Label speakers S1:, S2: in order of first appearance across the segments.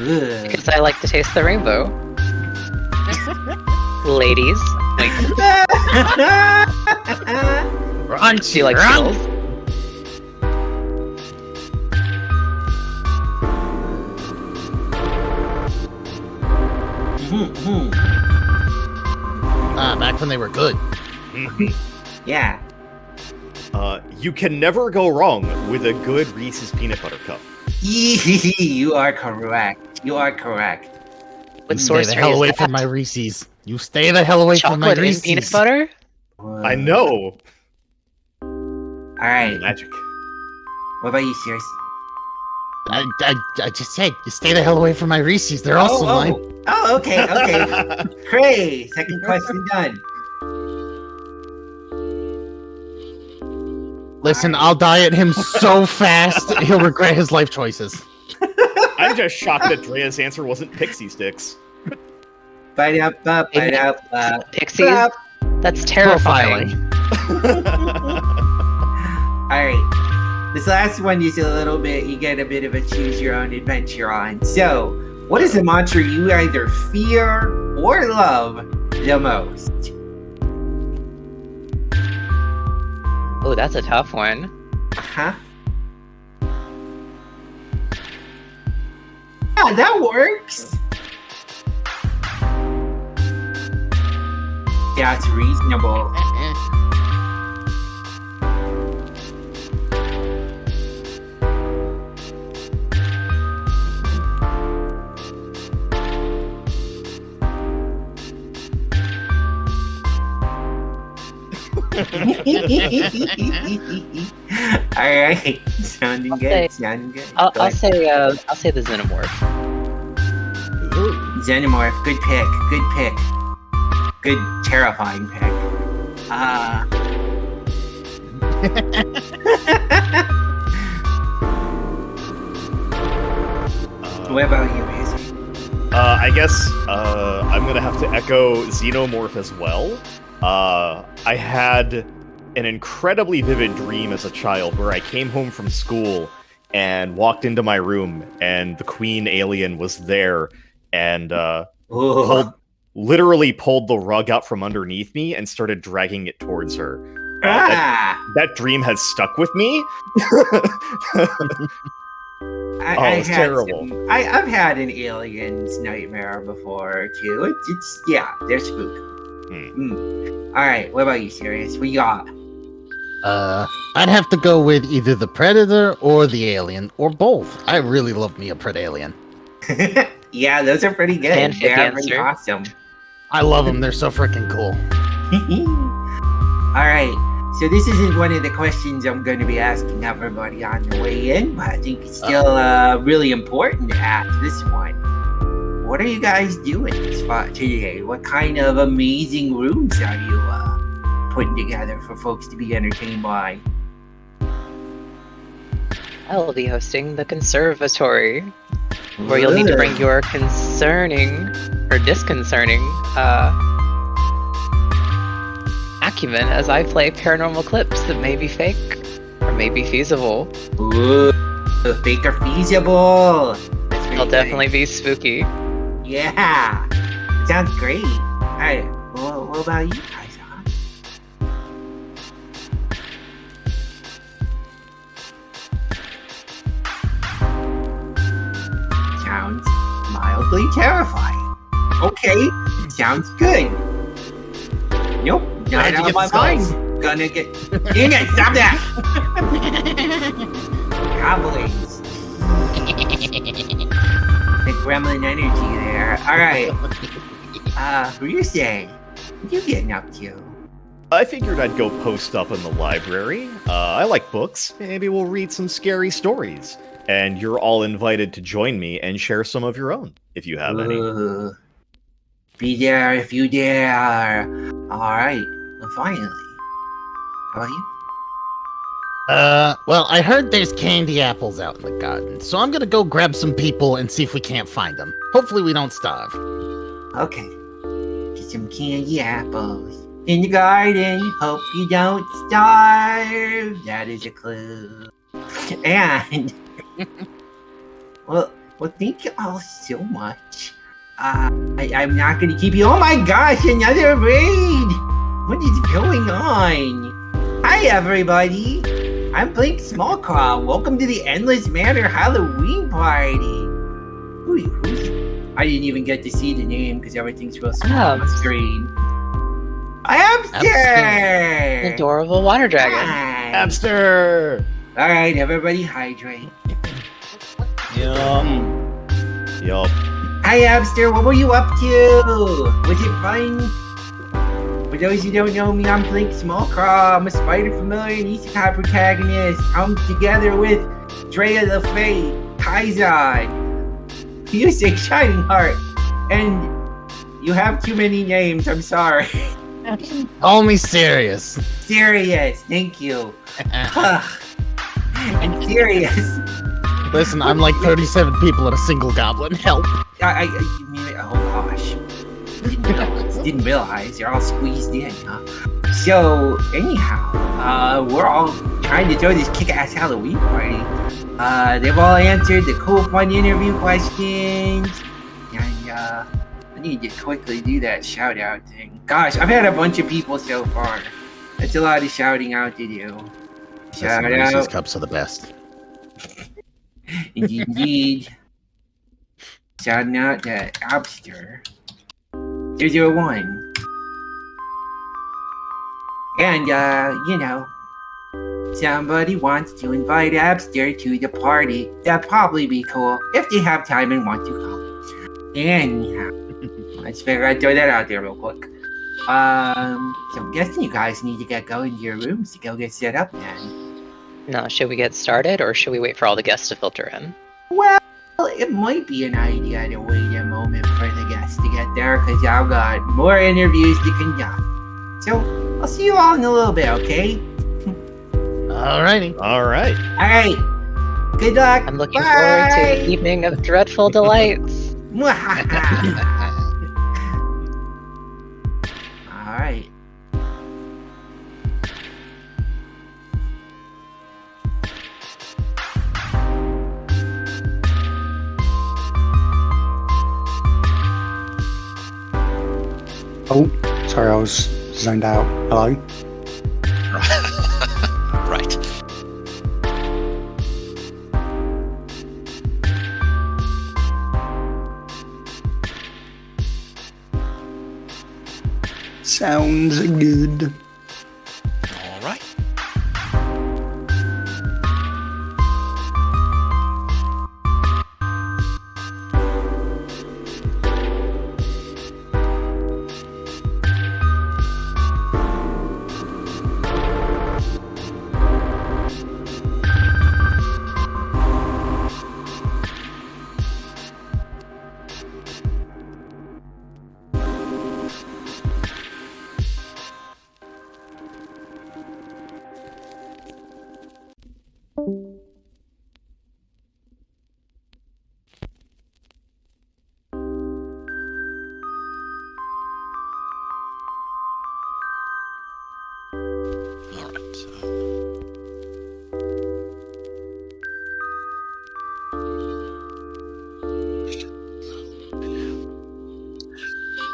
S1: Ugh.
S2: Because I like to taste the rainbow. Ladies, wink.
S3: Run,
S2: Do you like
S3: run.
S2: Skittles?
S3: Back when they were good.
S1: Yeah.
S4: You can never go wrong with a good Reese's peanut butter cup.
S1: You are correct. You are correct.
S2: What
S3: Stay
S2: sorcery
S3: the hell
S2: is
S3: away
S2: that?
S3: from my Reese's. You stay the hell away from my
S2: Chocolate and
S3: Reese's.
S2: peanut butter?
S4: I know.
S1: Alright.
S4: Magic.
S1: What about you, Sears?
S3: I just said, you stay the hell away from my Reese's. They're also mine.
S1: Oh, okay, okay. Hooray! Second question done.
S3: Listen, I'll diet him so fast, he'll regret his life choices.
S4: I'm just shocked that Drea's answer wasn't pixie sticks.
S1: Bite up, bite up,
S2: Pixies? That's terrifying.
S1: Alright. This last one is a little bit, you get a bit of a choose your own adventure on. So, what is the monster you either fear or love the most?
S2: Oh, that's a tough one.
S1: Huh? Yeah, that works. That's reasonable. Alright, sounding good, sounding good.
S2: I'll say the Xenomorph.
S1: Ooh, Xenomorph, good pick, good pick. Good, terrifying pick. What about you, Macy?
S4: I guess I'm gonna have to echo Xenomorph as well. I had an incredibly vivid dream as a child where I came home from school and walked into my room and the queen alien was there and literally pulled the rug out from underneath me and started dragging it towards her. That dream has stuck with me. It's terrible.
S1: I've had an alien's nightmare before too. It's yeah, they're spooky. All right, what about you, Sirius? What you got?
S3: I'd have to go with either the Predator or the Alien, or both. I really love me a Pred-Alien.
S1: Yeah, those are pretty good.
S2: Fanfic
S1: They're pretty
S2: answer.
S1: awesome.
S3: I love them. They're so freaking cool.
S1: All right, so this isn't one of the questions I'm going to be asking everybody on the way in, but I think it's still really important to ask this one. What are you guys doing today? What kind of amazing rooms are you putting together for folks to be entertained by?
S2: I will be hosting the conservatory, where you'll need to bring your concerning or disconcerting acumen as I play paranormal clips that may be fake or may be feasible.
S1: Ooh, fake or feasible.
S2: They'll definitely be spooky.
S1: Yeah, sounds great. All right, well, what about you guys? Sounds mildly terrifying. Okay, sounds good. Nope, not out of my mind. Gonna get. Dang it! Stop that! Goblins. The gremlin energy there. Alright. Who you say? What you getting up to?
S4: I figured I'd go post up in the library. I like books. Maybe we'll read some scary stories. And you're all invited to join me and share some of your own, if you have any.
S1: Be there if you dare. Alright. Well, finally. How about you?
S3: Well, I heard there's candy apples out in the garden, so I'm gonna go grab some people and see if we can't find them. Hopefully we don't starve.
S1: Okay. Get some candy apples in the garden. Hope you don't starve. That is a clue. And, well, Well, thank you all so much. I'm not going to keep you. Oh my gosh, another raid! What is going on? Hi, everybody. I'm Blink Smallclaw. Welcome to the Endless Manor Halloween party. Who's? I didn't even get to see the name because everything's real small on the screen. Hamster!
S2: Adorable water dragon.
S1: Hi.
S4: Hamster!
S1: All right, everybody, hydrate.
S4: Yup.
S1: Hi, Hamster. What were you up to? Was it fun? For those who don't know me, I'm Blink Smallclaw. I'm a spider familiar and isekai protagonist. I'm together with Drea the Fate, Kaizad, you say Shining Heart, and you have too many names. I'm sorry.
S3: Call me serious.
S1: Serious. Thank you. I'm curious.
S3: Listen, I'm like 37 people in a single goblin. Help.
S1: You mean it? Oh gosh. Didn't realize you're all squeezed in, huh? So, anyhow, we're all trying to throw this kick-ass Halloween party. They've all answered the cool, fun interview questions. And, I need to quickly do that shout-out thing. Gosh, I've had a bunch of people so far. That's a lot of shouting out to do. Shout out.
S3: These cups are the best.
S1: Indeed. Shouting out to Abster 001. And, somebody wants to invite Abster to the party. That'd probably be cool if they have time and want to come. Anyhow, let's figure I'd throw that out there real quick. So I'm guessing you guys need to get going to your rooms to go get set up then.
S2: Now, should we get started, or should we wait for all the guests to filter in?
S1: Well, it might be an idea to wait a moment for the guests to get there, because I've got more interviews to conduct. So, I'll see you all in a little bit, okay?
S3: Alrighty.
S4: Alright.
S1: Alright. Good luck.
S2: I'm looking forward to an evening of dreadful delights.
S1: Alright.
S5: Oh, sorry, I was zoned out. Hello?
S6: Right.
S5: Sounds good.
S6: All right.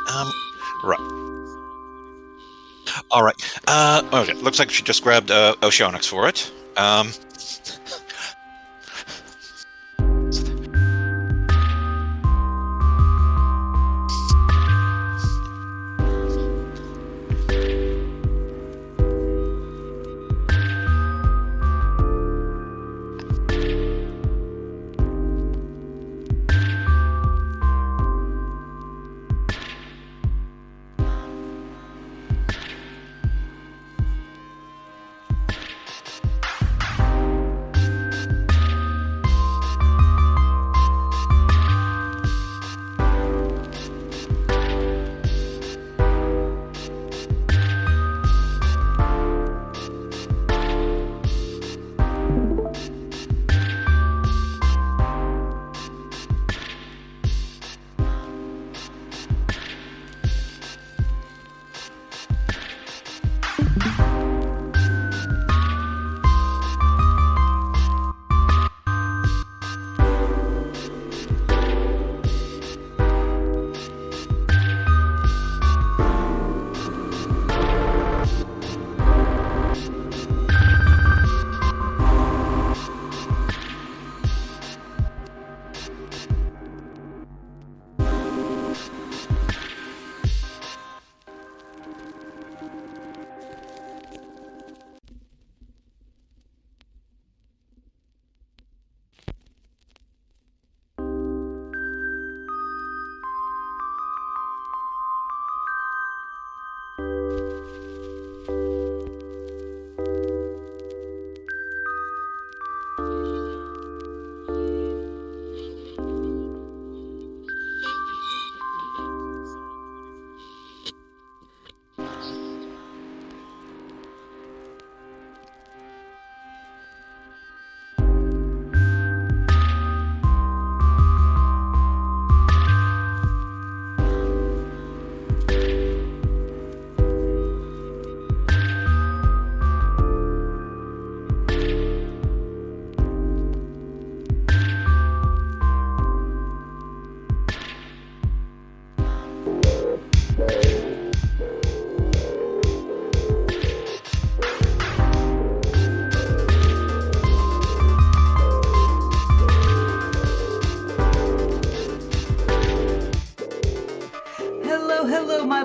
S6: All right. Right. All right. Okay. Looks like she just grabbed Oceanics for it.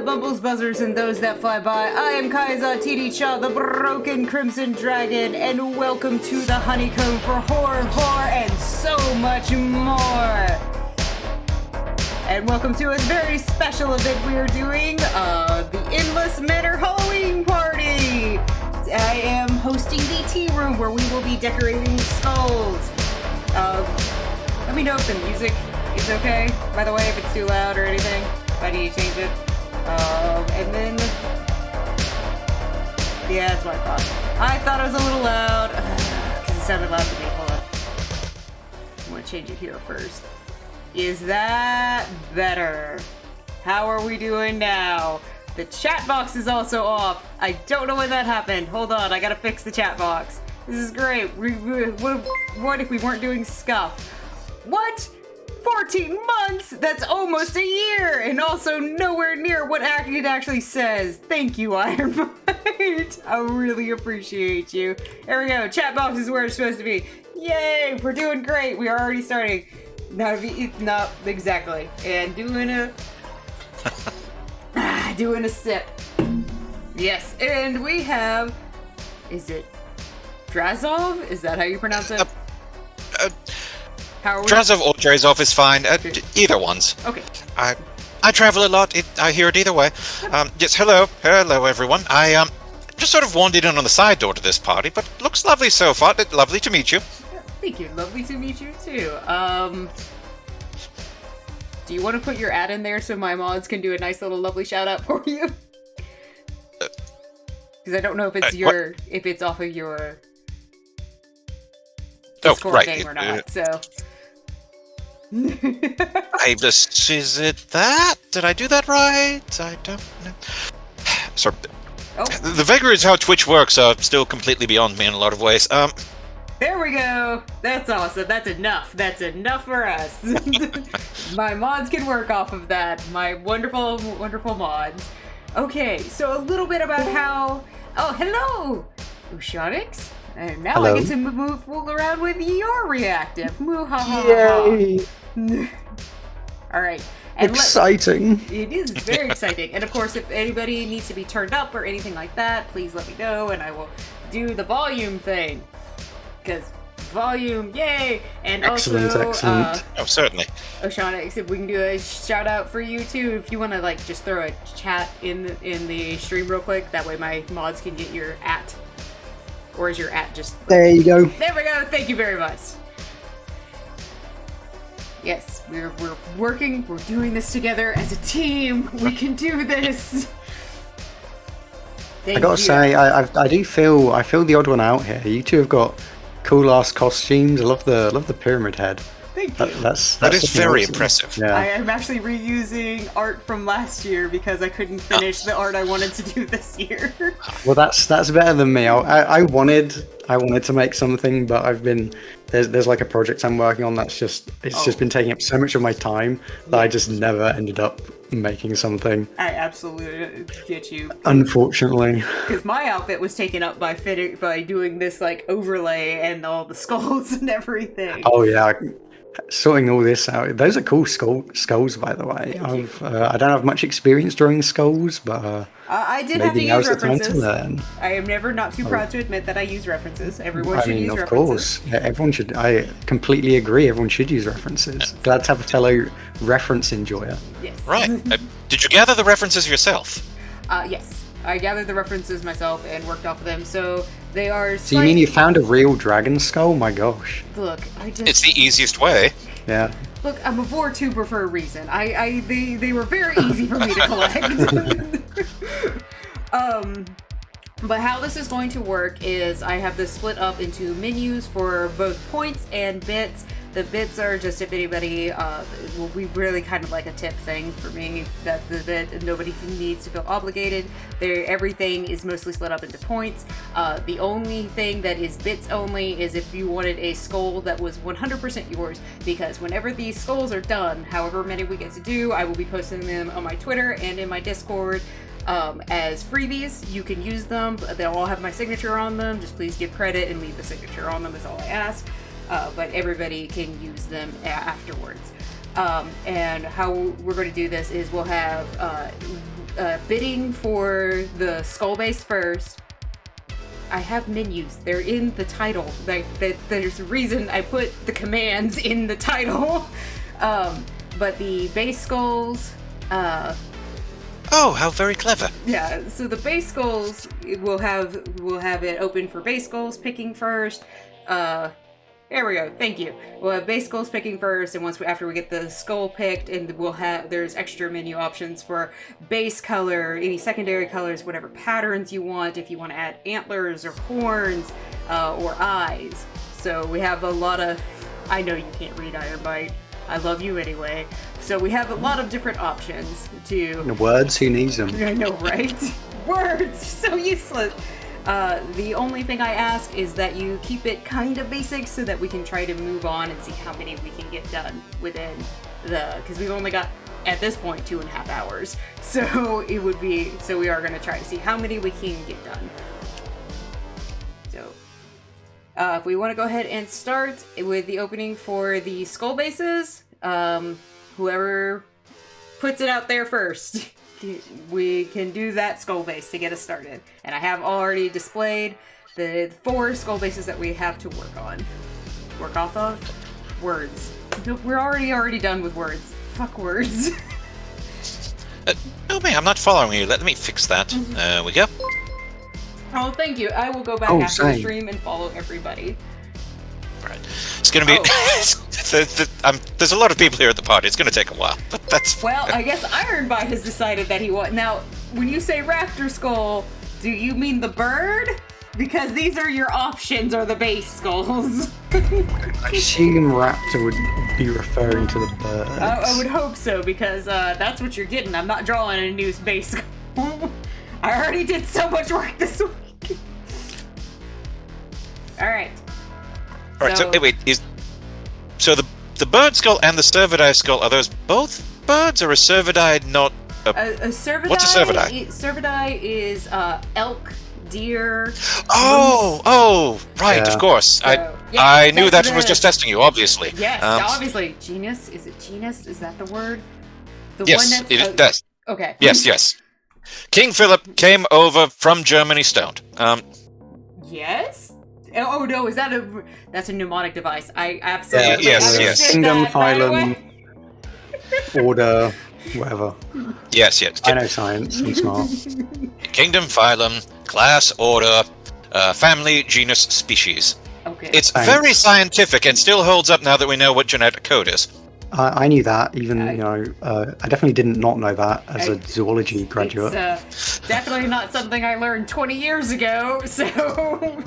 S7: bumbles, buzzers, and those that fly by. I am Kaizad TD Cha, the Broken Crimson Dragon, and welcome to the Honeycomb for horror, vor, and so much more. And welcome to a very special event we are doing, the Endless Manor Halloween Party. I am hosting the tea room where we will be decorating skulls. Let me know if the music is okay, by the way, if it's too loud or anything. If I need to change it. And then... yeah, that's what I thought. I thought it was a little loud, because it sounded loud to me. Hold on. I'm going to change it here first. Is that better? How are we doing now? The chat box is also off. I don't know when that happened. Hold on, I gotta fix the chat box. This is great. What if we weren't doing scuff? What? 14 months? That's almost a year! And also nowhere near what it actually says. Thank you, Ironbite. I really appreciate you. There we go. Chat box is where it's supposed to be. Yay! We're doing great. We are already starting. Not exactly. And doing a sip. Yes, and we have... is it Drazov? Is that how you pronounce it? How are we?
S6: Drazov or Drazov is fine. Either one's.
S7: Okay.
S6: I travel a lot. I hear it either way. Yes, hello everyone. I just sort of wandered in on the side door to this party, but looks lovely so far. Lovely to meet you.
S7: Thank you. Lovely to meet you too. Do you want to put your ad in there so my mods can do a nice little lovely shout out for you? Because I don't know if it's if it's off of your Discord name or not. So.
S6: Is it that? Did I do that right? I don't know. Sorry.
S7: Oh.
S6: The vagaries how Twitch works are still completely beyond me in a lot of ways.
S7: There we go. That's awesome. That's enough. That's enough for us. My mods can work off of that. My wonderful, wonderful mods. Okay, so a little bit about how... oh, hello, Oceanix. And now
S5: Hello.
S7: I get to fool around with your reactive.
S5: Yay!
S7: All right. And
S5: Exciting.
S7: it is very exciting. And of course, if anybody needs to be turned up or anything like that, please let me know and I will do the volume thing. Because volume, yay! And
S5: Excellent.
S6: oh, certainly.
S7: Oceanix, if we can do a shout out for you too, if you want to like just throw a chat in the stream real quick, that way my mods can get your @. Or is your @ just...
S5: There you go.
S7: there we go, thank you very much. Yes, we're working, we're doing this together as a team. We can do this. Thank
S5: I gotta
S7: you.
S5: say, I do feel the odd one out here. You two have got cool ass costumes. I love the pyramid head.
S7: Thank you.
S6: That is
S5: something
S6: very
S5: awesome.
S6: impressive.
S5: Yeah.
S7: I am actually reusing art from last year because I couldn't finish the art I wanted to do this year.
S5: Well, that's better than me. I wanted to make something, but I've been there's like a project I'm working on that's just been taking up so much of my time that I just never ended up making something.
S7: I absolutely get you.
S5: Unfortunately.
S7: Because my outfit was taken up by doing this like overlay and all the skulls and everything.
S5: Oh yeah. Sorting all this out. Those are cool skulls, by the way. I don't have much experience drawing skulls, but
S7: I did have to
S5: maybe
S7: use
S5: now's the time to
S7: references.
S5: learn.
S7: I am never not too proud to admit that I use references. Everyone
S5: I
S7: should
S5: mean,
S7: use
S5: of
S7: references.
S5: course. Yeah, everyone should. I completely agree. Everyone should use references. Glad to have a fellow reference enjoyer.
S7: Yes.
S6: Right. Did you gather the references yourself?
S7: Yes. I gathered the references myself and worked off of them, so they are...
S5: So you mean you found a real dragon skull? My gosh.
S7: Look,
S6: It's the easiest way.
S5: Yeah.
S7: Look, I'm a VorTuber for a reason. They were very easy for me to collect. But how this is going to work is I have this split up into menus for both points and bits. The bits are just if anybody, we really kind of like a tip thing for me, that nobody needs to feel obligated. Everything is mostly split up into points. The only thing that is bits only is if you wanted a skull that was 100% yours, because whenever these skulls are done, however many we get to do, I will be posting them on my Twitter and in my Discord. As freebies, you can use them. They'll all have my signature on them. Just please give credit and leave the signature on them is all I ask. But everybody can use them afterwards. And how we're going to do this is we'll have bidding for the skull base first. I have menus. They're in the title. There's a reason I put the commands in the title. But the base skulls...
S6: Oh, how very clever.
S7: Yeah, so the base skulls, we'll have it open for base skulls picking first. There we go. Thank you. We'll have base skulls picking first, and after we get the skull picked, and there's extra menu options for base color, any secondary colors, whatever patterns you want. If you want to add antlers or horns or eyes. So we have a lot of. I know you can't read Ironbite. I love you anyway. So we have a lot of different options to...
S5: Words, who needs them?
S7: I know, right? Words, so useless. The only thing I ask is that you keep it kind of basic so that we can try to move on and see how many we can get done within because we've only got, at this point, 2.5 hours. So we are going to try to see how many we can get done. So, if we want to go ahead and start with the opening for the skull bases, whoever puts it out there first, we can do that skull base to get us started. And I have already displayed the 4 skull bases that we have to work off of. Words. We're already done with words. Fuck words.
S6: No, mate, I'm not following you. Let me fix that. There we go.
S7: Oh, thank you. I will go back after the stream and follow everybody.
S6: Right. It's going to be... there's a lot of people here at the party. It's going to take a while, but that's...
S7: Well, I guess Ironbite has decided that he wants... Now, when you say raptor skull, do you mean the bird? Because these are your options, are the base skulls.
S5: I assume raptor would be referring to the bird.
S7: I would hope so, because that's what you're getting. I'm not drawing a new base skull. I already did so much work this week. Alright.
S6: Alright, so wait, so the bird skull and the cervidae skull, are those both birds, or a cervidae not a cervidae? What's a cervidae?
S7: Cervidae is elk, deer.
S6: Oh, right, of course. I knew that was just testing you, obviously.
S7: Yes, obviously. Genus? Is it genus? Is that the word?
S6: Yes, it does.
S7: Okay.
S6: Yes. King Philip came over from Germany stoned.
S7: Yes? Oh no, that's a mnemonic device. I absolutely
S6: yes.
S5: Kingdom, Highland, Order, whatever.
S6: Yes.
S5: I know science, I'm smart.
S6: Kingdom, phylum, class, order, family, genus, species.
S7: Okay.
S6: It's very scientific and still holds up now that we know what genetic code is.
S5: I knew that, even, I definitely didn't not know that as a zoology graduate.
S7: It's definitely not something I learned 20 years ago, so...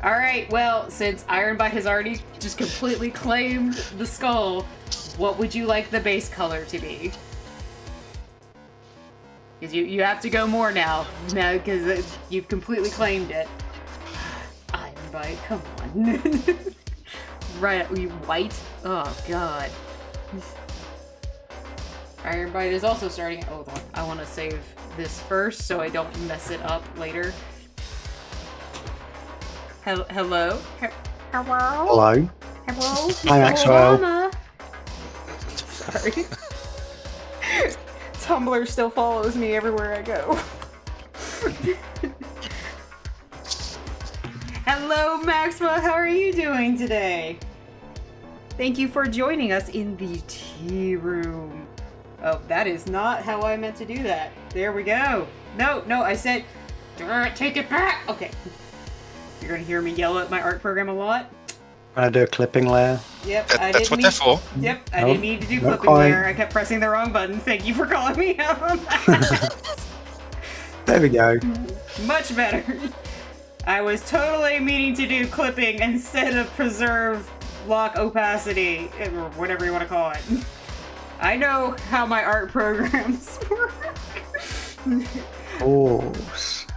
S7: Alright, well, since Ironbite has already just completely claimed the skull, what would you like the base color to be? Because you have to go more now, because you've completely claimed it. Ironbite, come on. Right, are you white? Oh, God. Ironbite is also starting... Hold on, I want to save this first so I don't mess it up later. Hello? Hello?
S5: Hello.
S7: Hello?
S5: Hi, Maxwell.
S7: Mama. Sorry. Tumblr still follows me everywhere I go. Hello, Maxwell. How are you doing today? Thank you for joining us in the tea room. Oh, that is not how I meant to do that. There we go. No, I said, take it back. Okay. You're going to hear me yell at my art program a lot.
S5: I do a clipping layer.
S7: Yep,
S6: that's what they're for.
S7: Yep, I didn't need to do clipping layer. I kept pressing the wrong button. Thank you for calling me out on that.
S5: There we go.
S7: Much better. I was totally meaning to do clipping instead of preserve lock opacity, or whatever you want to call it. I know how my art programs work.
S5: Oh.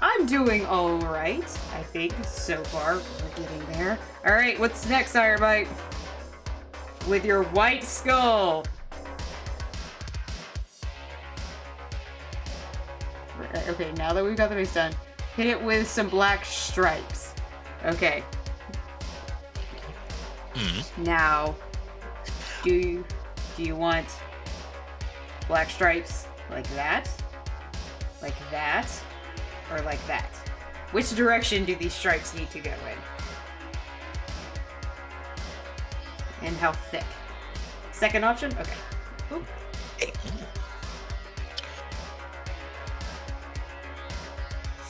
S7: I'm doing alright, I think, so far. We're getting there. Alright, what's next, Ironbite? With your white skull. Okay, now that we've got the base done, hit it with some black stripes. Okay. Now, Do you want black stripes like that, or like that? Which direction do these stripes need to go in? And how thick? Second option? Okay. Oop.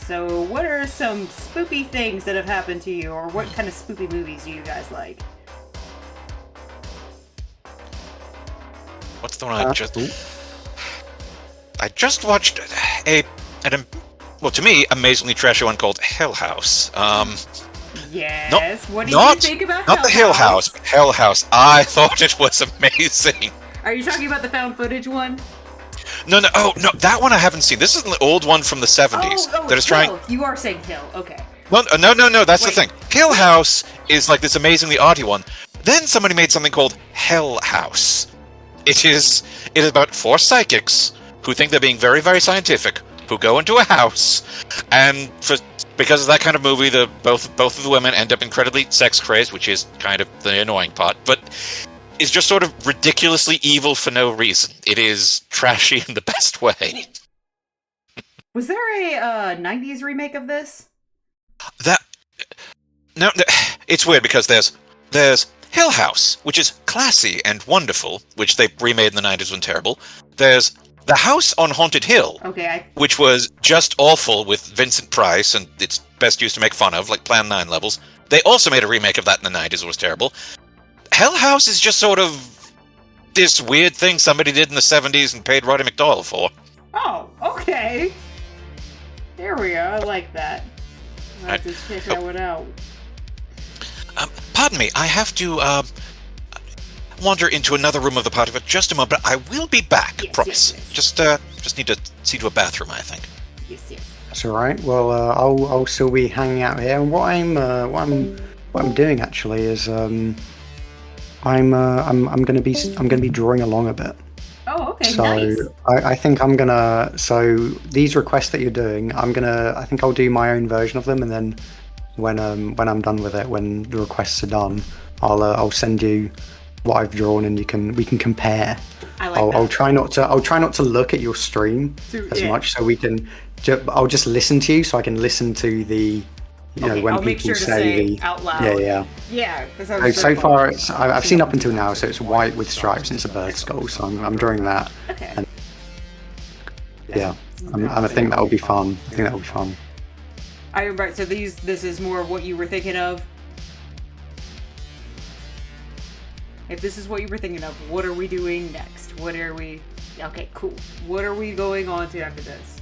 S7: So what are some spooky things that have happened to you, or what kind of spooky movies do you guys like?
S6: What's the one I just watched well, to me, amazingly trashy one called Hell House.
S7: Yes. What do you think about
S6: not the Hill House? But Hell House. I thought it was amazing.
S7: Are you talking about the found footage one?
S6: No. Oh, no. That one I haven't seen. This is an old one from the 70s.
S7: That is trying. You are saying Hill. Okay.
S6: Well, no. That's the thing. Hill House is like this amazingly arty one. Then somebody made something called Hell House. It is about 4 psychics who think they're being very, very scientific, who go into a house, and because of that kind of movie, both of the women end up incredibly sex crazed, which is kind of the annoying part, but is just sort of ridiculously evil for no reason. It is trashy in the best way.
S7: Was there a 90s remake of this?
S6: No, it's weird because there's Hill House, which is classy and wonderful, which they remade in the 90s when terrible. There's The House on Haunted Hill, which was just awful with Vincent Price, and it's best used to make fun of, like Plan 9 levels. They also made a remake of that in the 90s, it was terrible. Hell House is just sort of this weird thing somebody did in the 70s and paid Roddy McDowall for.
S7: Oh, okay. There we are, I like that. I'll just check that one out.
S6: Pardon me, I have to wander into another room of the party for just a moment, but I will be back, promise. Yes. Just need to see to a bathroom, I think.
S7: Yes.
S5: That's all right. Well, I'll still be hanging out here, and what I'm doing actually is I'm gonna be drawing along a bit.
S7: Oh, okay.
S5: So
S7: nice.
S5: I think I'm gonna. So these requests that you're doing, I think I'll do my own version of them, and then when I'm done with it, when the requests are done, I'll send you what I've drawn, and we can compare. I'll try not to look at your stream as much, so we can. I'll just listen to you, so I can listen to the. When
S7: I'll
S5: people
S7: say out loud.
S5: Yeah. So far, I've seen up until now. So it's white with stripes, and it's a bird skull. So I'm drawing that.
S7: Okay.
S5: And, and I think that'll be fun.
S7: Right. So this is more of what you were thinking of. If this is what you were thinking of, what are we doing next? Okay, cool. What are we going on to after this?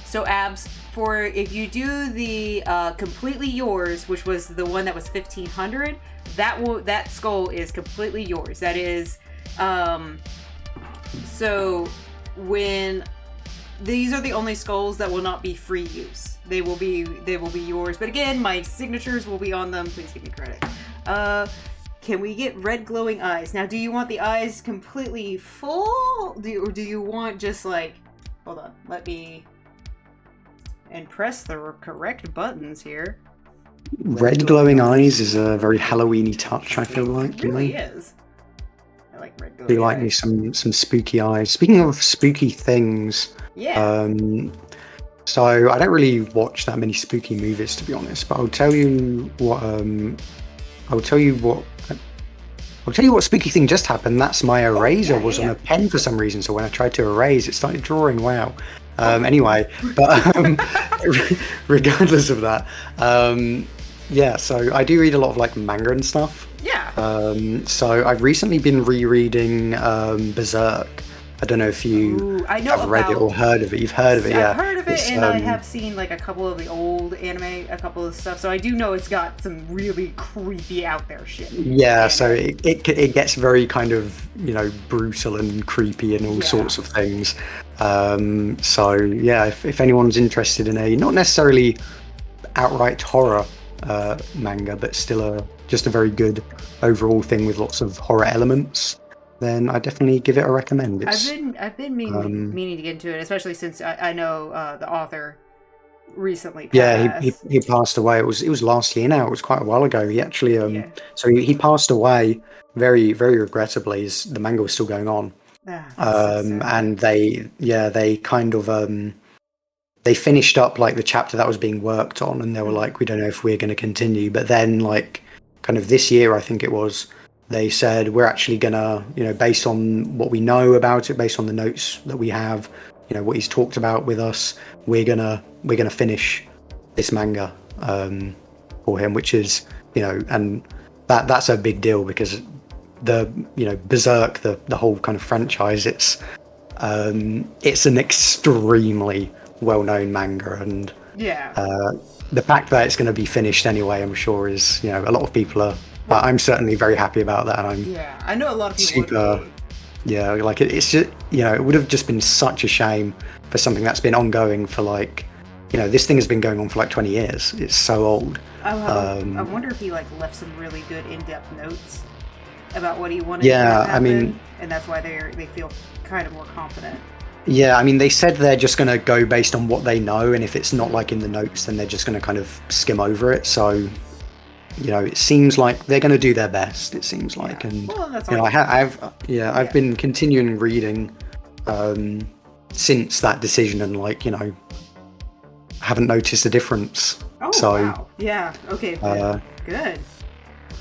S7: So Abs, if you do the completely yours, which was the one that was 1500, that skull is completely yours. That is, so when these are the only skulls that will not be free use. They will be yours. But again, my signatures will be on them. Please give me credit. Can we get red glowing eyes? Now, do you want the eyes completely full? Or do you want just like... Hold on. Let me... And press the correct buttons here.
S5: Red glowing eyes is a very Halloween-y touch, I feel like.
S7: It really is. I like red glowing
S5: do you like me some spooky eyes? Speaking of spooky things...
S7: Yeah.
S5: So I don't really watch that many spooky movies, to be honest. But I'll tell you what spooky thing just happened. That's my eraser was on a pen for some reason. So when I tried to erase, it started drawing. Wow. Anyway, but regardless of that, so I do read a lot of like manga and stuff.
S7: Yeah.
S5: So I've recently been rereading Berserk. I don't know if you have read it or heard of it. You've heard of it, yeah.
S7: I've heard of it, and I have seen like a couple of the old anime, a couple of stuff. So I do know it's got some really creepy out there shit.
S5: Yeah, so it gets very kind of brutal and creepy and all sorts of things. So yeah, if anyone's interested in a not necessarily outright horror manga, but still just a very good overall thing with lots of horror elements, then I definitely give it a recommend.
S7: I've been meaning to get into it, especially since I know the author recently passed.
S5: Yeah, he passed away. It was last year now. It was quite a while ago. He actually so he passed away very very regrettably. The manga was still going on.
S7: So sad.
S5: And they kind of they finished up like the chapter that was being worked on, and they were like, we don't know if we're going to continue. But then like kind of this year, I think it was, they said we're actually gonna, based on what we know about it, based on the notes that we have, what he's talked about with us, we're gonna finish this manga for him, which is, and that's a big deal because the Berserk, the whole kind of franchise, it's an extremely well-known manga, and the fact that it's going to be finished anyway, I'm sure is, a lot of people are. I'm certainly very happy about that, and
S7: I know a lot of people
S5: like it's just, it would have just been such a shame for something that's been ongoing for like, this thing has been going on for like 20 years. It's so old.
S7: I wonder if he like left some really good in-depth notes about what he wanted to happen,
S5: I mean,
S7: and that's why they feel kind of more confident.
S5: Yeah, I mean, they said they're just going to go based on what they know, and if it's not like in the notes, then they're just going to kind of skim over it. So, it seems like they're going to do their best. It seems like, and
S7: that's
S5: I've been continuing reading since that decision, and like haven't noticed a difference.
S7: Oh,
S5: so,
S7: wow. Yeah. Okay. Good.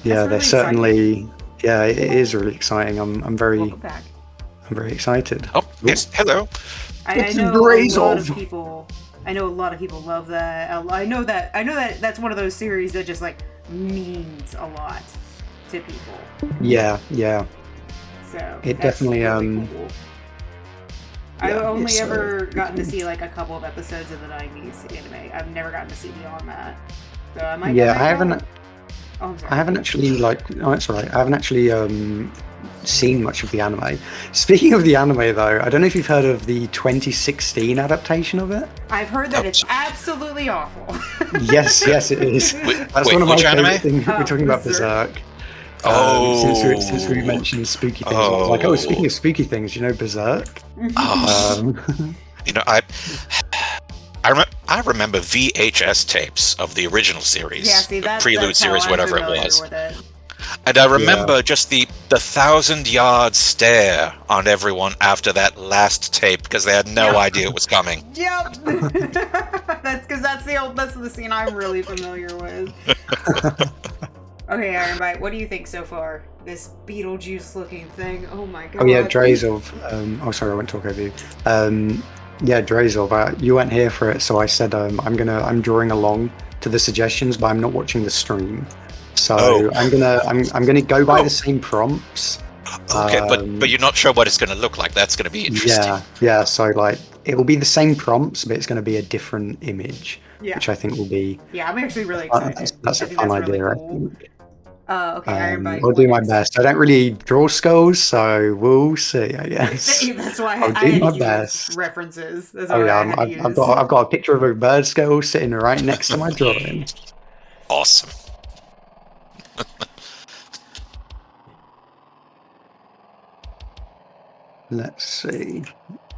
S5: Yeah,
S7: really
S5: they're certainly.
S7: Exciting.
S5: Yeah, it is really exciting. I'm very.
S7: Welcome back.
S5: I'm very excited.
S6: Oh, yes. Hello.
S7: I know a lot of people. I know a lot of people love that. I know that that's one of those series that just like means a lot to people.
S5: Yeah.
S7: So
S5: it definitely
S7: really cool. I've only
S5: it's,
S7: ever gotten to see like a couple of episodes of the 90s anime. I've never gotten to see beyond that. So I might.
S5: Yeah, I haven't.
S7: Oh, I'm sorry.
S5: I haven't actually it's alright. I haven't actually seen much of the anime. Speaking of the anime, though, I don't know if you've heard of the 2016 adaptation of it.
S7: I've heard that it's absolutely awful.
S5: Yes, it is. That's one of my favorite things. We're talking about Berserk. Since we mentioned spooky things, I was like, speaking of spooky things, Berserk.
S6: I remember VHS tapes of the original series, the prelude series, whatever it was. And I remember just the 1,000-yard stare on everyone after that last tape because they had no idea it was coming.
S7: Yep. That's the scene I'm really familiar with. Okay, Ironbite, what do you think so far? This Beetlejuice-looking thing. Oh my god.
S5: Oh yeah, Drazov. Sorry, I won't talk over you. Yeah, Drazov. You weren't here for it, so I said I'm drawing along to the suggestions, but I'm not watching the stream. So I'm gonna go by the same prompts.
S6: Okay, but you're not sure what it's gonna look like. That's gonna be interesting.
S5: Yeah. So like it will be the same prompts, but it's gonna be a different image, which I think will be.
S7: Yeah, I'm actually really excited.
S5: That's a fun idea. Really cool.
S7: Okay, Ironbite.
S5: I'll do my best. I don't really draw skulls, so we'll see. I guess.
S7: That's why
S5: I'll do my best.
S7: References. That's
S5: I've got a picture of a bird skull sitting right next to my drawing.
S6: Awesome.
S5: Let's see.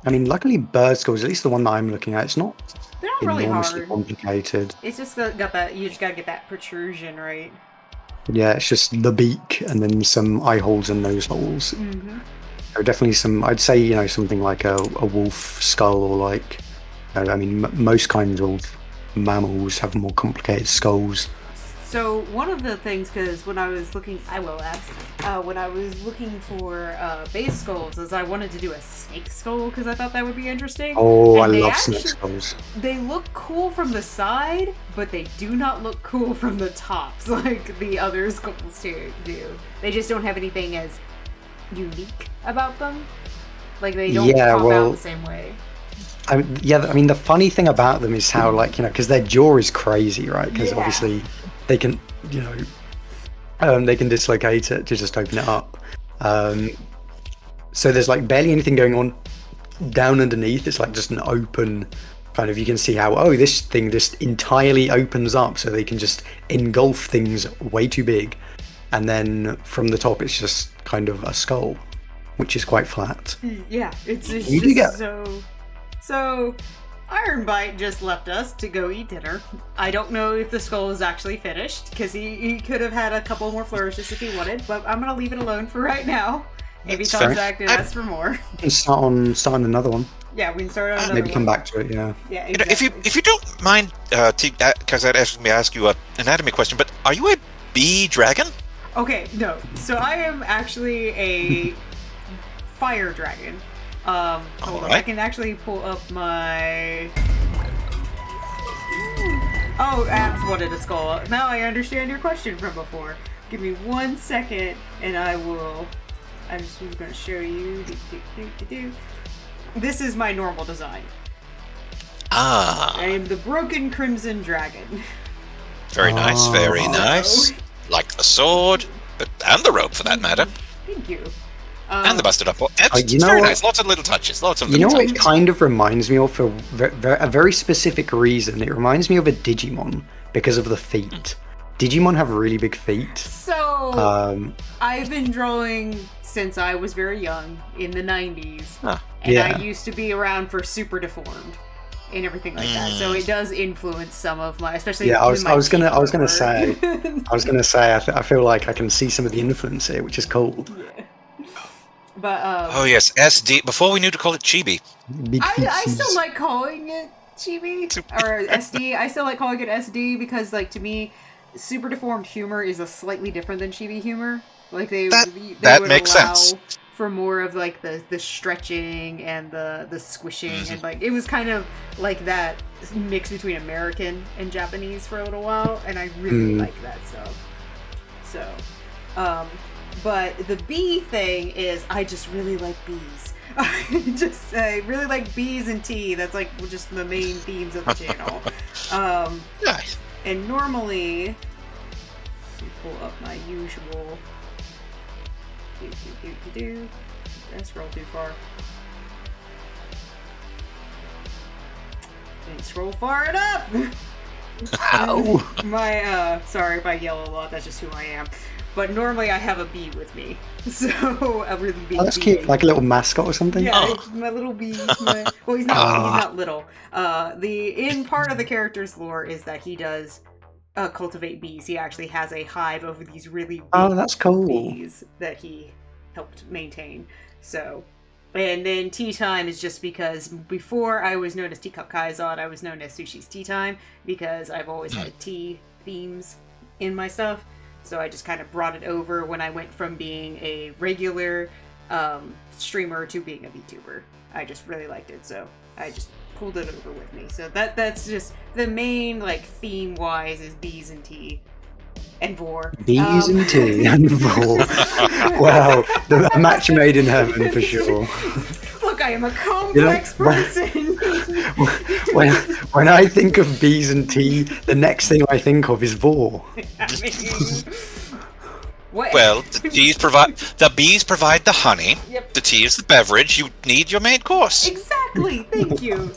S5: I mean, luckily, bird skulls, at least the one that I'm looking at, it's not
S7: really
S5: enormously
S7: hard.
S5: complicated.
S7: It's just got that. You just gotta get that protrusion right.
S5: Yeah, it's just the beak and then some eye holes and nose holes.
S7: Mm-hmm.
S5: There are definitely some. I'd say something like a wolf skull, or like most kinds of mammals have more complicated skulls.
S7: So one of the things, because when I was looking, when I was looking for base skulls, is I wanted to do a snake skull because I thought that would be interesting.
S5: Oh, I love snake skulls.
S7: They look cool from the side, but they do not look cool from the tops like the other skulls do. They just don't have anything as unique about them. Like they don't pop out the same way.
S5: I mean, the funny thing about them is how, because their jaw is crazy, right? Because obviously they can, they can dislocate it to just open it up. So there's barely anything going on down underneath. It's just an open kind of, you can see how, this thing just entirely opens up so they can just engulf things way too big. And then from the top, it's just kind of a skull, which is quite flat.
S7: Yeah, it's just so Ironbite just left us to go eat dinner. I don't know if the skull is actually finished, because he could have had a couple more flourishes if he wanted, but I'm going to leave it alone for right now. If he comes back and asks for more.
S5: And start on another one.
S7: Yeah, we can start on another
S5: Maybe
S7: one.
S5: come back to it, yeah.
S7: Yeah,
S6: You know,
S7: exactly.
S6: if you don't mind, because I'd ask you an anatomy question, but are you a bee dragon?
S7: Okay, no. So I am actually a fire dragon. Hold on. I can actually pull up my... Oh, Abs wanted a skull. Now I understand your question from before. Give me 1 second, and I'm just going to show you. This is my normal design.
S6: Ah.
S7: I am the Broken Crimson Dragon.
S6: Very nice, very nice. Like the sword, and the rope for that matter.
S7: Thank you.
S6: And the busted up. It's
S5: you know
S6: very
S5: what?
S6: nice. Lots of little touches. Lots of
S5: You know
S6: little
S5: what it
S6: touches.
S5: kind of reminds me of for a very specific reason? It reminds me of a Digimon because of the feet. Digimon have really big feet.
S7: So, I've been drawing since I was very young, in the 90s.
S6: Huh.
S7: And
S5: Yeah.
S7: I used to be around for Super Deformed and everything like that. So it does influence some of my, especially
S5: Yeah, I was gonna
S7: teeth
S5: say, I feel like I can see some of the influence here, which is cool.
S7: Yeah. But
S6: Oh yes, SD. Before we knew to call it chibi.
S5: Big feet.
S7: I still like calling it chibi or SD. I still like calling it SD because, like, to me, Super Deformed humor is a slightly different than chibi humor. Like they
S6: that
S7: would
S6: makes
S7: allow
S6: sense.
S7: for more of like the stretching and the squishing and like it was kind of like that mix between American and Japanese for a little while, and I really like that stuff. So, but the bee thing is I just really like bees. I really like bees and tea. That's like just the main themes of the channel.
S6: Nice.
S7: And normally, let me pull up my usual. Did I scroll too far? Didn't scroll far enough.
S5: Ow.
S7: My sorry if I yell a lot. That's just who I am. But normally I have a bee with me, so a really big.
S5: Oh, that's
S7: bee.
S5: cute, like a little mascot or something.
S7: Yeah,
S6: Oh.
S7: my little bee. Well, he's not little. In part of the character's lore is that he does cultivate bees. He actually has a hive of these really big
S5: Oh, that's cool.
S7: bees that he helped maintain. So, and then tea time is just because before I was known as Teacup Kaizad, I was known as Sushi's Tea Time because I've always had tea themes in my stuff. So I just kind of brought it over when I went from being a regular streamer to being a VTuber. I just really liked it, so I just pulled it over with me. So that's just the main like theme wise is bees and tea and vor.
S5: Bees and tea and vor. Wow, a match made in heaven for sure.
S7: Look, I am a complex person.
S5: When I think of bees and tea, the next thing I think of is vor.
S7: I mean, what?
S6: Well, the bees provide the honey.
S7: Yep.
S6: The tea is the beverage. You need your main course.
S7: Exactly. Thank you.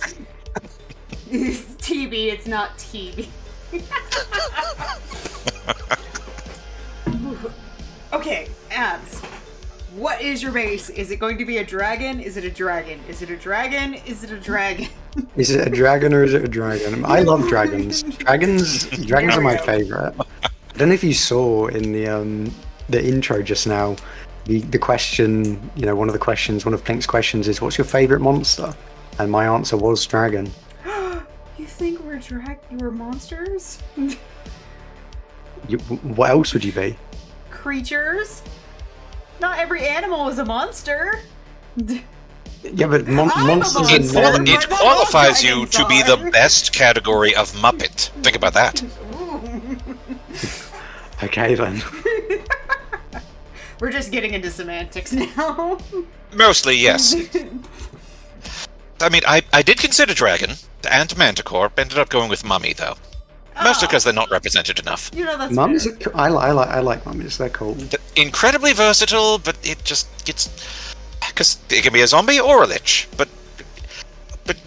S7: It's TB. It's not TB. Okay, Abs. What is your base? Is it going to be a dragon? Is it a dragon? Is it a dragon? Is it a dragon?
S5: Is it a dragon or is it a dragon? I love dragons. Dragons are my favorite. I don't know if you saw in the intro just now, the question, one of Plink's questions is, what's your favorite monster? And my answer was dragon.
S7: You think we're monsters?
S5: What else would you be?
S7: Creatures? Not every animal is a monster.
S5: Yeah, but
S7: I'm a
S5: monsters
S7: monster.
S5: are non-
S6: It qualifies you to be the best category of Muppet. Think about that.
S5: Okay then.
S7: We're just getting into semantics now.
S6: Mostly, yes. I mean, I did consider Dragon and Manticore. Ended up going with Mummy, though. Mostly because they're not represented enough.
S7: That's
S5: Mummies
S7: fair.
S5: I like mummies. They're cool.
S6: Incredibly versatile, but it just gets... Because it can be a zombie or a lich, but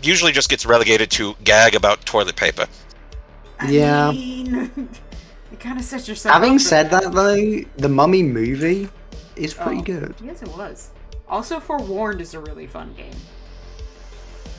S6: usually just gets relegated to gag about toilet paper.
S5: Yeah.
S7: I mean, you kind of set yourself
S5: Having
S7: up for
S5: said that, though, the Mummy movie is pretty
S7: Oh.
S5: good.
S7: Yes, it was. Also, Forewarned is a really fun game.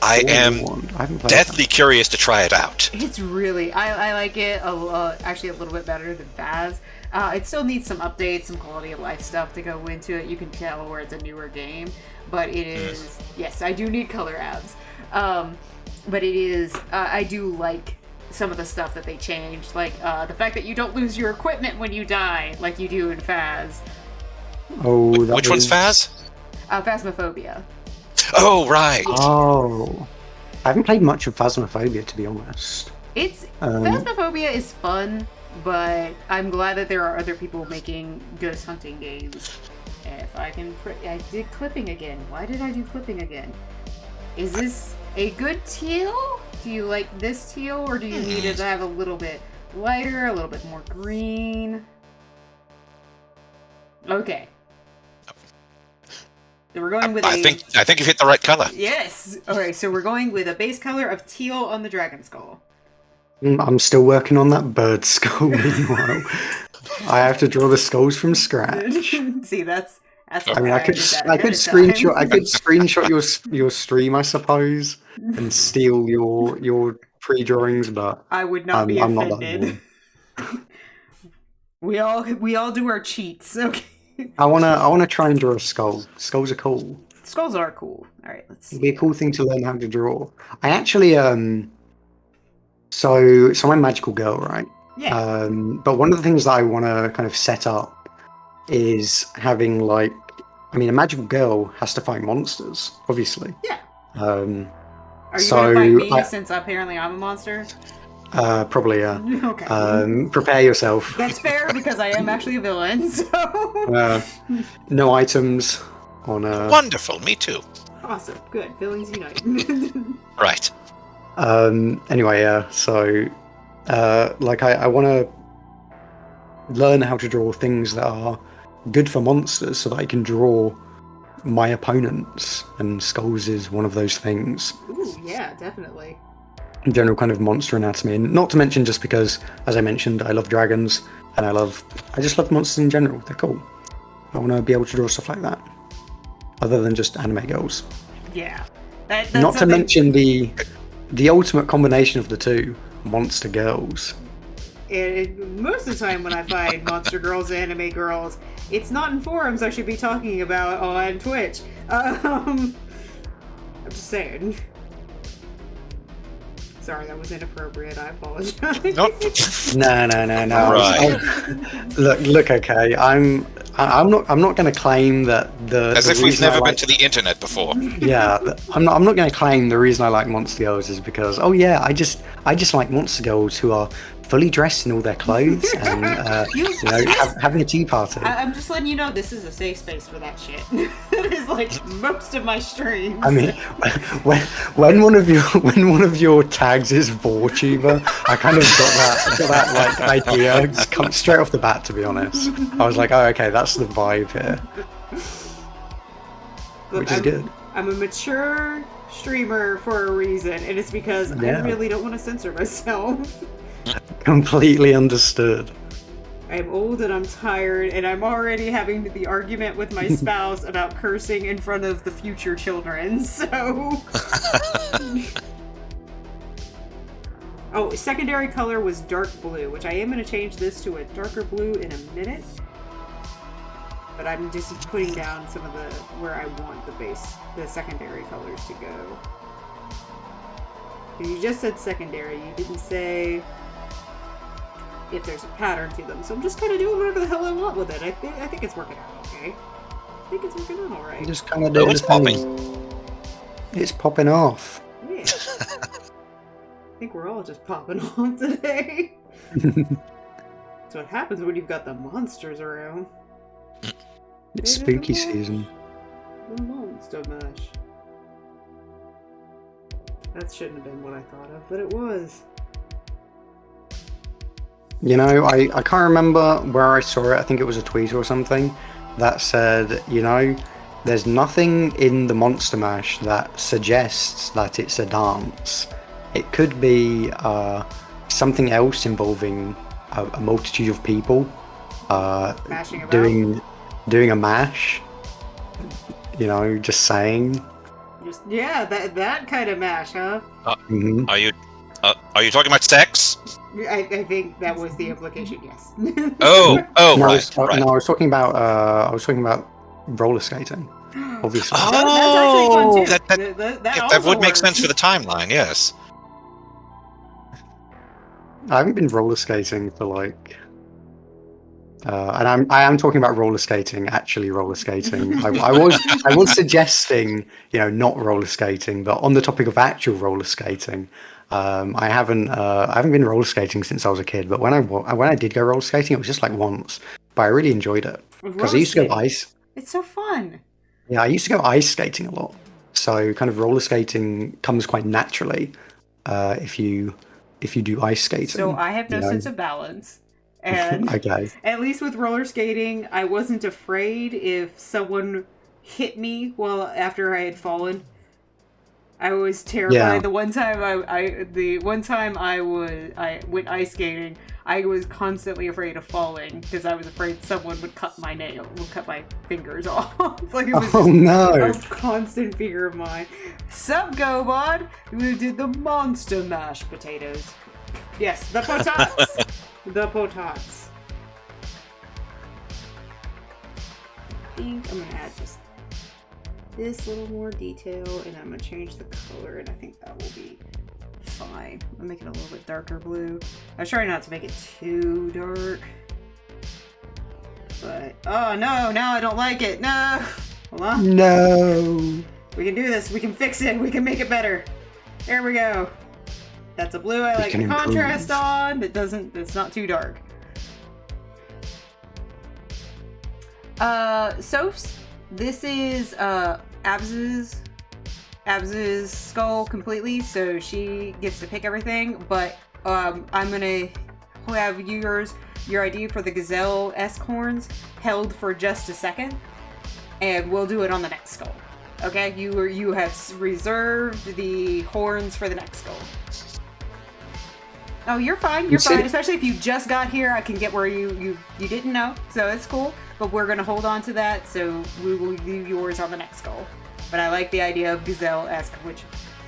S6: I am
S5: I haven't played
S6: deathly curious to try it out.
S7: It's really, I like it actually a little bit better than Vaz. It still needs some updates, some quality of life stuff to go into it. You can tell where it's a newer game, but it is, yes, I do need color abs. But it is, I do like some of the stuff that they changed, like the fact that you don't lose your equipment when you die, like you do in Phas.
S5: Oh,
S6: Which one's Phas?
S7: Phasmophobia.
S6: Oh, right.
S5: Oh, I haven't played much of Phasmophobia, to be honest.
S7: Phasmophobia is fun, but I'm glad that there are other people making ghost hunting games. If I can, I did clipping again. Why did I do clipping again? Is this a good teal? Do you like this teal, or do you need it to have a little bit lighter, a little bit more green? Okay. So we're going with
S6: I think you hit the right color.
S7: Yes! Okay, so we're going with a base color of teal on the dragon skull.
S5: I'm still working on that bird skull. Meanwhile, I have to draw the skulls from scratch.
S7: See, that's.
S5: I mean, I could screenshot your stream, I suppose, and steal your pre-drawings, but
S7: I would not be
S5: I'm
S7: offended. We all do our cheats. Okay.
S5: I wanna try and draw a skull. Skulls are cool.
S7: Skulls are cool. All right, let's see.
S5: It'd be a cool thing to learn how to draw. I actually so I'm Magical Girl, right?
S7: Yeah.
S5: But one of the things that I want to kind of set up is having a Magical Girl has to fight monsters, obviously.
S7: Yeah.
S5: Are
S7: you gonna fight me since apparently I'm a monster?
S5: Probably, yeah.
S7: Okay.
S5: Prepare yourself.
S7: That's fair because I am actually a villain. So.
S5: No items on.
S6: Wonderful. Me too.
S7: Awesome. Good. Villains unite.
S6: Right.
S5: Anyway, yeah. So, I want to learn how to draw things that are good for monsters, so that I can draw my opponents, and skulls is one of those things.
S7: Ooh, yeah, definitely.
S5: General kind of monster anatomy, and not to mention just because, as I mentioned, I love dragons, and I just love monsters in general. They're cool. I want to be able to draw stuff like that, other than just anime girls.
S7: Yeah. That's
S5: not to mention the ultimate combination of the two, monster girls.
S7: Most of the time when I find monster girls, anime girls, it's not in forums I should be talking about on Twitch. I'm just saying. Sorry, that was inappropriate. I apologize.
S6: Nope.
S5: No.
S6: Right.
S5: Look. Okay, I'm not going to claim that
S6: As if we've never been to the internet before.
S5: Yeah, I'm not going to claim the reason I like monster girls is because I just like monster girls who are fully dressed in all their clothes and having a tea party.
S7: I'm just letting you know this is a safe space for that shit. It is like most of my streams.
S5: I mean, when one of your tags is VorTuber, I kind of got that like idea just come straight off the bat. To be honest, I was like, oh, okay, that's the vibe here, which is good.
S7: I'm a mature streamer for a reason, and it's because I really don't want to censor myself.
S5: Completely understood.
S7: I'm old and I'm tired, and I'm already having the argument with my spouse about cursing in front of the future children, so... Oh, secondary color was dark blue, which I am going to change this to a darker blue in a minute. But I'm just putting down some of where I want the secondary colors to go. You just said secondary, you didn't say if there's a pattern to them. So I'm just kind of doing whatever the hell I want with it. I think it's working out okay. I think it's working out alright.
S5: Just kind of doing
S6: it's popping.
S5: It's popping off.
S7: Yeah. I think we're all just popping off today. That's what happens when you've got the monsters around.
S5: It's spooky season.
S7: The monster mash. That shouldn't have been what I thought of, but it was.
S5: You know, I can't remember where I saw it. I think it was a tweet or something that said, there's nothing in the Monster Mash that suggests that it's a dance. It could be something else involving a multitude of people
S7: Mashing about.
S5: doing a mash. Just saying.
S7: just that kind of mash, huh?
S5: Mhm.
S6: Are you talking about sex?
S7: I think that was the implication. Yes.
S6: Oh,
S5: No,
S6: right, right.
S5: no, I was talking about roller skating. Obviously.
S7: That's actually fun too.
S6: That
S7: That
S6: yeah,
S7: also
S6: that would make
S7: works.
S6: sense for the timeline. Yes.
S5: I haven't been roller skating for like, and I am talking about roller skating. Actually, roller skating. I was suggesting, not roller skating, but on the topic of actual roller skating, I haven't been roller skating since I was a kid. But when I did go roller skating, it was just like once, but I really enjoyed it because I used to go
S7: Roller
S5: ice.
S7: It's so fun.
S5: Yeah, I used to go ice skating a lot. So kind of roller skating comes quite naturally if you do ice skating.
S7: So I have no sense of balance. And
S5: Okay.
S7: at least with roller skating, I wasn't afraid if someone hit me after I had fallen. I was terrified.
S5: Yeah.
S7: The one time I went ice skating, I was constantly afraid of falling because I was afraid someone would cut my fingers off. Like it was
S5: Oh no.
S7: a constant fear of mine. Sup, GoBod? We did the monster mashed potatoes. Yes, the potats. The potats. I think I'm gonna add just this little more detail, and I'm gonna change the color, and I think that will be fine. I'll make it a little bit darker blue. I was trying not to make it too dark. But, oh no, now I don't like it. No! Hold on.
S5: No.
S7: We can do this. We can fix it. We can make it better. There we go. That's a blue I like the contrast on. It's not too dark. Sophs, this is Abs's skull completely, so she gets to pick everything, but I'm gonna have your idea for the gazelle-esque horns held for just a second, and we'll do it on the next skull. Okay, you have reserved the horns for the next skull. Oh, you're fine. You're fine. Especially if you just got here, I can get where you didn't know, so it's cool. But we're gonna hold on to that, so we will do yours on the next skull. But I like the idea of gazelle-esque, which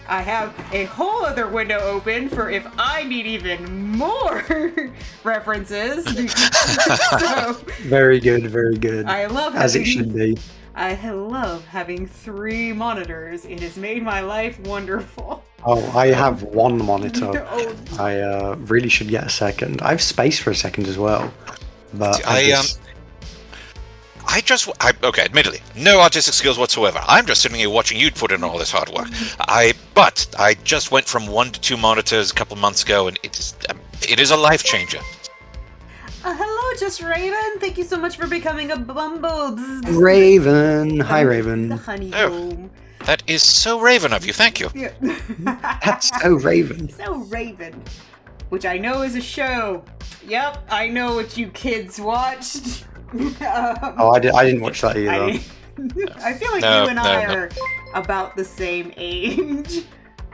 S7: I have a whole other window open for if I need even more references. So,
S5: Very good, very good.
S7: I love
S5: as it should be.
S7: I love having 3 monitors. It has made my life wonderful.
S5: Oh, I have one monitor.
S7: Oh.
S5: I really should get a second. I have space for a second as well. But
S6: okay, admittedly, no artistic skills whatsoever. I'm just sitting here watching you put in all this hard work. But I just went from 1 to 2 monitors a couple months ago, and it is a life changer.
S7: Hello, Just Raven. Thank you so much for becoming a Bumble.
S5: Raven. Hi, Raven.
S7: The Honeycomb.
S6: That is so Raven of you. Thank you.
S7: Yeah.
S5: That's so Raven.
S7: So Raven. Which I know is a show. Yep, I know what you kids watched.
S5: I didn't watch that either.
S7: I feel like you and I are about the same age.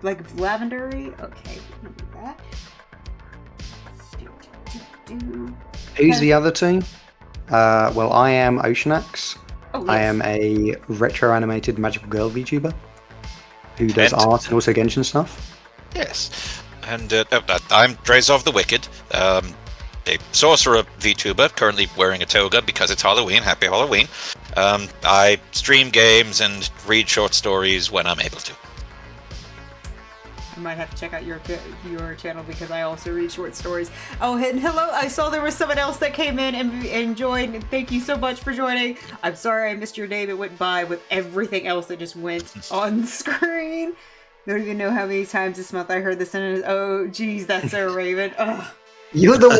S7: Like Lavendery? Okay, we're gonna do that.
S5: Who's the other two? Well, I am Oceanax.
S7: Oh, yes.
S5: I am a retro-animated magical girl VTuber who does art and also Genshin stuff.
S6: Yes. And I'm Drazov the Wicked, a sorcerer VTuber, currently wearing a toga because it's Halloween. Happy Halloween. I stream games and read short stories when I'm able to.
S7: I might have to check out your channel because I also read short stories. Oh, and hello, I saw there was someone else that came in and joined. Thank you so much for joining. I'm sorry I missed your name. It went by with everything else that just went on screen. Don't even know how many times this month I heard the sentence, oh, geez, that's so Raven. Ugh.
S5: You're the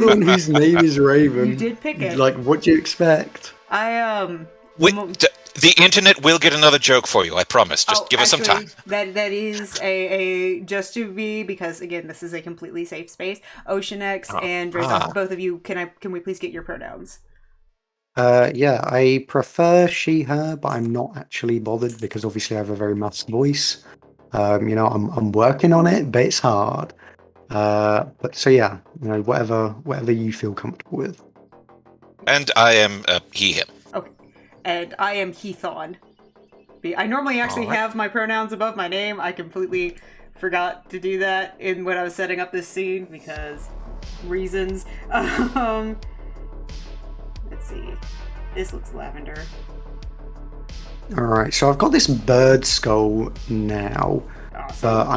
S5: one whose name is Raven.
S7: You did pick it.
S5: Like, what do you expect?
S6: The internet will get another joke for you, I promise. Just give us some time.
S7: That is a just to be, because again, this is a completely safe space. OceanX and Drazov, both of you, can we please get your pronouns?
S5: Yeah, I prefer she, her, but I'm not actually bothered because obviously I have a very musk voice. I'm working on it, but it's hard. But so yeah, whatever you feel comfortable with.
S6: And I am he, him.
S7: Okay. And I am Heathon. I normally actually
S6: Alright.
S7: have my pronouns above my name. I completely forgot to do that when I was setting up this scene because reasons. Let's see. This looks lavender.
S5: All right, so I've got this bird skull now,
S7: Awesome.
S5: but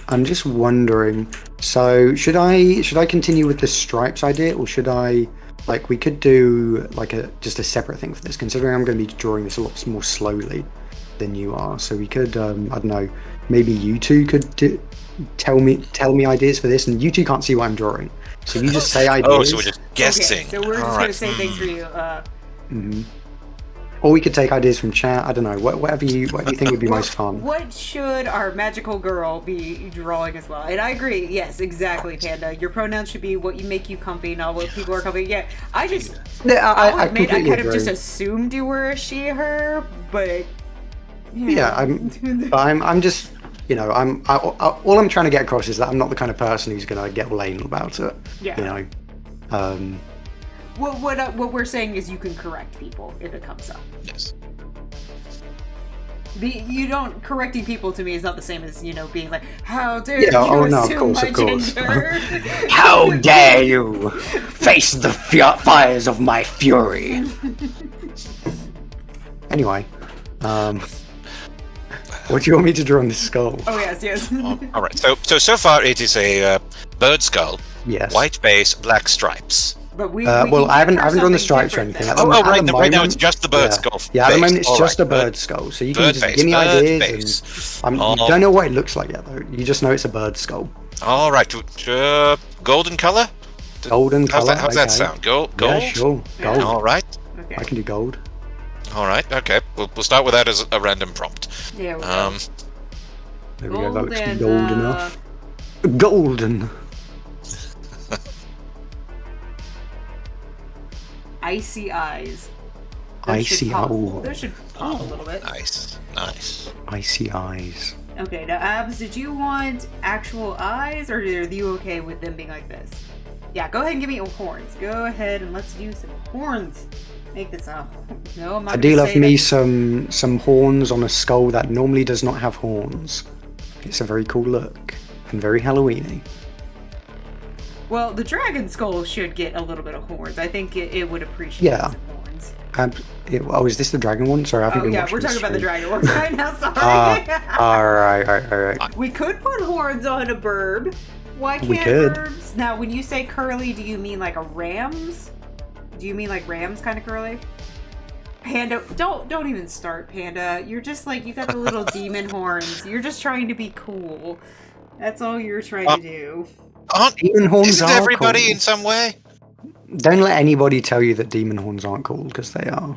S5: I'm just wondering. So should I continue with the stripes idea, or should I we could do just a separate thing for this, considering I'm going to be drawing this a lot more slowly than you are. So we could I don't know, maybe you two could tell me ideas for this, and you two can't see what I'm drawing, so you just say ideas.
S6: Oh, so we're just guessing.
S7: Okay, so we're just
S6: All
S7: gonna
S6: right.
S7: say things for you.
S5: Or we could take ideas from chat. I don't know. Whatever you think would be most fun.
S7: What should our magical girl be drawing as well? And I agree. Yes, exactly, Panda. Your pronouns should be what you make you comfy, not what people are comfy. Yeah, I just I'll admit I kind of just assumed you were a she, her, but
S5: yeah, I'm just all I'm trying to get across is that I'm not the kind of person who's gonna get all anal about it.
S7: Yeah. What we're saying is you can correct people if it comes up.
S6: Yes.
S7: Correcting people to me is not the same as, being like, how dare
S5: Yeah,
S7: you
S5: oh, no, of
S7: assume my
S5: course.
S7: gender?
S5: How dare you face the fires of my fury? Anyway, what do you want me to draw on this skull?
S7: Oh, yes.
S6: All right. So far it is a bird skull,
S5: Yes.
S6: white base, black stripes.
S7: But we
S5: I haven't drawn the
S7: something
S5: stripes or
S7: different
S5: anything.
S7: then.
S6: Right now it's just the bird skull.
S5: Yeah, at the moment it's
S6: All
S5: just
S6: right,
S5: a bird skull. So you can
S6: bird
S5: just
S6: face,
S5: give me
S6: bird
S5: ideas.
S6: face.
S5: And you don't know what it looks like yet, though. You just know it's a bird skull.
S6: All right. Golden color.
S5: Golden color.
S6: How's that
S5: okay.
S6: sound? Gold.
S5: Yeah, sure. Gold.
S6: All right.
S7: Okay.
S5: I can do gold.
S6: All right. Okay. We'll start with that as a random prompt.
S7: Yeah, we go.
S5: There we go. That looks
S7: Golden,
S5: gold enough. Golden.
S7: Icy eyes.
S5: Icy eyes.
S7: Those should pop a little bit.
S6: Nice.
S5: Icy eyes.
S7: Okay, now Abs, did you want actual eyes, or are you okay with them being like this? Yeah, go ahead and give me horns. Go ahead and let's do some horns. Make this up. No, I'm not
S5: I
S7: gonna
S5: do love
S7: say
S5: me
S7: that.
S5: some horns on a skull that normally does not have horns. It's a very cool look and very Halloweeny.
S7: Well, the dragon skull should get a little bit of horns. I think it would appreciate
S5: Yeah.
S7: some horns.
S5: Is this the dragon one? Sorry, I haven't
S7: Oh
S5: been
S7: yeah,
S5: watching
S7: we're
S5: this
S7: talking about the
S5: stream.
S7: dragon one right now. Sorry.
S5: All right.
S7: We could put horns on a burb. Why can't
S5: We could.
S7: burbs? Now, when you say curly, do you mean like a ram's? Do you mean like Rams kind of curly? Panda, don't even start, Panda. You're just you got the little demon horns. You're just trying to be cool. That's all you're trying to do.
S5: Demon horns
S6: Isn't
S5: are
S6: everybody
S5: cool.
S6: in some way?
S5: Don't let anybody tell you that demon horns aren't cool, because they are.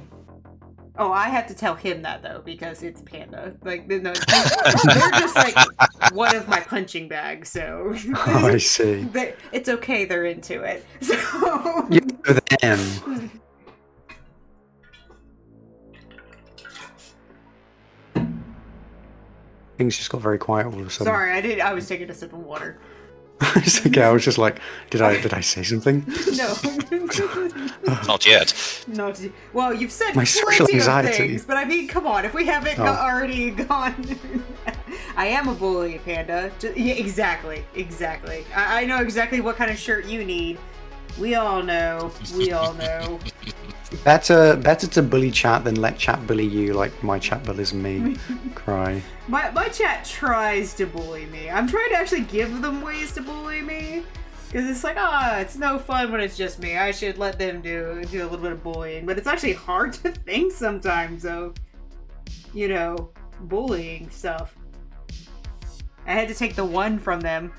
S7: Oh, I have to tell him that though because it's Panda. They're just one of my punching bags. So
S5: Oh, I see.
S7: it's okay. They're into it. So
S5: You know them. Things just got very quiet all of a sudden.
S7: sorry, I was taking a sip of water.
S5: It's okay. I was just like, did I say something?
S7: No.
S6: Not yet.
S7: No. Well, you've said
S5: My social
S7: plenty of
S5: anxiety.
S7: things, but I mean, come on. If we haven't already gone, I am a bully, Panda. Yeah, exactly. I know exactly what kind of shirt you need. We all know.
S5: Better to bully chat than let chat bully you like my chat bullies me. Cry.
S7: My chat tries to bully me. I'm trying to actually give them ways to bully me. Because it's it's no fun when it's just me. I should let them do a little bit of bullying. But it's actually hard to think sometimes, so, bullying stuff. I had to take the one from them.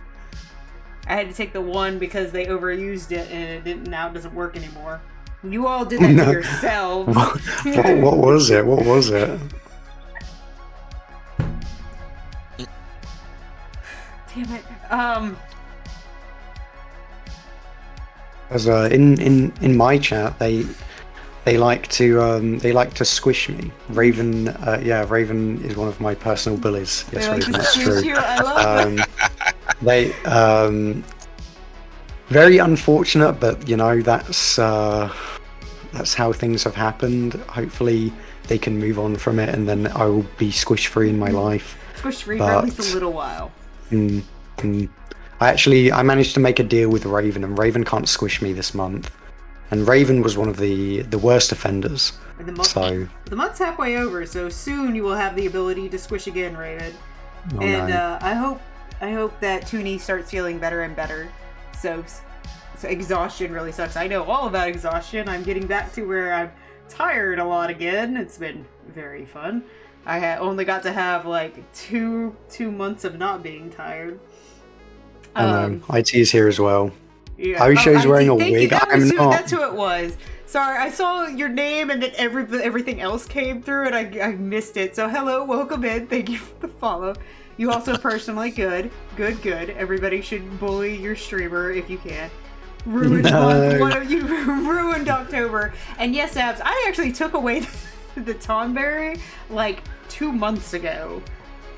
S7: I had to take the one because they overused it and it doesn't work anymore. You all did that to yourselves.
S5: What was it? What was it?
S7: Damn it.
S5: As in my chat, they like to squish me. Raven, Raven is one of my personal bullies. Yes,
S7: They like
S5: Raven,
S7: to
S5: that's
S7: squish
S5: true.
S7: you. I love that.
S5: They very unfortunate, but that's that's how things have happened. Hopefully they can move on from it, and then I will be squish free in my life.
S7: Squish free for at least a little while.
S5: I managed to make a deal with Raven, and Raven can't squish me this month. And Raven was one of the worst offenders.
S7: The month's halfway over, so soon you will have the ability to squish again, Raven. I hope that Toonie starts feeling better and better. So exhaustion really sucks. I know all about exhaustion. I'm getting back to where I'm tired a lot again. It's been very fun. I only got to have like two months of not being tired.
S5: I know. IT is here as well.
S7: Yeah.
S5: Aisha's wearing a wig.
S7: That's who it was. Sorry, I saw your name and then everything else came through and I missed it. So hello, welcome in. Thank you for the follow. You also personally good. Everybody should bully your streamer if you can. Ruined one of you ruined October. And yes, Abs, I actually took away the Tonberry like 2 months ago.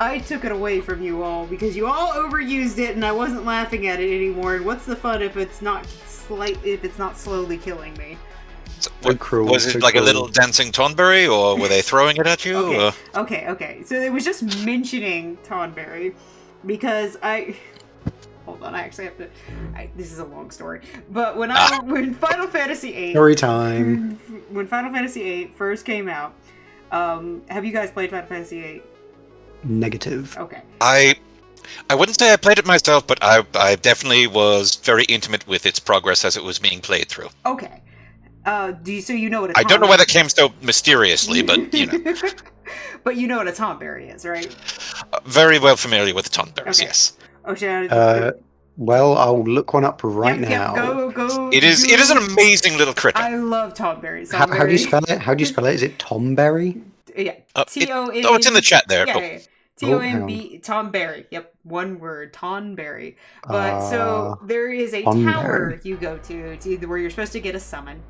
S7: I took it away from you all because you all overused it and I wasn't laughing at it anymore. And what's the fun if it's not slowly killing me?
S6: So, was it like a little dancing Tonberry, or were they throwing it at you?
S7: Okay. So it was just mentioning Tonberry because hold on, I actually have to. This is a long story, but when Final Fantasy VIII
S5: story time,
S7: when Final Fantasy VIII first came out, have you guys played Final Fantasy VIII?
S5: Negative.
S7: Okay.
S6: I wouldn't say I played it myself, but I definitely was very intimate with its progress as it was being played through.
S7: Okay. So you know what
S6: I don't know why that came so mysteriously, but you know.
S7: But you know what a Tonberry is, right?
S6: Very well familiar with the Tonberries,
S7: Okay.
S6: yes.
S7: Oh, Shannon.
S5: Well, I'll look one up right now.
S7: Go.
S6: It is an amazing little critter.
S7: I love Tonberries.
S5: How do you spell it? How do you spell it? Is it Tomberry?
S7: Yeah. T-O-N.
S6: Oh, it's in the chat there.
S7: Yeah. T-O-N-B, Tonberry. Yep, one word, Tonberry. But so there is a tower you go to where you're supposed to get a summon.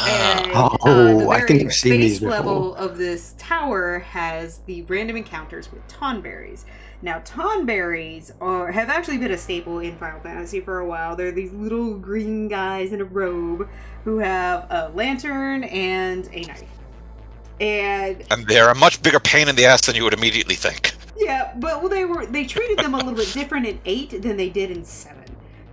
S7: And,
S5: I think I've seen these
S7: before. The base level
S5: before.
S7: of this tower has the random encounters with Tonberries. Now, Tonberries have actually been a staple in Final Fantasy for a while. They're these little green guys in a robe who have a lantern and a knife. And
S6: they're a much bigger pain in the ass than you would immediately think.
S7: Yeah, but they treated them a little bit different in 8 than they did in 7.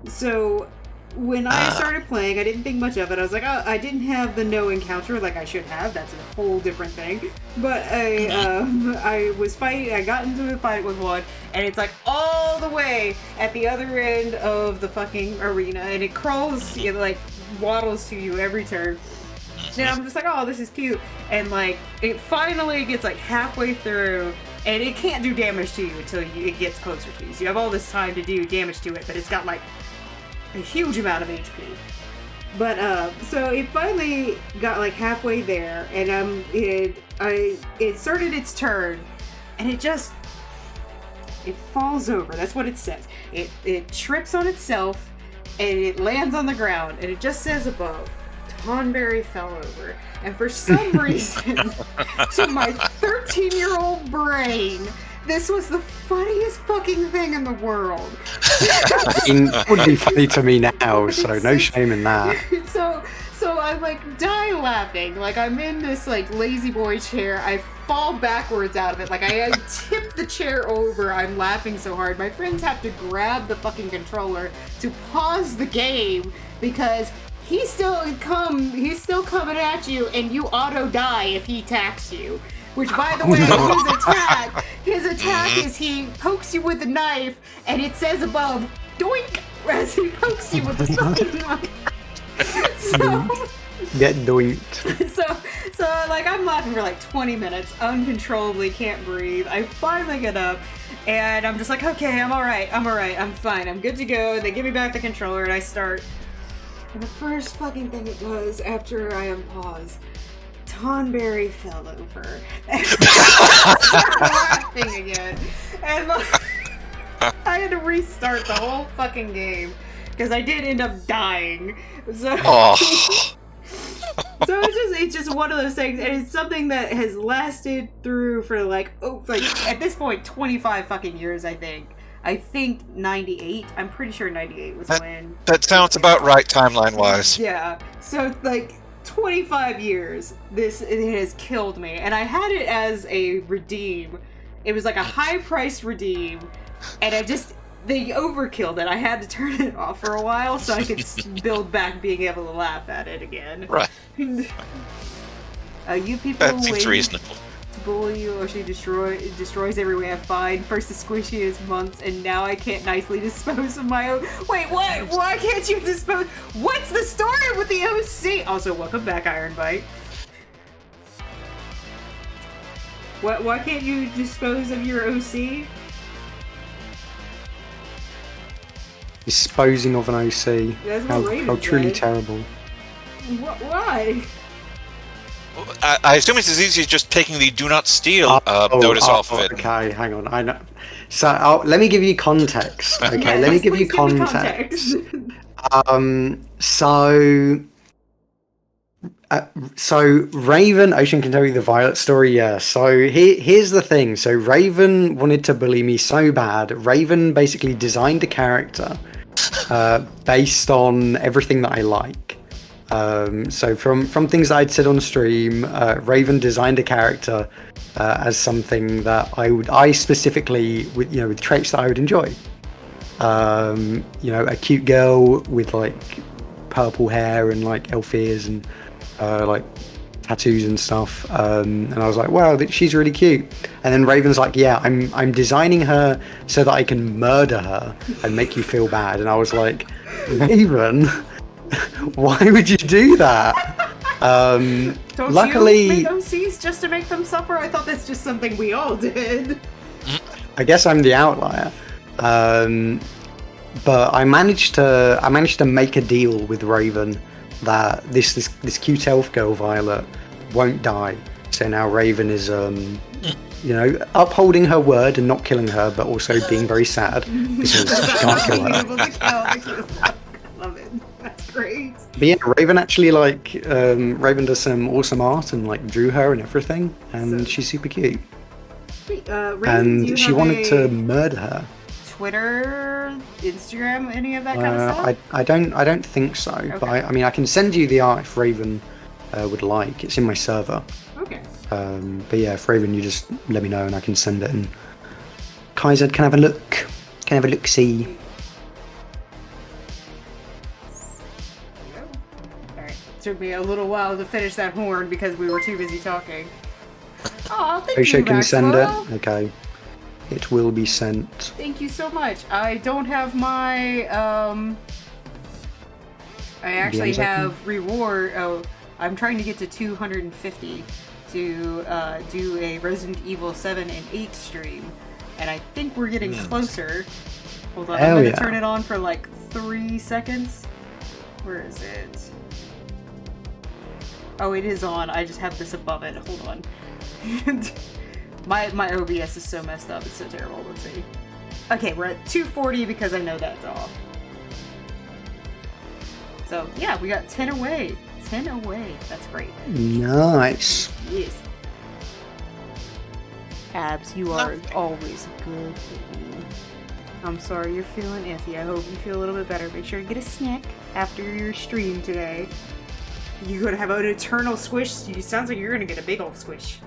S7: So when I started playing, I didn't think much of it. I was like, oh, I didn't have the no encounter like I should have. That's a whole different thing. But I was fighting. I got into a fight with one, and it's like all the way at the other end of the fucking arena, and it crawls, it like waddles to you every turn. And I'm just like, oh, this is cute. And like, it finally gets like halfway through, and it can't do damage to you until it gets closer to you. So you have all this time to do damage to it, but it's got like a huge amount of HP. But so it finally got like halfway there, and it started its turn, and it falls over. That's what it says. It trips on itself, and it lands on the ground, and it just says above, Tonberry fell over. And for some reason, to my 13-year-old brain, this was the funniest fucking thing in the world.
S5: It would be funny to me now, so no shame in that.
S7: So I like die laughing. Like I'm in this like lazy boy chair. I fall backwards out of it. Like I tip the chair over. I'm laughing so hard. My friends have to grab the fucking controller to pause the game because he's still coming at you, and you auto die if he attacks you. Which, by the way, his attack is he pokes you with a knife, and it says above, doink, as he pokes you with the fucking knife. So,
S5: get doinked.
S7: So like I'm laughing for like 20 minutes, uncontrollably, can't breathe. I finally get up, and I'm just like, okay, I'm alright, I'm fine, I'm good to go. They give me back the controller, and I start. And the first fucking thing it does after I unpause, Tonberry fell over. And I started laughing again. And I had to restart the whole fucking game because I did end up dying. So, so it's just one of those things, and it's something that has lasted through for like at this point 25 fucking years, I think. I think 98. I'm pretty sure 98 was when.
S6: That sounds about right, timeline-wise.
S7: Yeah. So, like, 25 years. It has killed me. And I had it as a redeem. It was like a high price redeem. And they overkilled it. I had to turn it off for a while so I could build back being able to laugh at it again.
S6: Right.
S7: You people
S6: That seems reasonable.
S7: to bully you or she destroys every way I find. First the squishiest months, and now I can't nicely dispose of my own. Wait, what? Why can't you dispose? What's the story with the OC? Also, welcome back, Iron Bite. Why can't you dispose of your OC?
S5: Disposing of an OC.
S7: That's what Raven
S5: How truly
S7: said.
S5: terrible.
S7: Why?
S6: I assume it's as easy as just taking the "Do Not Steal" notice off of it.
S5: Okay, hang on. I know. So let me give you context. Okay,
S7: Yeah,
S5: let me
S7: please
S5: give you
S7: give me
S5: context. So Raven, Ocean can tell you the Violet story. Yeah. So here's the thing. So Raven wanted to bully me so bad. Raven basically designed a character based on everything that I like. So from things that I'd said on stream, Raven designed a character as something that I specifically with traits that I would enjoy. A cute girl with like purple hair and like elf ears and like tattoos and stuff. And I was like, wow, she's really cute. And then Raven's like, yeah, I'm designing her so that I can murder her and make you feel bad. And I was like, Raven, why would you do that?
S7: Don't
S5: Luckily,
S7: you make OCs just to make them suffer? I thought that's just something we all did.
S5: I guess I'm the outlier. But I managed to make a deal with Raven that this cute elf girl Violet won't die. So now Raven is upholding her word and not killing her, but also being very sad because she can't kill her.
S7: Love it. That's great.
S5: But yeah, Raven actually Raven does some awesome art and like drew her and everything, and she's super cute.
S7: Sweet. Raven, do you
S5: And she
S7: have
S5: wanted
S7: a
S5: to murder her.
S7: Twitter, Instagram, any of that kind of stuff?
S5: I don't think so.
S7: Okay.
S5: But I mean, I can send you the art if Raven would like. It's in my server.
S7: Okay.
S5: But yeah, if Raven, you just let me know and I can send it. And Kaizad can have a look. Can have a look. See.
S7: Alright. Took me a little while to finish that horn because we were too busy talking. Oh, thank you,
S5: Osho can send
S7: Maxwell.
S5: it. Okay. It will be sent.
S7: Thank you so much. I don't have my I actually
S5: DMs open?
S7: have reward. Oh, I'm trying to get to 250 to do a Resident Evil 7 and 8 stream, and I think we're getting closer. Hold on, I'm
S5: Hell
S7: gonna
S5: yeah.
S7: turn it on for like 3 seconds. Where is it? Oh, it is on. I just have this above it. Hold on. My OBS is so messed up. It's so terrible. Let's see. Okay, we're at 240 because I know that's off. So yeah, we got 10 away. 10 away. That's great.
S5: Nice.
S7: Yes. Abs, you are always good. I'm sorry you're feeling iffy. I hope you feel a little bit better. Make sure to get a snack after your stream today. You're gonna have an eternal squish. It sounds like you're gonna get a big old squish.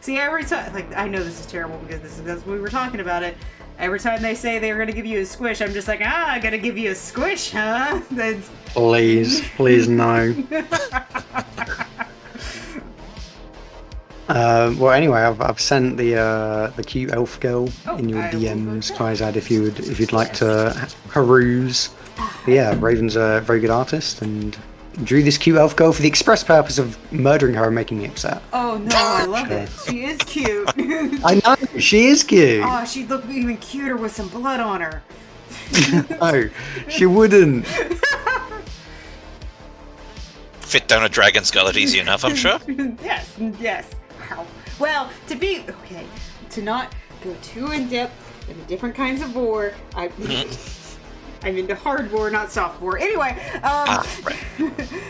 S7: See, every time, like, I know this is terrible because that's we were talking about it. Every time they say they're gonna give you a squish, I'm just like, I gotta give you a squish, huh? That's...
S5: Please no. Well, anyway, I've sent the cute elf girl in your DMs, Kaizad, if you'd like to peruse. But yeah, Raven's a very good artist and drew this cute elf girl for the express purpose of murdering her and making me upset.
S7: Oh no, I love it. She is cute.
S5: I know, she is cute.
S7: Oh, she'd look even cuter with some blood on her.
S5: No, she wouldn't.
S6: Fit down a dragon skeleton easy enough, I'm sure.
S7: Yes. Wow. Well, to not go too in depth into different kinds of war, I'm into hard war, not soft war. Anyway,
S6: right.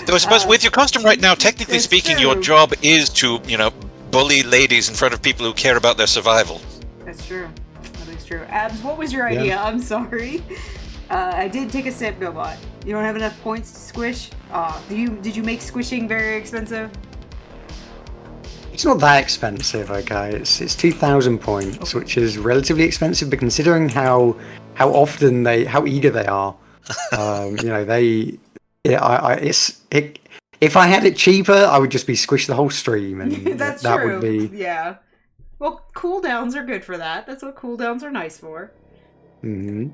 S6: So I suppose with your costume right now, technically
S7: It's
S6: speaking,
S7: true.
S6: your job is to, bully ladies in front of people who care about their survival.
S7: That's true. That is true. Abs, what was your idea? I'm sorry. I did take a sip, Gobot. You don't have enough points to squish? Did you make squishing very expensive?
S5: It's not that expensive, okay. It's 2,000 points, which is relatively expensive, but considering how eager they are, if I had it cheaper, I would just be squish the whole stream, and
S7: That's
S5: that
S7: true.
S5: would be.
S7: Yeah. Well, cooldowns are good for that. That's what cooldowns are nice for.
S5: Mm-hmm.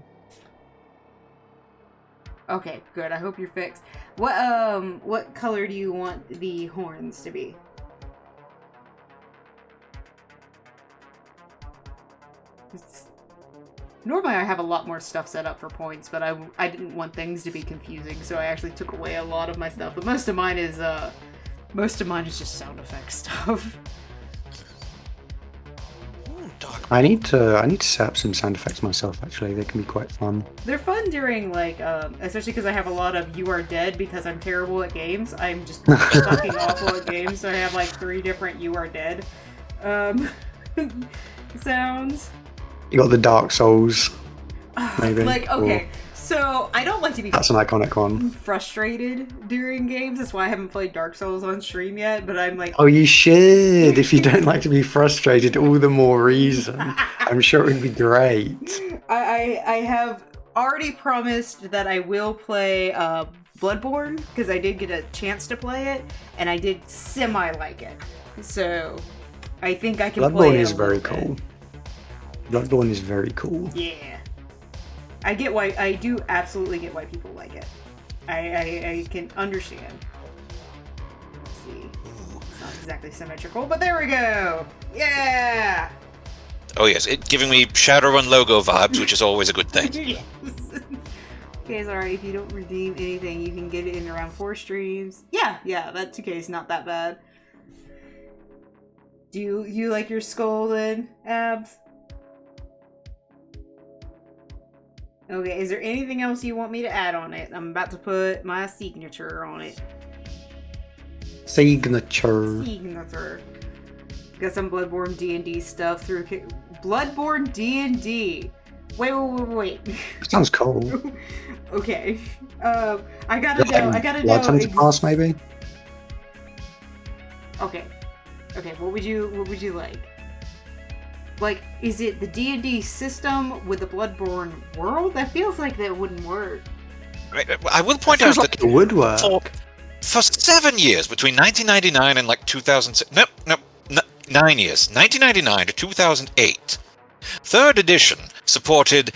S7: Okay, good. I hope you're fixed. What color do you want the horns to be? Normally I have a lot more stuff set up for points, but I didn't want things to be confusing, so I actually took away a lot of my stuff. But most of mine is just sound effect stuff.
S5: I need to set up some sound effects myself. Actually, they can be quite fun.
S7: They're fun during especially because I have a lot of "You Are Dead" because I'm terrible at games. I'm just fucking awful at games, so I have 3 different "You Are Dead" sounds.
S5: You got the Dark Souls, maybe.
S7: Okay, so I don't like to be.
S5: That's an iconic one.
S7: Frustrated during games. That's why I haven't played Dark Souls on stream yet. But I'm like,
S5: oh, you should. If you don't like to be frustrated, all the more reason. I'm sure it would be great.
S7: I have already promised that I will play Bloodborne because I did get a chance to play it, and I did semi like it. So I think I can play it.
S5: Bloodborne is very cool. Bloodborne is very cool.
S7: Yeah. I get why. I do absolutely get why people like it. I can understand. Let's see. It's not exactly symmetrical, but there we go. Yeah.
S6: Oh yes, giving me Shadowrun logo vibes, which is always a good thing.
S7: Yes. Okay, sorry. If you don't redeem anything, you can get it in around 4 streams. Yeah, that 2K is not that bad. Do you like your skull then, Abs? Okay, is there anything else you want me to add on it? I'm about to put my signature on it.
S5: Signature.
S7: Got some Bloodborne D&D stuff through Bloodborne D&D. Wait.
S5: Sounds cool.
S7: Okay. I gotta know.
S5: Blood Hunter Pass, maybe?
S7: Okay, what would you like? Like, is it the D&D system with the Bloodborne world? That feels like that wouldn't work.
S6: I will point out that
S5: it would work.
S6: For 7 years, between 1999 and 2006, 9 years, 1999 to 2008, 3rd edition supported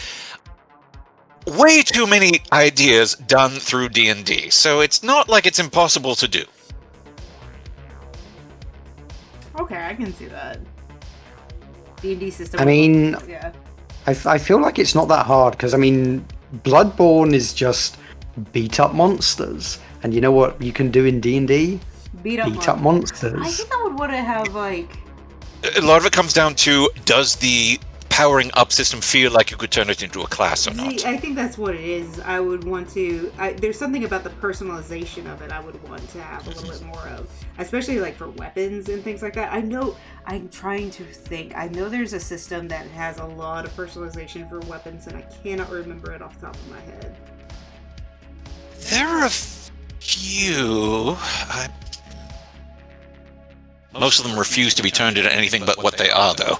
S6: way too many ideas done through D&D, so it's not like it's impossible to do.
S7: Okay, I can see that. D&D system.
S5: I mean,
S7: yeah.
S5: I feel like it's not that hard because Bloodborne is just beat up monsters, and you know what you can do in D&D? Beat up monsters.
S7: I think I would want to have
S6: A lot of it comes down to, does the powering up system feel like you could turn it into a class or not?
S7: I think that's what it is. I would want to. There's something about the personalization of it I would want to have a little bit more of, especially for weapons and things like that. I know. I'm trying to think. I know there's a system that has a lot of personalization for weapons, and I cannot remember it off the top of my head.
S6: There are a few. Most of them refuse to be turned into anything but what they are, though.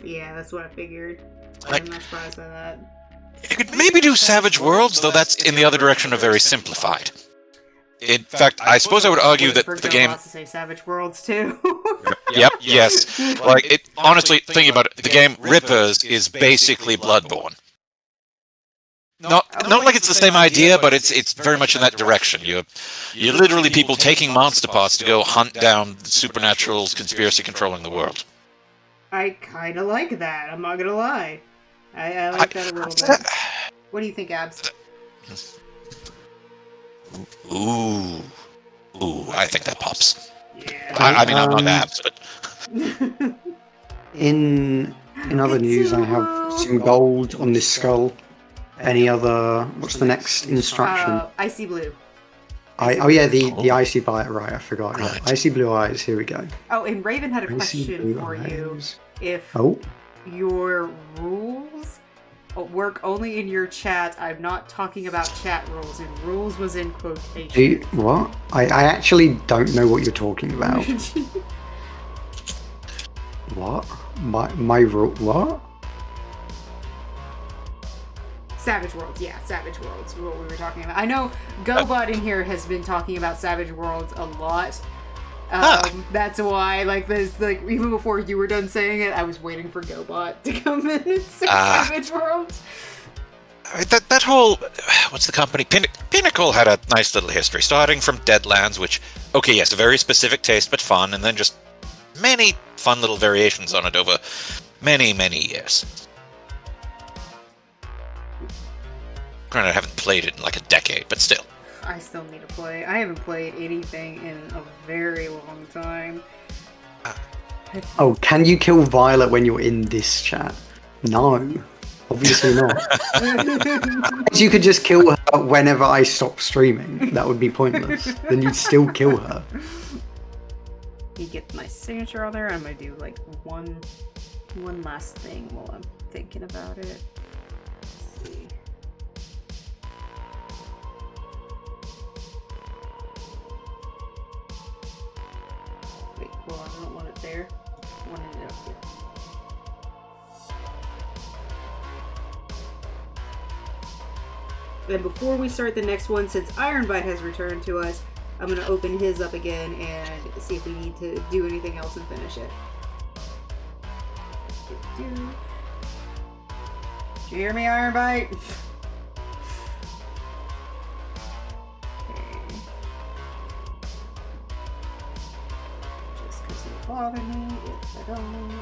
S7: Yeah, that's what I figured. I'm not surprised by that.
S6: You could maybe do Savage Worlds, though that's in the other direction of very simplified. In fact, I suppose I would argue that the game...
S7: to say Savage Worlds, too.
S6: Yep, yes. Honestly, thinking about it, the game Rippers is basically Bloodborne. Not like it's the same idea, but it's very much in that direction. You're literally people taking monster parts to go hunt down supernatural conspiracy controlling the world.
S7: I kind of like that. I'm not gonna lie. I like that a little bit. What do you think, Abs?
S6: Ooh, I think that pops.
S7: Yeah.
S6: I mean, I'm not Abs, but...
S5: In other news, I have some gold on this skull. Any other... What's the next instruction?
S7: Icy blue.
S5: The icy bite, right, I forgot. Right. Yeah. Icy blue eyes, here we go.
S7: Oh, and Raven had a question for you. If your rules work only in your chat. I'm not talking about chat rules, and rules was in quotation.
S5: What? I actually don't know what you're talking about. What? My rule? What?
S7: Savage Worlds, yeah, Savage Worlds, what we were talking about. I know GoBot in here has been talking about Savage Worlds a lot. That's why, like, this, like, even before you were done saying it, I was waiting for GoBot to come in and say Savage Worlds.
S6: That whole, what's the company? Pinnacle had a nice little history, starting from Deadlands, which, okay, yes, a very specific taste, but fun, and then just many fun little variations on it over many, many years. Granted, I haven't played it in like a decade, but still.
S7: I still need to play. I haven't played anything in a very long time.
S5: Oh, can you kill Violet when you're in this chat? No. Obviously not. You could just kill her whenever I stop streaming. That would be pointless. Then you'd still kill her.
S7: You get my signature on there. I'm gonna do like one last thing while I'm thinking about it. Let's see. Wait, hold on, I don't want it there. I want it up here. And before we start the next one, since Ironbite has returned to us, I'm going to open his up again and see if we need to do anything else and finish it. Did you hear me, Ironbite? Okay. Just because it bothered me if I don't.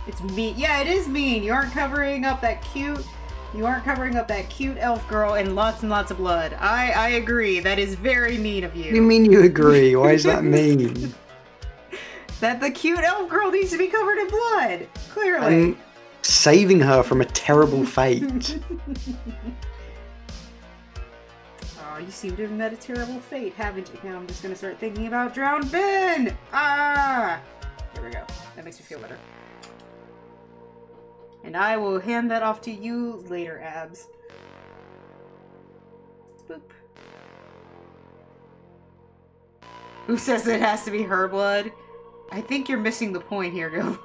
S7: It's mean. Yeah, it is mean. You aren't covering up that cute. You aren't covering up that cute elf girl and lots of blood. I agree. That is very mean of you.
S5: What do you mean you agree? Why is that mean?
S7: That the cute elf girl needs to be covered in blood. Clearly.
S5: I'm saving her from a terrible fate.
S7: Oh, you seem to have met a terrible fate, haven't you? Now I'm just gonna start thinking about drowned Ben. Ah. There we go. That makes me feel better. And I will hand that off to you later, Abs. Boop. Who says it has to be her blood? I think you're missing the point here, Go.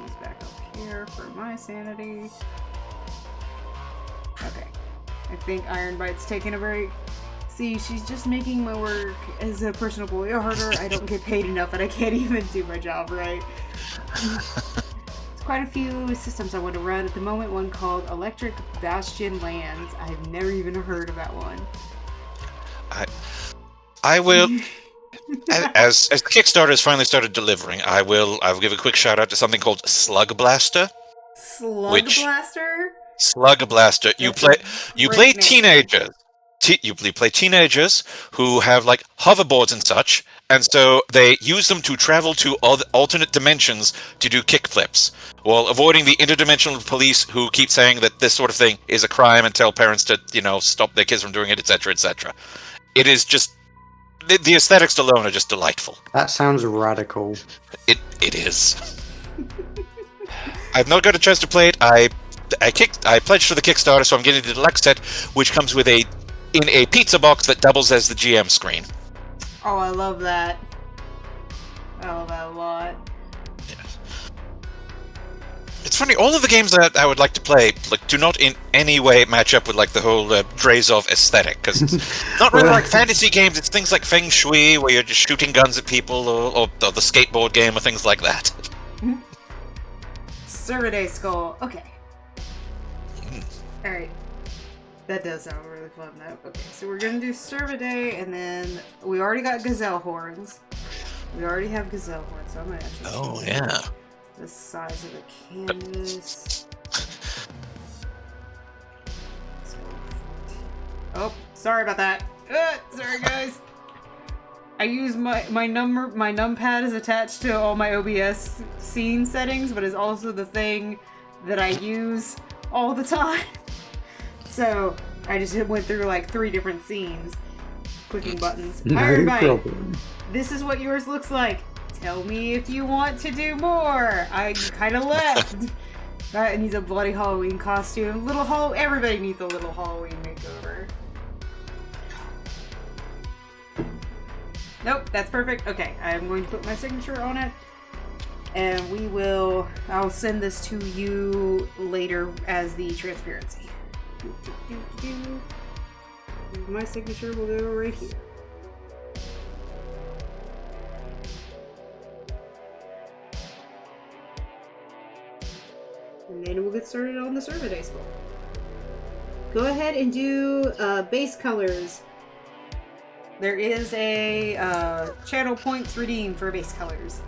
S7: He's back up here for my sanity. Okay. I think Ironbite's taking a break. See, she's just making my work as a personal boy harder. I don't get paid enough and I can't even do my job right. There's quite a few systems I want to run at the moment. One called Electric Bastion Lands. I've never even heard of that one.
S6: I will, as the Kickstarter has finally started delivering, I will give a quick shout out to something called Slug Blaster.
S7: Slug Blaster?
S6: Slug Blaster. You play teenagers. You play teenagers who have like hoverboards and such, and so they use them to travel to alternate dimensions to do kickflips, while avoiding the interdimensional police who keep saying that this sort of thing is a crime and tell parents to, stop their kids from doing it, etc., etc. It is just the aesthetics alone are just delightful.
S5: That sounds radical.
S6: It is. I've not got a chance to play it. I pledged for the Kickstarter, so I'm getting the deluxe set, which comes with in a pizza box that doubles as the GM screen.
S7: Oh, I love that. I love that a lot.
S6: Yes. It's funny, all of the games that I would like to play do not in any way match up with the whole Drazov aesthetic, because it's not really like fantasy games, it's things like Feng Shui, where you're just shooting guns at people, or the skateboard game, or things like that.
S7: Survey Skull. Okay. Alright. That does sound really fun, though. Okay, so we're gonna do Survey, and then we already got Gazelle Horns. We already have Gazelle Horns, so I'm gonna actually change the size of the canvas. Oh, sorry about that. Sorry, guys. I use my numpad is attached to all my OBS scene settings, but is also the thing that I use all the time. So I just went through 3 different scenes. clicking buttons.
S5: No
S7: Hi, everybody.
S5: problem.
S7: This is what yours looks like. Tell me if you want to do more. I kind of left. That needs a bloody Halloween costume. Everybody needs a little Halloween makeover. Nope, that's perfect. Okay, I'm going to put my signature on it. And I'll send this to you later as the transparency. My signature will go right here. And then we'll get started on the survey dice roll. Go ahead and do base colors. There is a channel points redeemed for base colors.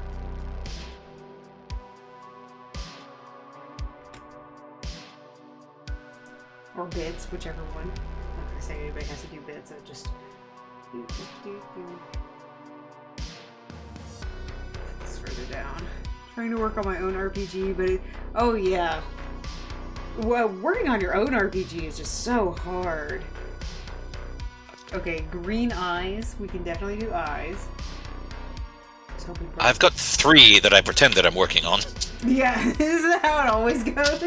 S7: Or bits, whichever one. I'm not gonna say anybody has to do bits, so just It's further down. Trying to work on my own RPG, but oh yeah. Well, working on your own RPG is just so hard. Okay, green eyes. We can definitely do eyes.
S6: I've got 3 that I pretend that I'm working on.
S7: Yeah, this is how it always goes.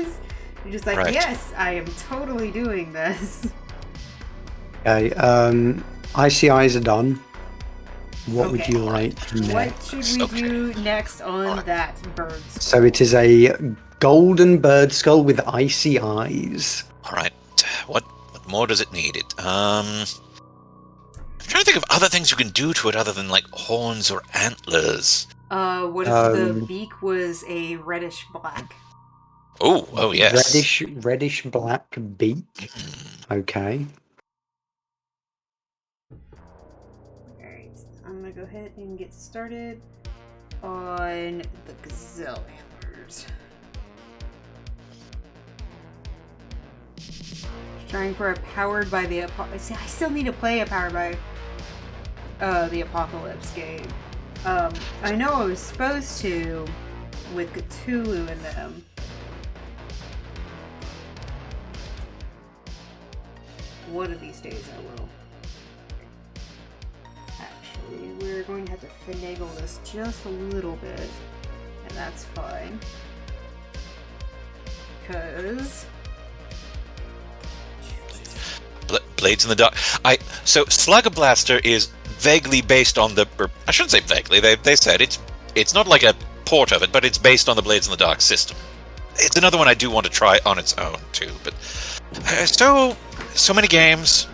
S7: You're just like,
S6: right.
S7: Yes, I am totally doing this.
S5: Okay, icy eyes are done. What would
S7: Okay.
S5: you like
S7: What
S5: next?
S7: should we do next on that bird?
S5: So it is a golden bird skull with icy eyes.
S6: Alright, what more does it need? I'm trying to think of other things you can do to it other than, like, horns or antlers.
S7: What if the beak was a reddish black?
S6: Oh yes.
S5: Reddish black beak. Okay.
S7: Alright, I'm gonna go ahead and get started on the gazelle antlers. Trying for a powered by the See, I still need to play a powered by the Apocalypse game. I know I was supposed to with Cthulhu in them. One of these days I will. Actually, we're going to have to finagle this just a little bit, and that's fine. Because
S6: Blades in the Dark. So Slugger Blaster is vaguely based on the. Or I shouldn't say vaguely. They said it's not like a port of it, but it's based on the Blades in the Dark system. It's another one I do want to try on its own too, but so many games,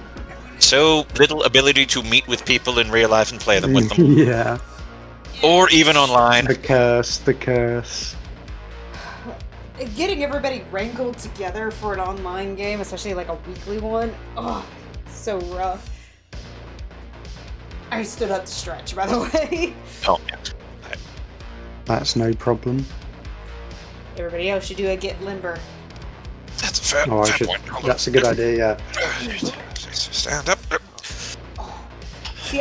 S6: so little ability to meet with people in real life and play them with them,
S5: Yeah.
S6: or even online.
S5: The curse.
S7: getting everybody wrangled together for an online game, especially like a weekly one, oh, so rough. I stood up to stretch, by the way.
S6: Oh yeah.
S5: That's no problem.
S7: Everybody else should do a get limber.
S6: That's a fair,
S5: Oh, I
S6: fair
S5: should.
S6: point. Hold on.
S5: That's a good idea. Yeah.
S6: Stand up.
S7: See,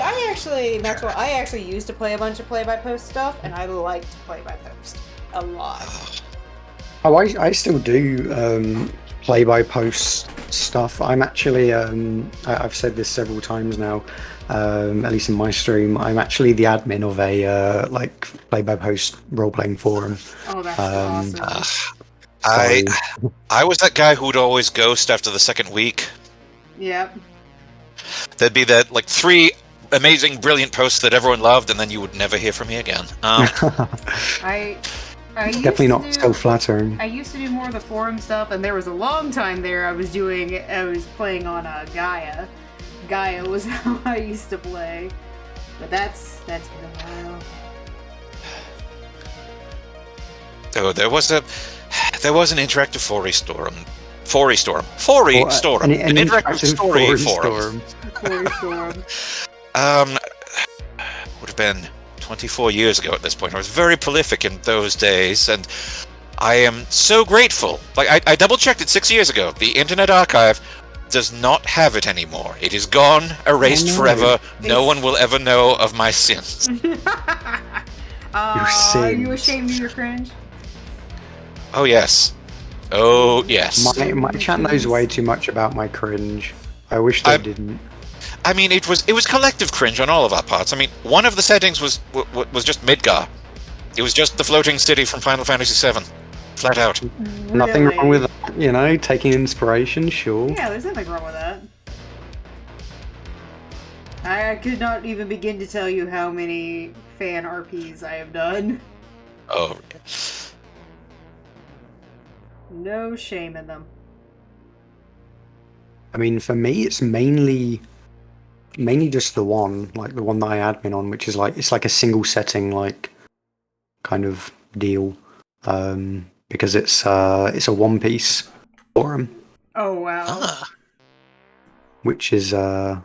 S7: Maxwell, I actually used to play a bunch of play-by-post stuff, and I liked play-by-post a lot.
S5: Oh, I still do play-by-post stuff. I'm actually I've said this several times now, at least in my stream. I'm actually the admin of a like play-by-post role-playing forum.
S7: Oh, that's awesome.
S6: I was that guy who would always ghost after the second week.
S7: Yep.
S6: There'd be that like 3 amazing, brilliant posts that everyone loved, and then you would never hear from me again.
S7: I used
S5: Definitely
S7: to
S5: not so flattering.
S7: I used to do more of the forum stuff, and there was a long time there I was playing on Gaia. Gaia was how I used to play, but that's been a while.
S6: Oh, there was an interactive Fori Storm. An interactive story forum. Would have been 24 years ago at this point. I was very prolific in those days, and I am so grateful. Like, I double-checked it 6 years ago. The Internet Archive does not have it anymore. It is gone, erased forever. No one will ever know of my sins.
S7: Are you ashamed of your cringe?
S6: Oh, yes. Oh, yes.
S5: My chat knows way too much about my cringe. I wish they didn't.
S6: I mean, it was collective cringe on all of our parts. I mean, one of the settings was just Midgar. It was just the floating city from Final Fantasy VII, flat out.
S5: Nothing wrong with that, you know, taking inspiration, sure.
S7: Yeah, there's nothing wrong with that. I could not even begin to tell you how many fan RPs I have done.
S6: Oh.
S7: No shame in them.
S5: I mean, for me, it's mainly just the one, like the one that I admin on, which is like it's like a single setting, like kind of deal, because it's a One Piece forum.
S7: Oh wow.
S6: Ah.
S5: Which is yeah.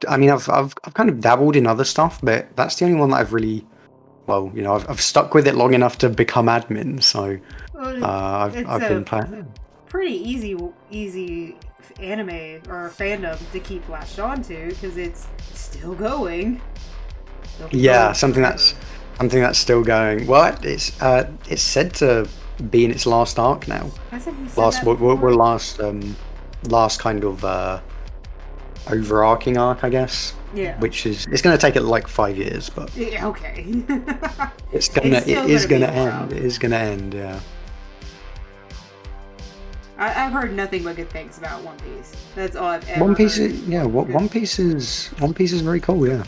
S5: I've kind of dabbled in other stuff, but that's the only one that I've really, well, you know, I've stuck with it long enough to become admin. So I've been playing.
S7: Pretty easy anime or fandom to keep latched onto because it's still going.
S5: Yeah, something that's still going. Well, it's said to be in its last arc now. We're last kind of overarching arc, I guess.
S7: Yeah.
S5: Which is it's going to take it like 5 years, but
S7: yeah, okay.
S5: it is gonna end. Yeah.
S7: I've heard nothing but good things about One Piece. That's all I've ever
S5: One Piece,
S7: heard.
S5: One Piece is very cool. Yeah.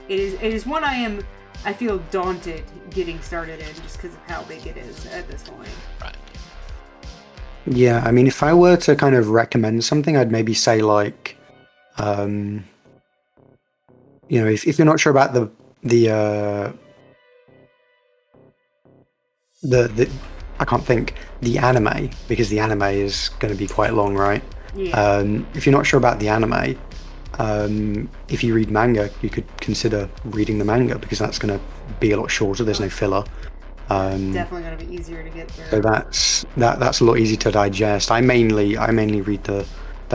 S7: It is one I feel daunted getting started in just because of how big it is at this point.
S6: Right.
S5: Yeah, I mean, if I were to kind of recommend something, I'd maybe say like, you know, if you're not sure about the I can't think the anime because the anime is going to be quite long, right?
S7: Yeah.
S5: If you're not sure about the anime, if you read manga, you could consider reading the manga because that's going to be a lot shorter. There's no filler.
S7: Definitely going to be easier to get through.
S5: So that's a lot easier to digest. I mainly read the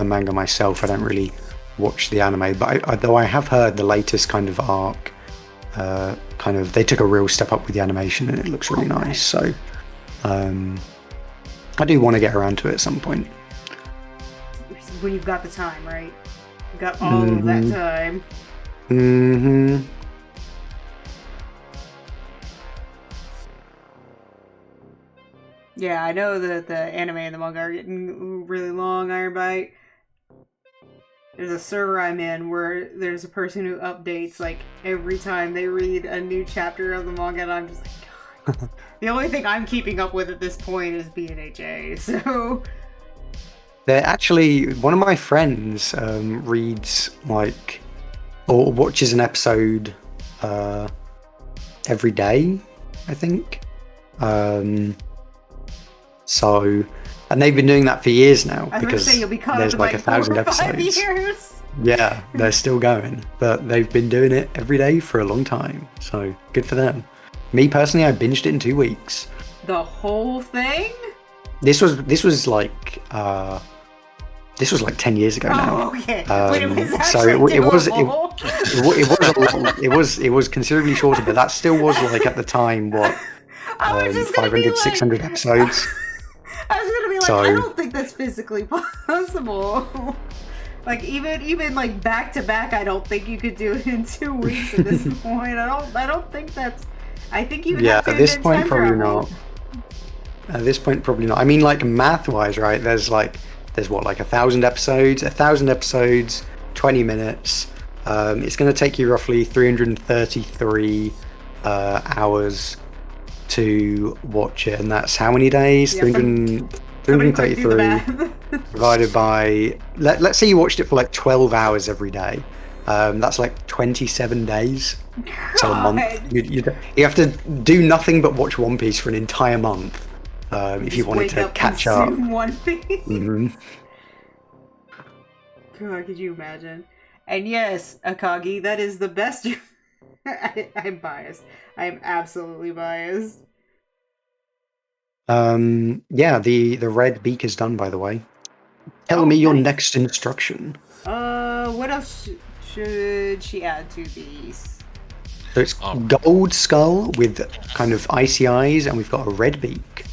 S5: manga myself. I don't really watch the anime, but though I have heard the latest kind of arc, kind of they took a real step up with the animation and it looks really nice. So I do want to get around to it at some point.
S7: When you've got the time, right? You've got all of that time.
S5: Mm-hmm.
S7: Yeah, I know that the anime and the manga are getting really long, Ironbite. There's a server I'm in where there's a person who updates like every time they read a new chapter of the manga, and I'm just like, God. The only thing I'm keeping up with at this point is BNHA, so...
S5: They're actually, one of my friends reads like, or watches an episode every day, I think. So, and they've been doing that for years now because there's like 1,000 episodes.
S7: Years.
S5: Yeah, they're still going, but they've been doing it every day for a long time. So good for them. Me personally, I binged it in 2 weeks.
S7: The whole thing?
S5: This was like 10 years ago now.
S7: Oh, okay. But it was actually
S5: it was considerably shorter, but that still was like at the time 500, 600 episodes.
S7: I was gonna be like, I don't think that's physically possible. Like even like back to back, I don't think you could do it in 2 weeks at this point. I don't think that's. I think you would have to
S5: at this point probably not. At this point probably not. I mean, like math wise, right? There's what, like 1,000 episodes? 1,000 episodes, 20 minutes. It's going to take you roughly 333 hours to watch it, and that's how many days? 333 divided by let's say you watched it for like 12 hours every day. That's like 27 days. So a month. You have to do nothing but watch One Piece for an entire month if you wanted to catch up.
S7: One Piece.
S5: Mm-hmm.
S7: God, could you imagine? And yes, Akagi, that is the best. I'm biased. I am absolutely biased.
S5: Yeah, the red beak is done, by the way. Tell me your next instruction.
S7: What else should she add to these?
S5: So it's gold skull with kind of icy eyes, and we've got a red beak.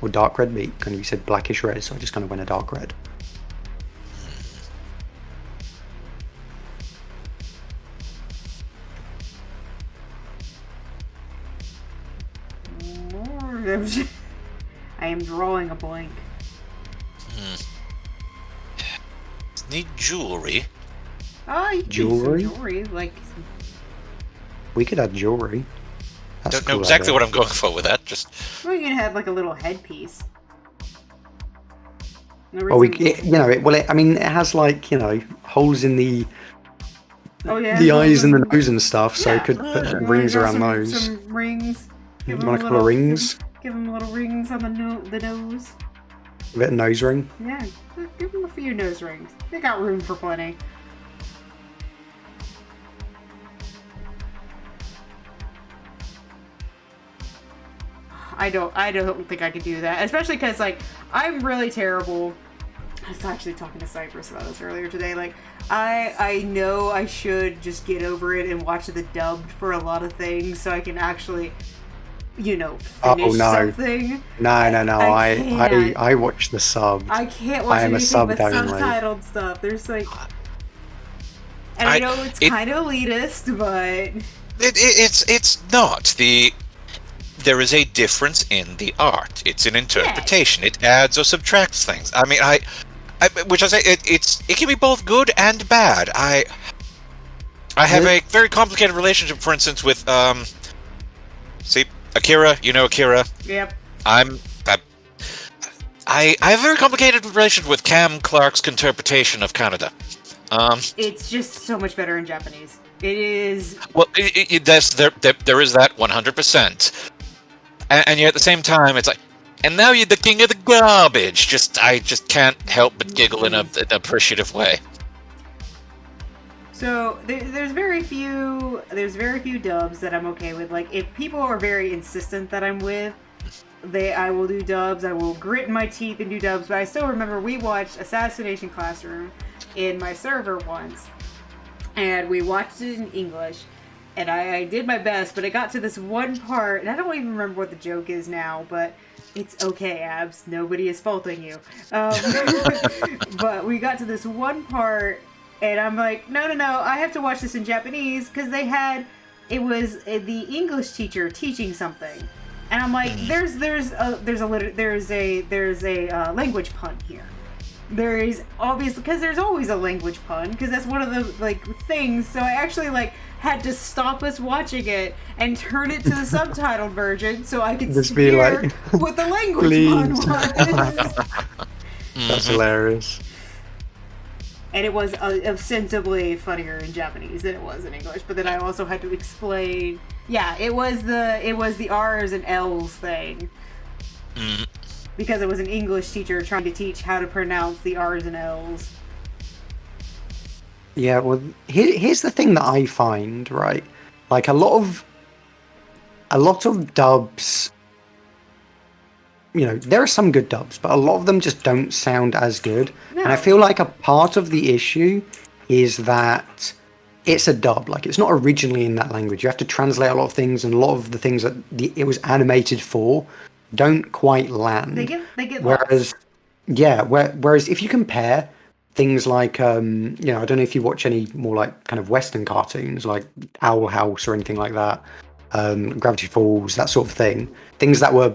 S5: Or dark red beak, and you said blackish red, so I just kind of went a dark red.
S7: I am drawing a blank.
S6: Need jewelry.
S7: Oh, you can
S5: Jewelry?
S7: do some jewelry, like.
S5: We could add jewelry. That's
S6: Don't
S5: a cool
S6: know exactly
S5: idea.
S6: what I'm going for with that. Just
S7: Well, you can have like a little headpiece. No
S5: Well,
S7: reason-
S5: I mean, it has like holes in the
S7: Oh yeah.
S5: the
S7: so
S5: eyes and the
S7: some-
S5: nose and stuff, so
S7: Yeah.
S5: you could put
S7: You
S5: rings
S7: wanna
S5: around
S7: draw
S5: those.
S7: Some rings.
S5: You
S7: Give 'em
S5: want a couple of rings?
S7: Give him little rings on the nose.
S5: A bit of nose ring.
S7: Yeah, give him a few nose rings. They got room for plenty. I don't think I could do that, especially because like I'm really terrible. I was actually talking to Cypress about this earlier today. Like I know I should just get over it and watch the dubbed for a lot of things, so I can actually, finish something.
S5: No.
S7: I can't.
S5: I watch the sub.
S7: I can't watch
S5: I am a
S7: anything
S5: sub
S7: but
S5: only.
S7: subtitled stuff. There's like, and I know it's kind of elitist, but
S6: it's not the. There is a difference in the art. It's an interpretation. It adds or subtracts things. I mean, it can be both good and bad. I have a very complicated relationship, for instance, with Akira. You know Akira.
S7: yep.
S6: I have a very complicated relationship with Cam Clark's interpretation of Canada.
S7: It's just so much better in Japanese. It is.
S6: Well, there is that 100%. And yet at the same time, it's like, and now you're the king of the garbage. I just can't help but giggle in an appreciative way.
S7: So there's very few dubs that I'm okay with. Like if people are very insistent that I'm with, I will do dubs. I will grit my teeth and do dubs. But I still remember we watched Assassination Classroom in my server once, and we watched it in English. And I did my best, but it got to this one part, and I don't even remember what the joke is now, but it's okay, Abs. Nobody is faulting you. But we got to this one part, and I'm like, no, I have to watch this in Japanese, because it was the English teacher teaching something. And I'm like, there's a language pun here. There is obviously, because there's always a language pun, because that's one of the things. So I actually had to stop us watching it and turn it to the subtitled version so I could
S5: Just be
S7: hear
S5: like,
S7: what the language pun
S5: please.
S7: was.
S5: That's hilarious.
S7: And it was ostensibly funnier in Japanese than it was in English. But then I also had to explain. Yeah, it was the R's and L's thing. Because it was an English teacher trying to teach how to pronounce the R's and L's.
S5: Yeah, well, here's the thing that I find, right? Like a lot of dubs, there are some good dubs, but a lot of them just don't sound as good.
S7: No.
S5: And I feel like a part of the issue is that it's a dub. Like it's not originally in that language. You have to translate a lot of things, and a lot of the things that it was animated for don't quite land.
S7: They get
S5: whereas,
S7: lost.
S5: yeah, whereas if you compare things like, I don't know if you watch any more like kind of Western cartoons like Owl House or anything like that, Gravity Falls, that sort of thing. Things that were,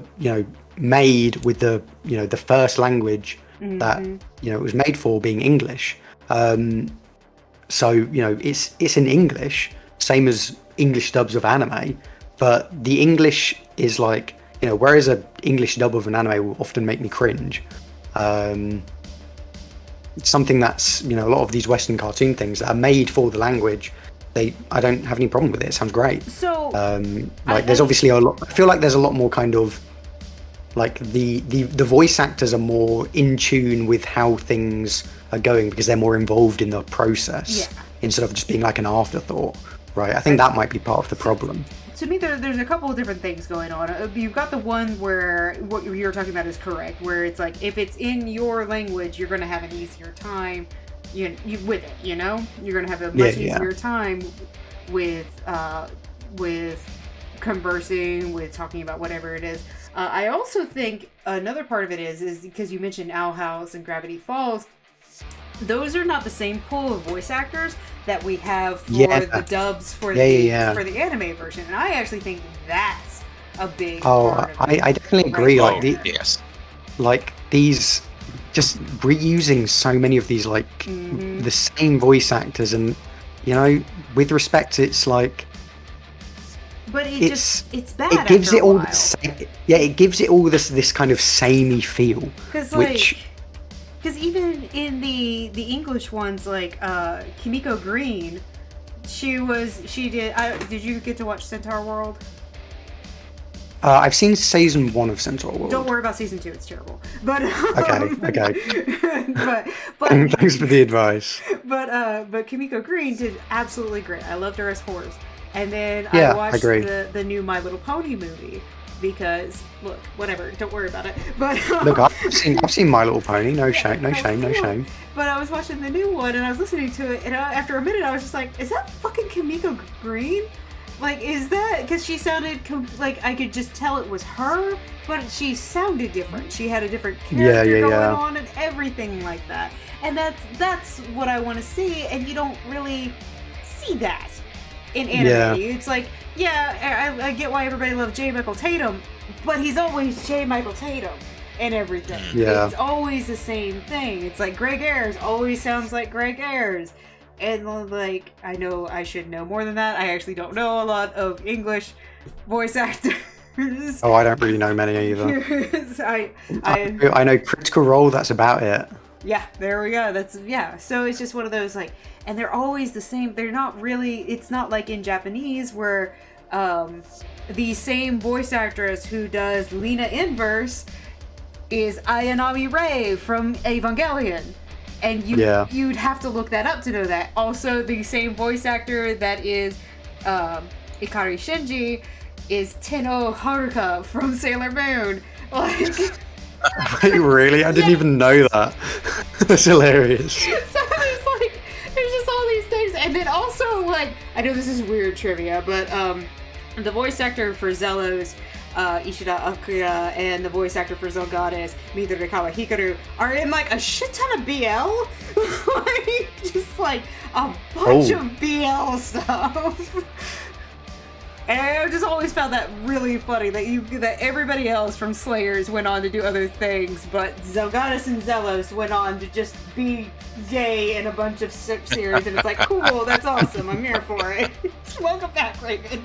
S5: made with the, the first language that, it was made for being English. So, it's in English, same as English dubs of anime, but the English is like, whereas an English dub of an anime will often make me cringe. It's something that's, a lot of these Western cartoon things that are made for the language, I don't have any problem with it. It sounds great.
S7: So,
S5: there's obviously a lot, I feel like there's a lot more kind of, like the voice actors are more in tune with how things are going because they're more involved in the process instead of just being like an afterthought, right? I think that might be part of the problem.
S7: To me, there's a couple of different things going on. You've got the one where what you're talking about is correct, where it's like if it's in your language, you're going to have an easier time with it. You're going to have a much easier time with conversing, with talking about whatever it is. I also think another part of it is because you mentioned Owl House and Gravity Falls. Those are not the same pool of voice actors that we have for the dubs for the anime version, and I actually think that's a big
S5: Oh,
S7: part of it.
S5: I definitely agree.
S6: Oh,
S5: Like
S6: yes.
S5: these, just reusing so many of these like
S7: Mhm.
S5: the same voice actors, and with respect, it's like
S7: But
S5: it's
S7: bad
S5: it gives
S7: after
S5: it
S7: a
S5: all
S7: while.
S5: it gives it all this kind of samey feel, which
S7: Because even in the English ones, like Kimiko Green, she did. Did you get to watch Centaur World?
S5: I've seen season 1 of Centaur World.
S7: Don't worry about season 2; it's terrible. But
S5: Okay.
S7: but
S5: Thanks for the advice.
S7: but Kimiko Green did absolutely great. I loved her as Horse. And then
S5: Yeah,
S7: I
S5: I
S7: watched
S5: agree.
S7: the new My Little Pony movie because look, whatever, don't worry about it. But
S5: Look, I've seen My Little Pony. No shame.
S7: But I was watching the new one and I was listening to it, and after a minute, I was just like, "Is that fucking Kimiko Green? Like, is that?" Because she sounded like I could just tell it was her, but she sounded different. She had a different character going on and everything like that. And that's what I want to see, and you don't really see that in anime.
S5: Yeah.
S7: It's like, yeah, I get why everybody loves J. Michael Tatum, but he's always J. Michael Tatum and everything.
S5: Yeah.
S7: It's always the same thing. It's like Greg Ayres always sounds like Greg Ayres. And like, I know I should know more than that. I actually don't know a lot of English voice actors.
S5: Oh, I don't really know many either. I know Critical Role. That's about it.
S7: Yeah, there we go. So it's just one of those like, and they're always the same. They're not really. It's not like in Japanese where the same voice actress who does Lena Inverse is Ayanami Rei from Evangelion. And you'd have to look that up to know that. Also, the same voice actor that is Ikari Shinji is Tenno Haruka from Sailor Moon. Like,
S5: Wait, really? I didn't even know that. That's hilarious.
S7: so it's like, there's just all these things. And then also, like, I know this is weird trivia, but the voice actor for Zelos, Ishida Akira, and the voice actor for Zelgadis, Midorikawa Hikaru, are in like a shit ton of BL. Like, just like a bunch of BL stuff. And I just always found that really funny that everybody else from Slayers went on to do other things, but Zelgadis and Zelos went on to just be gay in a bunch of series, and it's like, cool, that's awesome, I'm here for it. Welcome back, Raven.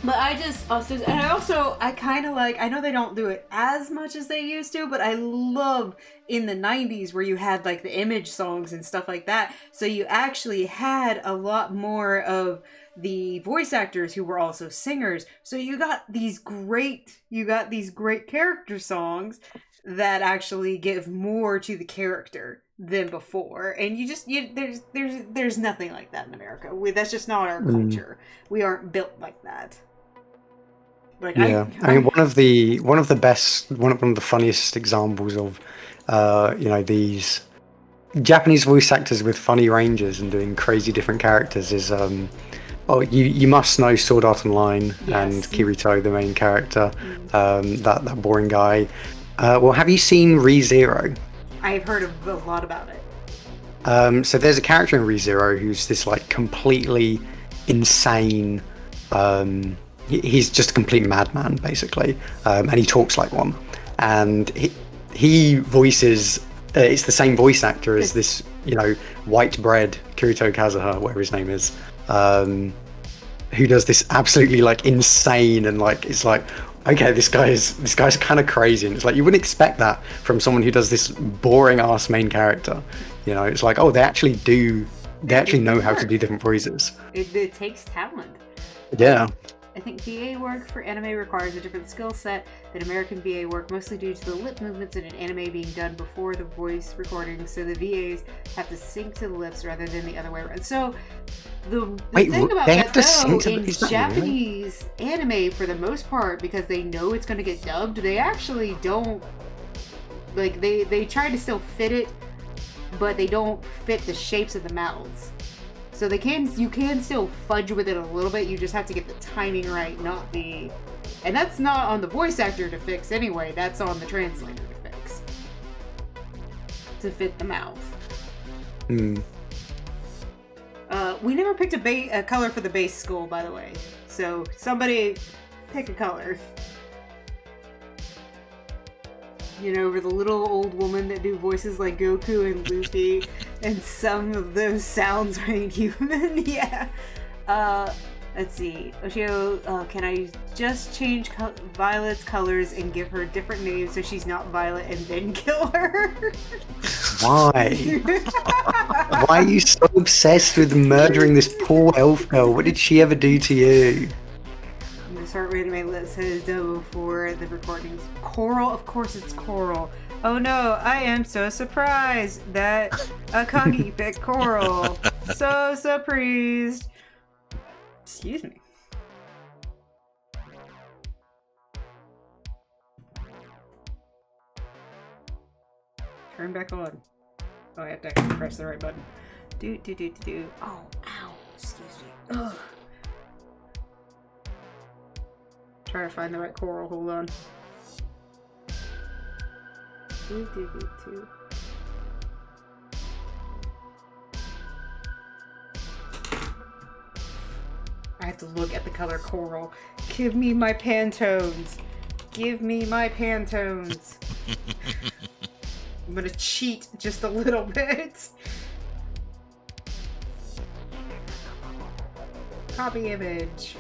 S7: But I kind of like, I know they don't do it as much as they used to, but I love in the 90s where you had like the image songs and stuff like that. So you actually had a lot more of the voice actors who were also singers. So you got these great character songs that actually give more to the character than before. And there's nothing like that in America. That's just not our culture. We aren't built like that. Like,
S5: I mean, one of the funniest examples of, these Japanese voice actors with funny ranges and doing crazy different characters is, you must know Sword Art Online and Kirito, the main character, that boring guy. Well, have you seen ReZero?
S7: I've heard a lot about it.
S5: So there's a character in ReZero who's this like completely insane. He's just a complete madman, basically, and he talks like one. And he voices. It's the same voice actor as this, white bread Kirito Kazuha, whatever his name is, who does this absolutely like insane and like it's like, okay, this guy's kind of crazy, and it's like you wouldn't expect that from someone who does this boring ass main character. It's like, oh, they actually know how to do different voices.
S7: It takes talent.
S5: Yeah.
S7: I think VA work for anime requires a different skill set than American VA work, mostly due to the lip movements in an anime being done before the voice recording, so the VAs have to sync to the lips rather than the other way around. So the thing about that, though, in Japanese anime, for the most part, because they know it's going to get dubbed, they actually don't, like, they try to still fit it, but they don't fit the shapes of the mouths. So you can still fudge with it a little bit, you just have to get the timing right, and that's not on the voice actor to fix anyway, that's on the translator to fix. To fit the mouth. We never picked a color for the base skull, by the way. So somebody pick a color. You know, we're the little old woman that do voices like Goku and Luffy, and some of those sounds are inhuman. Yeah. Let's see. Oshio, can I just change Violet's colors and give her different names so she's not Violet and then kill her?
S5: Why? Why are you so obsessed with murdering this poor elf girl? What did she ever do to you?
S7: I'm gonna start reading my list as double for the recordings. Coral? Of course it's Coral. Oh no, I am so surprised that Akagi picked Coral. So surprised. Excuse me. Turn back on. Oh, I have to actually press the right button. Do. Oh, ow. Excuse me. Ugh. Try to find the right coral. Hold on. Do. I have to look at the color coral. Give me my Pantones. Give me my Pantones. I'm gonna cheat just a little bit. Copy image.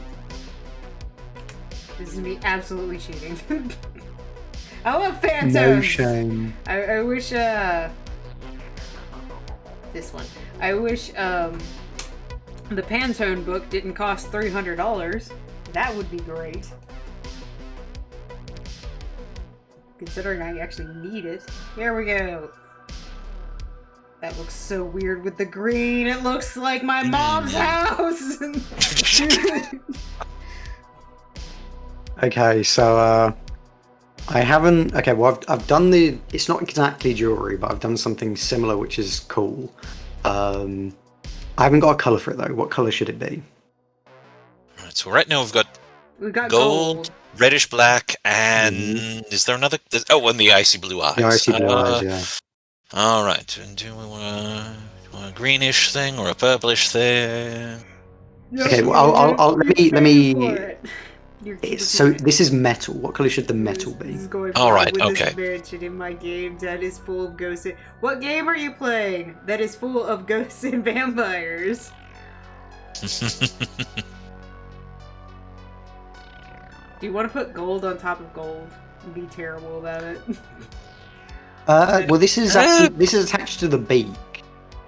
S7: This is me absolutely cheating. I love Pantones.
S5: No shame.
S7: I wish this one. I wish the Pantone book didn't cost $300. That would be great. Considering I actually need it. Here we go. That looks so weird with the green. It looks like my mom's house.
S5: Okay, so I haven't. Okay, well I've done the. It's not exactly jewelry, but I've done something similar, which is cool. I haven't got a color for it though. What color should it be?
S6: Right, so right now
S7: We got
S6: gold, reddish black, and is there another? Oh, and the icy blue eyes.
S5: The icy blue eyes, yeah.
S6: All right. And do we want a greenish thing or a purplish thing?
S5: Okay, well I'll let me.
S7: You're
S5: So this is metal. What color should the metal
S7: This
S5: be?
S7: is going
S6: All right,
S7: with
S6: okay.
S7: This mansion in my game that is full of ghosts. What game are you playing that is full of ghosts and vampires? Do you want to put gold on top of gold and be terrible about it?
S5: Well, this is attached to the beak.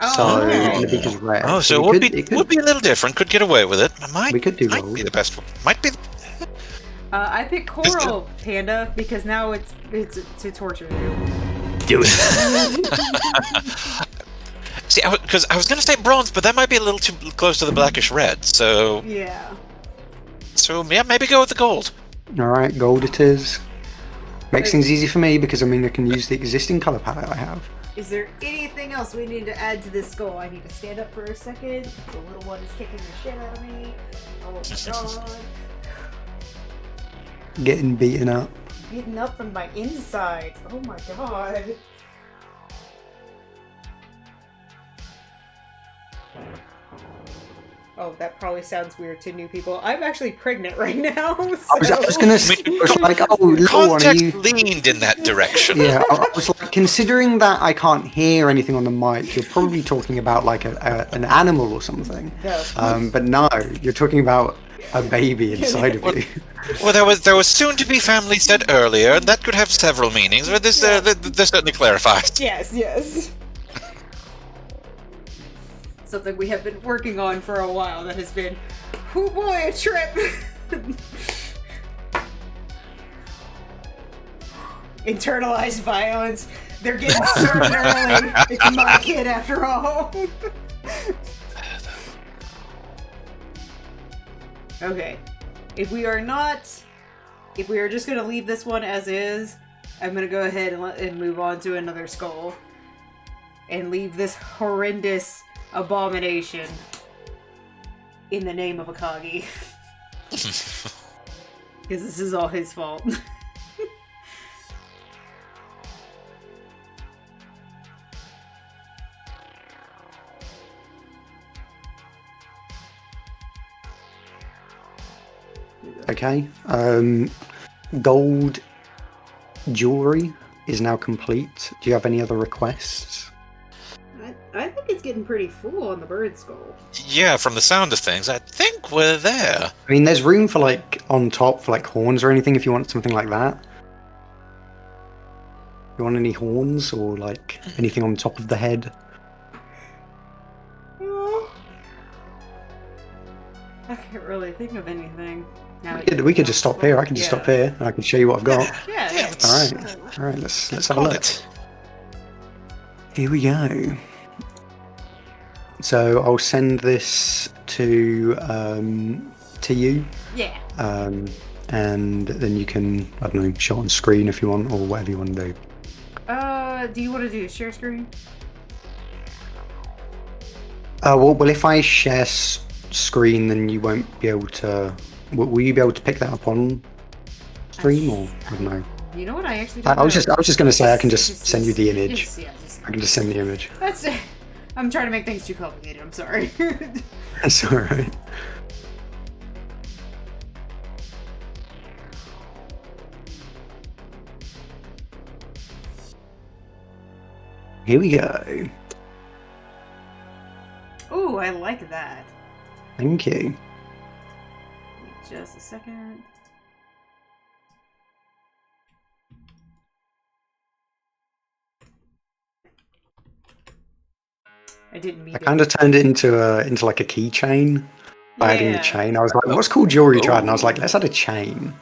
S7: Oh,
S5: So
S7: okay.
S5: the beak is red.
S6: Oh, so it would be a little different. Could get away with it.
S5: We could do
S6: might
S5: gold.
S6: be the best one. Might be.
S7: I picked coral, Panda, because now it's to torture you.
S5: Do it.
S6: See, because I was going to say bronze, but that might be a little too close to the blackish red. So
S7: Yeah.
S6: Yeah, maybe go with the gold.
S5: All right, gold it is. Makes things easy for me because I mean I can use the existing color palette I have.
S7: Is there anything else we need to add to this skull? I need to stand up for a second. The little one is kicking the shit out of me. Oh my god.
S5: Getting beaten up.
S7: Beaten up from my inside. Oh my god. Oh, that probably sounds weird to new people. I'm actually pregnant right now. So.
S5: I was gonna say, I was like, oh, little one, are
S6: Context
S5: you...
S6: leaned in that direction.
S5: Yeah, I was like, considering that I can't hear anything on the mic, you're probably talking about like an animal or something.
S7: No.
S5: But no, you're talking about a baby inside of you.
S6: Well, there was soon to be family said earlier, and that could have several meanings. But this certainly clarifies.
S7: Yes. Something we have been working on for a while that has been, oh boy, a trip! Internalized violence. They're getting started early. It's my kid after all. Okay. If we are just gonna leave this one as is, I'm gonna go ahead and move on to another skull. And leave this horrendous abomination in the name of Akagi. Because this is all his fault.
S5: Okay. Gold jewelry is now complete. Do you have any other requests?
S7: I think it's getting pretty full on the bird skull.
S6: Yeah, from the sound of things, I think we're there.
S5: I mean, there's room for like on top for like horns or anything if you want something like that. You want any horns or like anything on top of the head?
S7: I can't really think of anything.
S5: We could just stop here. I can just stop here and I can show you what I've got.
S7: Yeah.
S5: All right. Let's have a look. Here we go. So I'll send this to you.
S7: Yeah.
S5: And then you can, I don't know, show on screen if you want or whatever you want to do.
S7: Do you want to do share screen?
S5: Well, if I share screen, then you won't be able to. Will you be able to pick that up on stream or I don't know?
S7: You know what? I actually.
S5: I was just going to say I can just send you the image.
S7: Just
S5: I can just send the image.
S7: That's it. I'm trying to make things too complicated. I'm sorry.
S5: That's all right. Here we go.
S7: Ooh, I like that.
S5: Thank you.
S7: Just a second. I didn't mean.
S5: I kind of turned it into like a keychain by adding the chain. I was like, "What's cool jewelry tried?" And I was like, "Let's add a chain."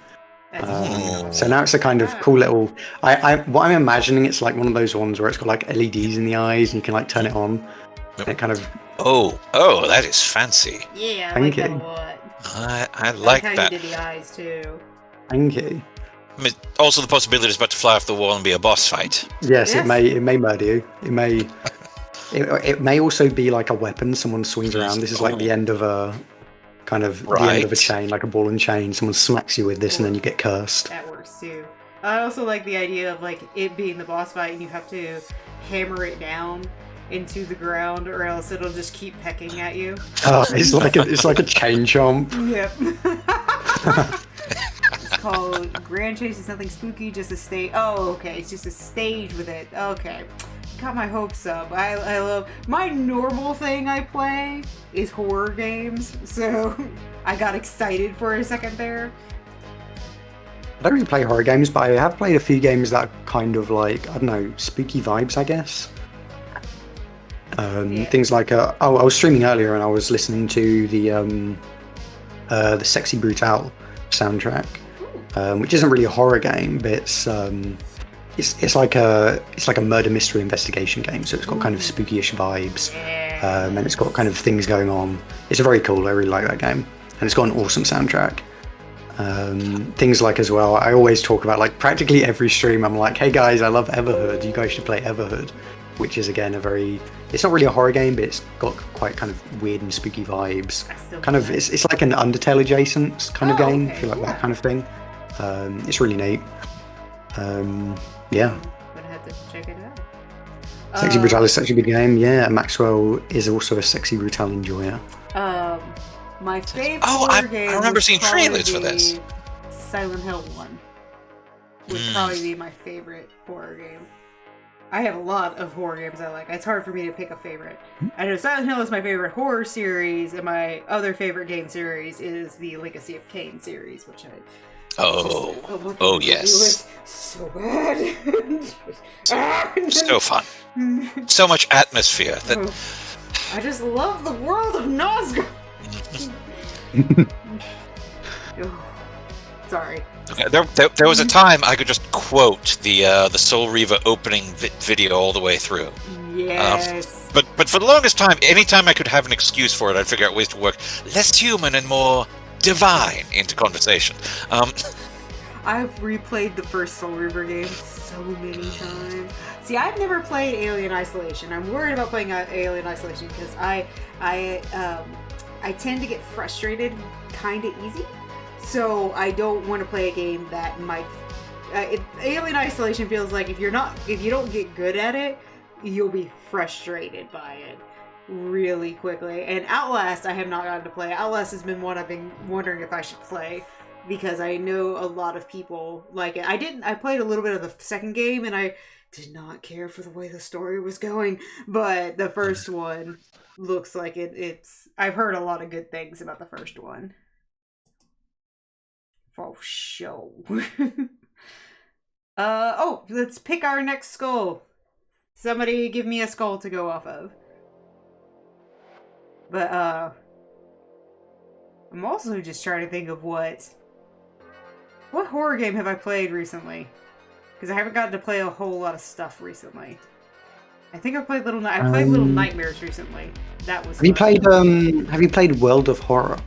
S5: So now it's a kind of cool little. What I'm imagining, it's like one of those ones where it's got like LEDs in the eyes, and you can like turn it on. And it kind of.
S6: Oh, that is fancy.
S7: Yeah, I
S5: Thank
S7: like that
S5: you.
S7: a lot.
S6: I like
S7: how
S6: that.
S7: you did the eyes too.
S5: Thank you.
S6: I mean, also the possibility is about to fly off the wall and be a boss fight.
S5: Yes, it may murder you. It may. It may also be like a weapon someone swings around. This is like the end of a kind of the end of a chain, like a ball and chain. Someone smacks you with this, and then you get cursed.
S7: That works too. I also like the idea of like it being the boss fight, and you have to hammer it down into the ground, or else it'll just keep pecking at you.
S5: Oh, it's like a chain chomp.
S7: Yep. It's called Grand Chase is nothing spooky, just a stage. Oh, okay. It's just a stage with it. Okay. Got my hopes up. I love my normal thing I play is horror games, so I got excited for a second there.
S5: I don't really play horror games, but I have played a few games that are kind of like, I don't know, spooky vibes, I guess. Things like I was streaming earlier and I was listening to the Sexy Brutale soundtrack, which isn't really a horror game, but it's like a murder mystery investigation game, so it's got kind of spooky-ish vibes, and it's got kind of things going on. It's very cool. I really like that game, and it's got an awesome soundtrack. Things like as well, I always talk about like practically every stream. I'm like, hey guys, I love Everhood. You guys should play Everhood, which is again it's not really a horror game, but it's got quite kind of weird and spooky vibes. Kind of, it's like an Undertale adjacent kind of game, if you like that kind of thing. It's really neat. Yeah.
S7: I'm gonna have to check it out.
S5: Sexy Brutale is such a good game. Yeah, Maxwell is also a Sexy Brutale enjoyer.
S7: My favorite game.
S6: I remember
S7: would
S6: seeing
S7: probably
S6: trailers for this.
S7: be Silent Hill 1 would probably be my favorite horror game. I have a lot of horror games I like. It's hard for me to pick a favorite. I know Silent Hill is my favorite horror series, and my other favorite game series is the Legacy of Kain series, which I.
S6: Yes.
S7: So bad.
S6: So fun. So much atmosphere that.
S7: I just love the world of Nazgûl. Sorry.
S6: There was a time I could just quote the Soul Reaver opening video all the way through.
S7: Yes.
S6: But for the longest time, anytime I could have an excuse for it, I'd figure out ways to work less human and more divine into conversation.
S7: I've replayed the first Soul Reaver game so many times. See, I've never played Alien Isolation. I'm worried about playing Alien Isolation because I tend to get frustrated kind of easy. So I don't want to play a game that might. Alien Isolation feels like if you don't get good at it, you'll be frustrated by it really quickly. And Outlast, I have not gotten to play. Outlast has been one I've been wondering if I should play. because I know a lot of people like it. I played a little bit of the second game, and I did not care for the way the story was going, but the first one looks like it's I've heard a lot of good things about the first one. For sure. Oh, let's pick our next skull. Somebody give me a skull to go off of. But I'm also just trying to think of what horror game have I played recently? Because I haven't gotten to play a whole lot of stuff recently. I think I played Little Nightmares recently. That was fun.
S5: Have you played World of Horror?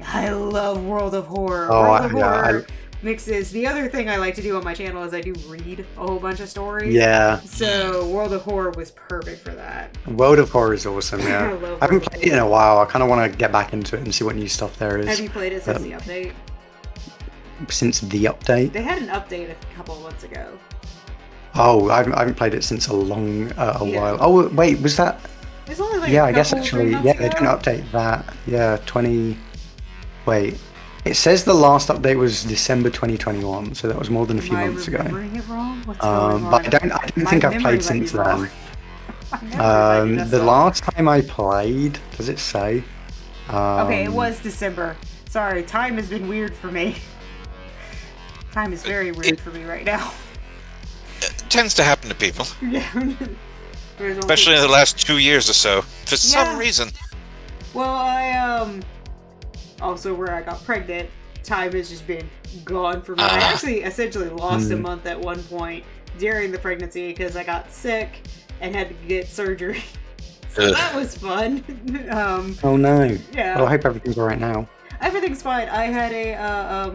S7: I love World of Horror.
S5: Oh,
S7: World of
S5: yeah,
S7: Horror mixes. The other thing I like to do on my channel is I do read a whole bunch of stories.
S5: Yeah.
S7: So World of Horror was perfect for that.
S5: World of Horror is awesome, yeah. I haven't
S7: World of
S5: played it in a while. I kind of want to get back into it and see what new stuff there is.
S7: Have you played it since the update?
S5: Since the update?
S7: They had an update a couple of months ago.
S5: Oh, I haven't played it since a while. Oh, wait, was that?
S7: It's only like
S5: I guess actually, yeah, they didn't
S7: ago.
S5: update that. Yeah, Wait, it says the last update was December 2021, so that was more than a few months ago.
S7: Am I remembering it wrong? What's going on?
S5: But I don't think I've played since then. The last time I played, does it say?
S7: Okay, it was December. Sorry, time has been weird for me. Time is very weird for me right now.
S6: It tends to happen to people,
S7: Yeah.
S6: especially in the last 2 years or so, for some reason.
S7: Well, I also where I got pregnant, time has just been gone for me. I actually essentially lost a month at one point during the pregnancy because I got sick and had to get surgery. So that was fun.
S5: Oh no.
S7: Yeah.
S5: Well, I hope everything's alright now.
S7: Everything's fine. I had a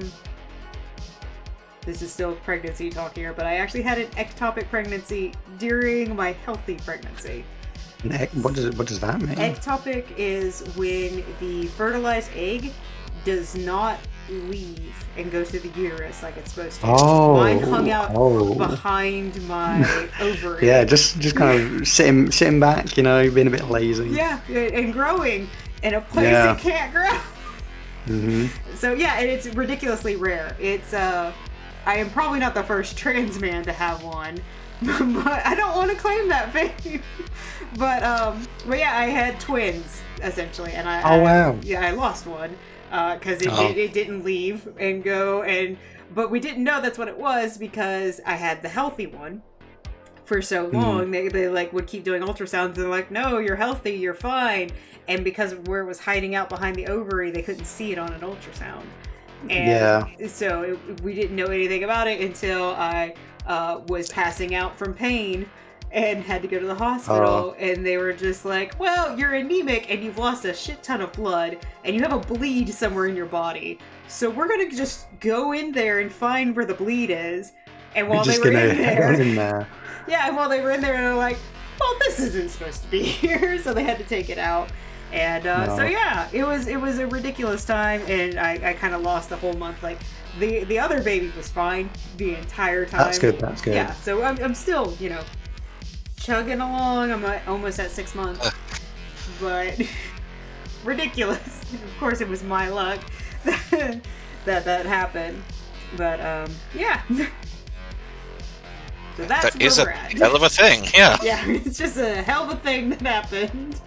S7: this is still pregnancy talk here, but I actually had an ectopic pregnancy during my healthy pregnancy.
S5: What does that mean?
S7: Ectopic is when the fertilized egg does not leave and go to the uterus like it's supposed to.
S5: Oh,
S7: mine hung out behind my ovary.
S5: Yeah, just kind of sitting back, you know, being a bit lazy.
S7: Yeah, and growing in a place it can't grow.
S5: Mm-hmm.
S7: So yeah, and it's ridiculously rare. It's I am probably not the first trans man to have one, but I don't want to claim that fame. But yeah, I had twins essentially, and I lost one because it didn't leave and go, but we didn't know that's what it was because I had the healthy one for so long. They like would keep doing ultrasounds and they're like, no, you're healthy, you're fine, and because where it was hiding out behind the ovary, they couldn't see it on an ultrasound. And so we didn't know anything about it until I was passing out from pain and had to go to the hospital, and they were just like, well, you're anemic and you've lost a shit ton of blood and you have a bleed somewhere in your body, so we're gonna just go in there and find where the bleed is. And while they were in there, and while they were in there, they're like, well, this isn't supposed to be here, so they had to take it out. And so yeah, it was a ridiculous time, and I kind of lost a whole month. Like the other baby was fine the entire time.
S5: That's good.
S7: Yeah, so I'm still, you know, chugging along. I'm almost at 6 months, but ridiculous. Of course, it was my luck that happened. But yeah. So that's
S6: that is
S7: where
S6: a
S7: we're at.
S6: hell of a thing, yeah.
S7: Yeah, it's just a hell of a thing that happened.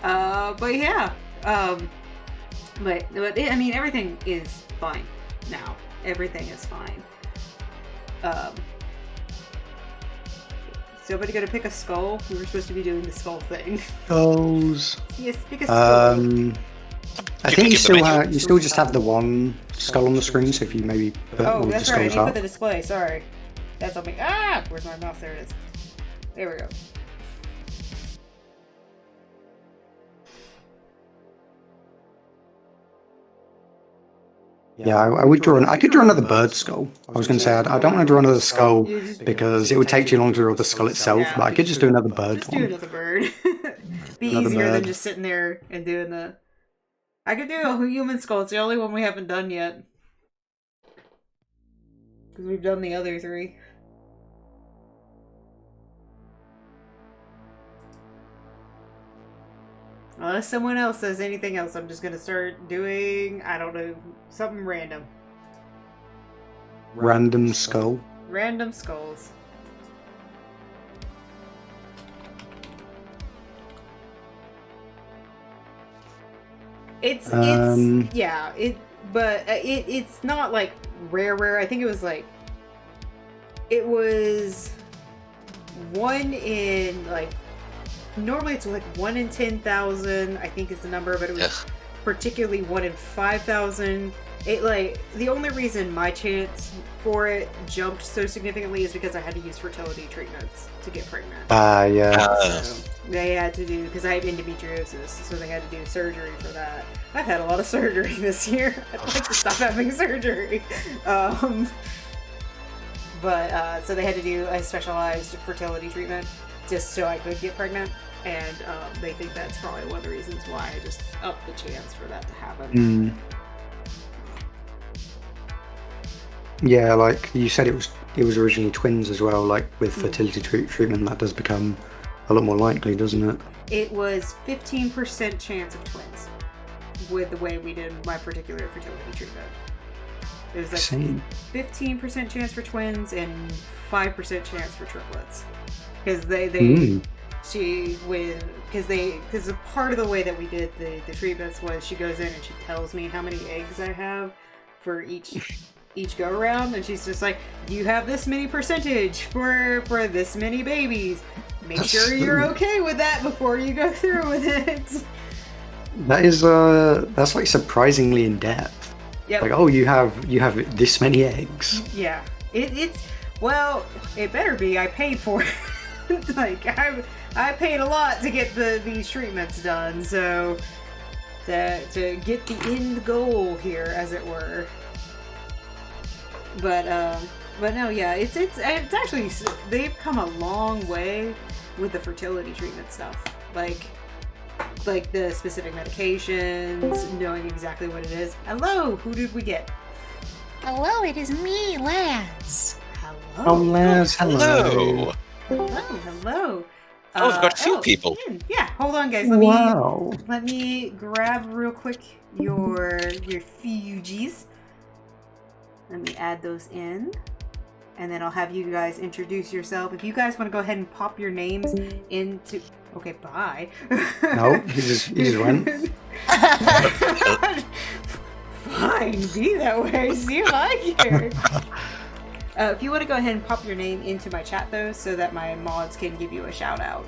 S7: But yeah, but I mean, everything is fine now. Everything is fine. Somebody gonna pick a skull? We were supposed to be doing the skull thing.
S5: Skulls.
S7: Yes, pick a skull.
S5: I think you still just have the one skull on the screen. So if you maybe put all the
S7: that's right. I need
S5: skulls
S7: to
S5: up.
S7: put the display. Sorry, that's something. Ah, where's my mouse? There it is. There we go.
S5: Yeah, I would draw. I could draw another bird skull. I was going to say I don't want to draw another skull because it would take too long to draw the skull itself. But I could just do another bird
S7: Just do
S5: one.
S7: another bird. Be
S5: Another
S7: easier than
S5: bird.
S7: just sitting there and doing the. I could do a human skull. It's the only one we haven't done yet. Because we've done the other three. Unless someone else says anything else, I'm just gonna start doing, I don't know, something random.
S5: Random skull.
S7: Random skulls. It's not like rare. I think it was 1 in like, normally it's like 1 in 10,000, I think is the number, but it was particularly 1 in 5,000. It like, the only reason my chance for it jumped so significantly is because I had to use fertility treatments to get pregnant.
S5: Yeah.
S7: So they had to do, because I have endometriosis, so they had to do surgery for that. I've had a lot of surgery this year. I'd like to stop having surgery. But so they had to do a specialized fertility treatment just so I could get pregnant. And they think that's probably one of the reasons why I just upped the chance for that to happen.
S5: Yeah, like you said, it was originally twins as well. Like with fertility treatment, that does become a lot more likely, doesn't it?
S7: It was 15% chance of twins with the way we did my particular fertility treatment. It was like 15% chance for twins and 5% chance for triplets, because because a part of the way that we did the treatments was she goes in and she tells me how many eggs I have for each go around, and she's just like, you have this many percentage for this many babies. Make sure you're okay with that before you go through with it.
S5: That is that's like surprisingly in depth.
S7: Yep.
S5: Like, oh, you have this many eggs.
S7: Yeah. It's well, it better be. I paid for it. Like I paid a lot to get these treatments done, so to get the end goal here, as it were. But no, yeah, it's actually, they've come a long way with the fertility treatment stuff. Like the specific medications, knowing exactly what it is. Hello, who did we get?
S8: Hello, it is me, Laz.
S7: Hello.
S5: Oh, Laz,
S6: Hello.
S7: Hello.
S6: Oh, we've got a few people.
S7: Yeah, hold on, guys. Let me grab real quick your refugees. Let me add those in, and then I'll have you guys introduce yourself. If you guys want to go ahead and pop your names into... Okay, bye.
S5: No, he just went.
S7: Fine, be that way. See what I care. If you want to go ahead and pop your name into my chat, though, so that my mods can give you a shout out.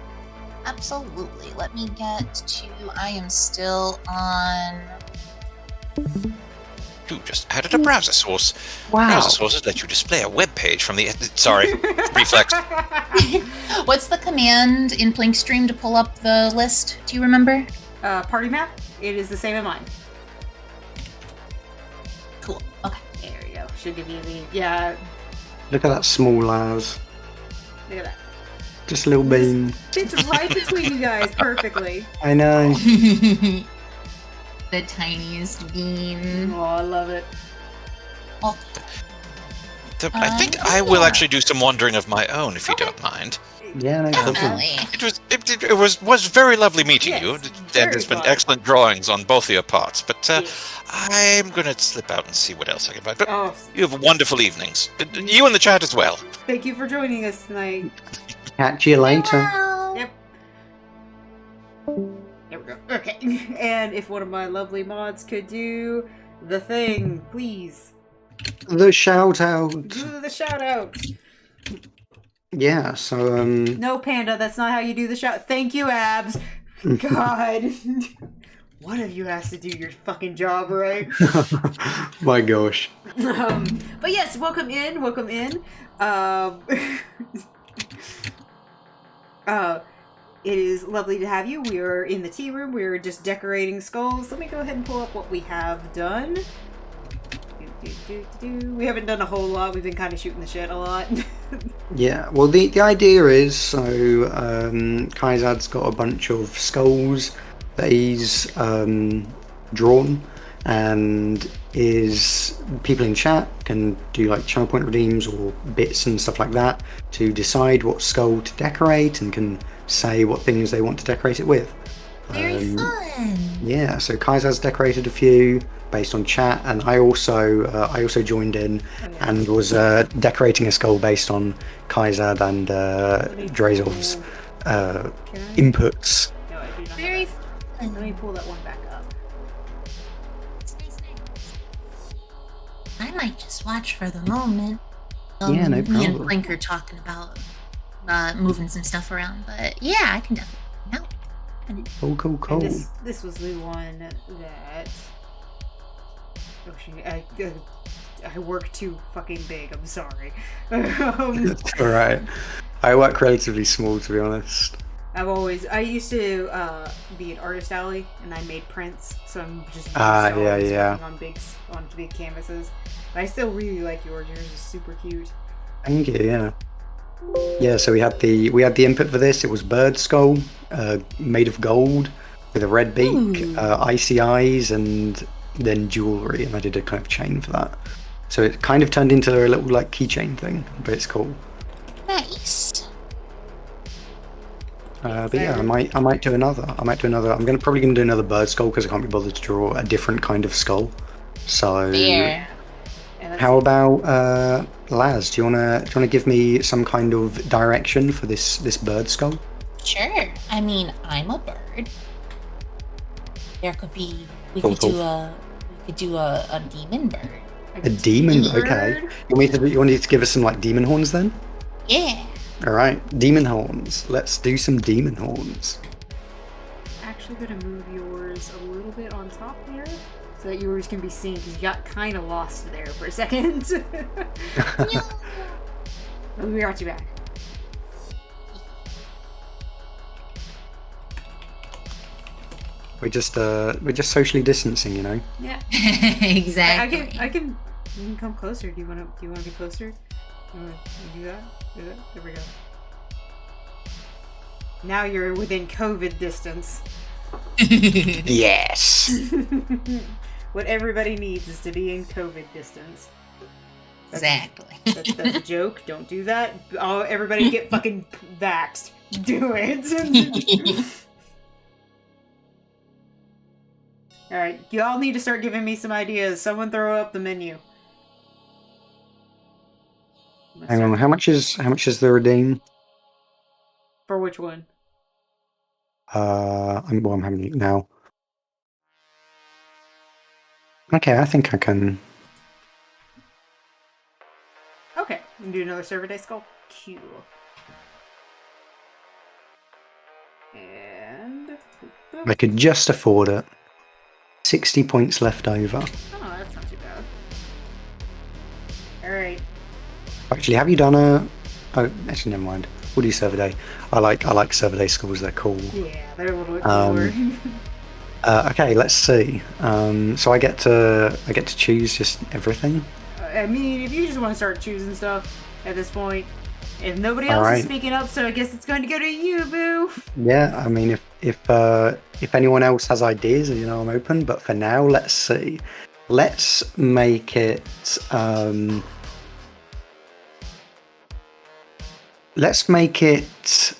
S8: Absolutely. Let me get to... I am still on...
S6: You just added a browser source.
S5: Wow.
S6: Browser sources let you display a web page from the... Sorry, reflex.
S8: What's the command in Plinkstream to pull up the list? Do you remember?
S7: Party map. It is the same in mine.
S8: Cool. Okay.
S7: There we go. Should give you the... Yeah.
S5: Look at that small Laz.
S7: Look at that.
S5: Just a little bean.
S7: Fits right between you guys perfectly.
S5: I know.
S8: The tiniest bean.
S7: Oh, I love it.
S8: Oh.
S6: I think I will actually do some wandering of my own, if you don't mind.
S5: Yeah, no,
S8: Definitely.
S6: It was very lovely meeting you.
S7: Yes,
S6: And
S7: very
S6: there's been
S7: fun.
S6: excellent drawings on both of your parts. But
S7: Yes.
S6: I'm going to slip out and see what else I can find. But
S7: Oh,
S6: you have wonderful evenings. You in the chat as well.
S7: thank you for joining us tonight.
S5: Catch you later.
S8: Wow.
S7: Yep. There we go. Okay. And if one of my lovely mods could do the thing, please.
S5: The shout out.
S7: Do the shout out.
S5: Yeah, so
S7: No, Panda, that's not how you do the shout. Thank you, Abs. God. One of you has to do your fucking job, right?
S5: my gosh.
S7: But yes, welcome in. It is lovely to have you. We are in the tea room. We are just decorating skulls. Let me go ahead and pull up what we have done. We haven't done a whole lot. We've been kind of shooting the shit a lot.
S5: Yeah, well, the idea is, so Kaizad's got a bunch of skulls that he's drawn, and people in chat can do like channel point redeems or bits and stuff like that to decide what skull to decorate, and can say what things they want to decorate it with.
S8: Very fun.
S5: Yeah, so Kaizad's decorated a few based on chat, and I also joined in and was decorating a skull based on Kaizad and Drazov's inputs.
S7: No, I do not.
S8: Very
S7: have
S8: fun.
S7: that. Let me pull that one back up.
S8: Nice. I might just watch for the moment.
S5: Yeah, no
S8: Me and
S5: problem.
S8: Blink are talking about moving some stuff around, but yeah, I can definitely. No.
S5: Cool.
S7: And this was the one that. Oh shit! I work too fucking big. I'm sorry.
S5: That's alright. I work relatively small, to be honest.
S7: I used to be an artist alley, and I made prints, so I'm just used to
S5: yeah.
S7: working on big canvases. But I still really like yours. Yours is super cute.
S5: Thank you. Yeah. Yeah. So we had the input for this. It was bird skull, made of gold, with a red beak, icy eyes, and then jewelry. And I did a kind of chain for that. So it kind of turned into a little like keychain thing, but it's cool.
S8: Nice.
S5: But yeah, I might do another. I'm probably gonna do another bird skull because I can't be bothered to draw a different kind of skull. So
S8: Fair.
S5: how about Laz? Do you wanna give me some kind of direction for this bird skull?
S8: Sure. I mean, I'm a bird. There could be. We
S5: Cool,
S8: could
S5: cool.
S8: do a demon bird.
S5: A demon?
S7: bird?
S5: Okay. You want me to give us some like demon horns then?
S8: Yeah.
S5: All right, demon horns. Let's do some demon horns.
S7: Actually, gonna move yours a little bit on top there, so that yours can be seen because you got kind of lost there for a second. I'll be right back.
S5: We're just socially distancing, you know.
S7: Yeah.
S8: Exactly.
S7: I can. You can come closer. Do you want to be closer? You want to do that? There we go. Now you're within COVID distance.
S5: Yes.
S7: What everybody needs is to be in COVID distance.
S8: Exactly.
S7: That's a joke. Don't do that. Oh, everybody get fucking vaxxed. Do it. Alright, y'all need to start giving me some ideas. Someone throw up the menu.
S5: Hang on, how much is the redeem?
S7: For which one?
S5: I'm having it now. Okay, I think I can.
S7: Okay, we can do another server day skull. Cool. And
S5: I could just afford it. 60 points left over.
S7: oh, that's not too bad. Alright.
S5: Actually, have you done a? Oh, actually, never mind. We'll do server day. I like server day schools. They're cool.
S7: Yeah, they're a little bit cooler.
S5: Okay, let's see. So I get to choose just everything.
S7: I mean, if you just want to start choosing stuff at this point, if nobody else
S5: Alright.
S7: is speaking up, so I guess it's going to go to you, boo.
S5: Yeah, I mean, if anyone else has ideas, you know, I'm open. But for now, let's see. Let's make it. Let's make it.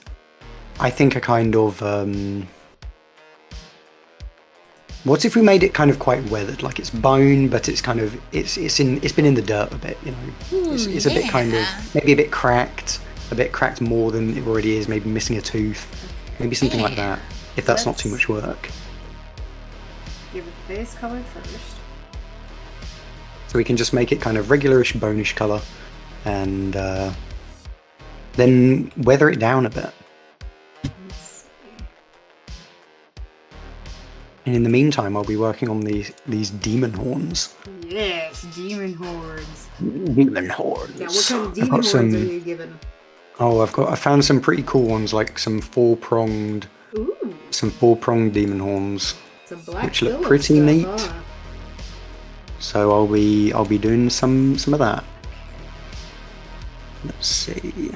S5: I think a kind of. What if we made it kind of quite weathered, like it's bone, but it's kind of it's been in the dirt a bit, you know. It's a bit kind of maybe a bit cracked more than it already is. Maybe missing a tooth, maybe something like that. If that's not too much work.
S7: Give it the base color first.
S5: So we can just make it kind of regularish, bonish color, and then weather it down a bit.
S7: Let's see.
S5: And in the meantime, I'll be working on these demon horns.
S7: Yes, demon horns.
S5: Demon horns.
S7: Now, what kind of
S5: I've
S7: demon
S5: got
S7: horns
S5: some.
S7: are you given?
S5: Oh, I found some pretty cool ones, like some four-pronged demon horns,
S7: Some black
S5: which look
S7: Phillip
S5: pretty
S7: stuff,
S5: neat.
S7: huh?
S5: So I'll be doing some of that. Let's see.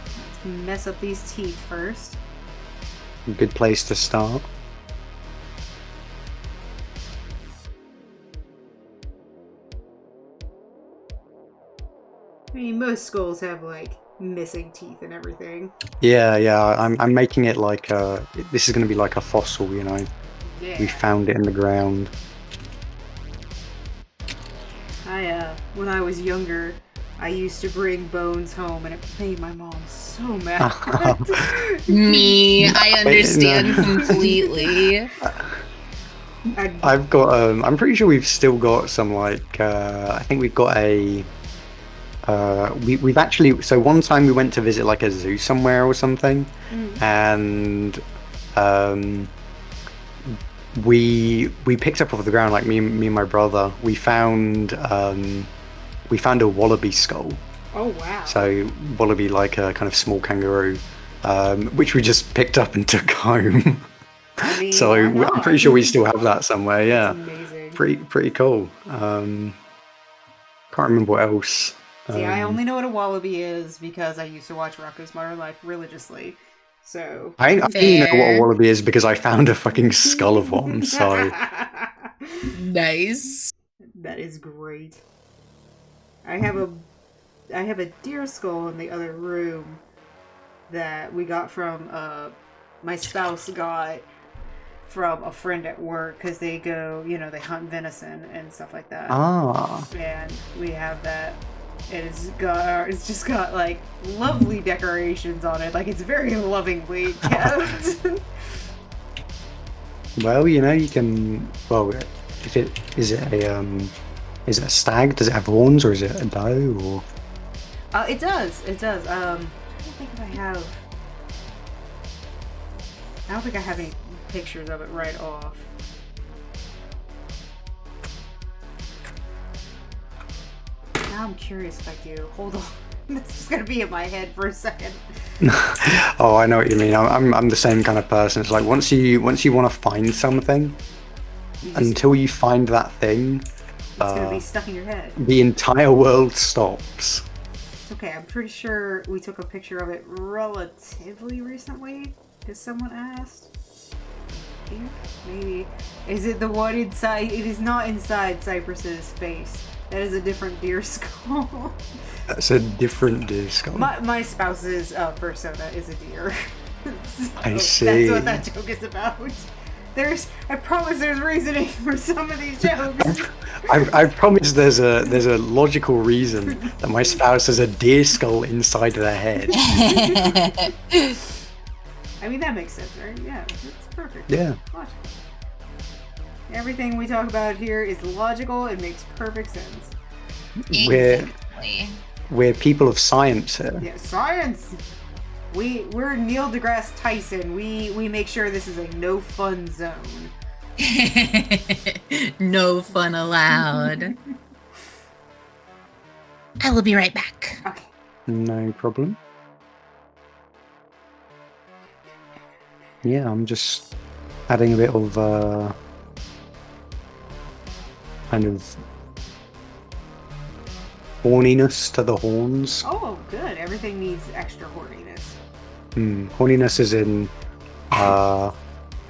S7: Let's mess up these teeth first.
S5: Good place to start.
S7: I mean, most skulls have like missing teeth and everything.
S5: Yeah. I'm making it like this is going to be like a fossil, you know.
S7: Yeah.
S5: We found it in the ground.
S7: When I was younger, I used to bring bones home, and it made my mom so mad.
S8: Me, I understand completely.
S5: I've got. I'm pretty sure we've still got some like. I think we've got a. We've actually. So one time we went to visit like a zoo somewhere or something, and we picked up off the ground, like me and my brother. We found a wallaby skull.
S7: Oh wow!
S5: So wallaby, like a kind of small kangaroo, which we just picked up and took home.
S7: I mean,
S5: So I'm pretty sure we still have that somewhere. Yeah,
S7: That's amazing.
S5: pretty cool. Can't remember what else.
S7: See, I only know what a wallaby is because I used to watch Rocko's Modern Life religiously. So
S5: I only know what a wallaby is because I found a fucking skull of one. So
S8: Nice.
S7: that is great. I have a deer skull in the other room that we got from my spouse got from a friend at work because they go, they hunt venison and stuff like that. And we have that. It's just got like lovely decorations on it. Like it's very lovingly kept.
S5: Well, you can. Well, is it a stag? Does it have horns, or is it a doe? Or
S7: It does. I don't think if I have. I don't think I have any pictures of it right off. Now I'm curious if I do. Hold on. This is gonna be in my head for a second.
S5: Oh, I know what you mean. I'm the same kind of person. It's like once you want to find something, until you find that thing,
S7: it's gonna be stuck in your head.
S5: The entire world stops.
S7: It's okay. I'm pretty sure we took a picture of it relatively recently, because someone asked. I think maybe. Is it the one inside? It is not inside Cypress's face. That is a different deer skull.
S5: That's a different deer skull.
S7: My spouse's persona is a deer. So
S5: I see.
S7: That's what that joke is about. I promise there's reasoning for some of these jokes.
S5: I promise there's a logical reason that my spouse has a deer skull inside their head.
S7: I mean, that makes sense, right? Yeah, it's perfect.
S5: Yeah.
S7: Logical. Everything we talk about here is logical. It makes perfect sense.
S8: Exactly.
S5: We're people of science here.
S7: Yeah, science. We're Neil deGrasse Tyson. We make sure this is a no fun zone.
S8: No fun allowed. I will be right back.
S7: Okay.
S5: No problem. Yeah, I'm just adding a bit of kind of horniness to the horns.
S7: Oh, good. Everything needs extra horniness.
S5: Horniness is in how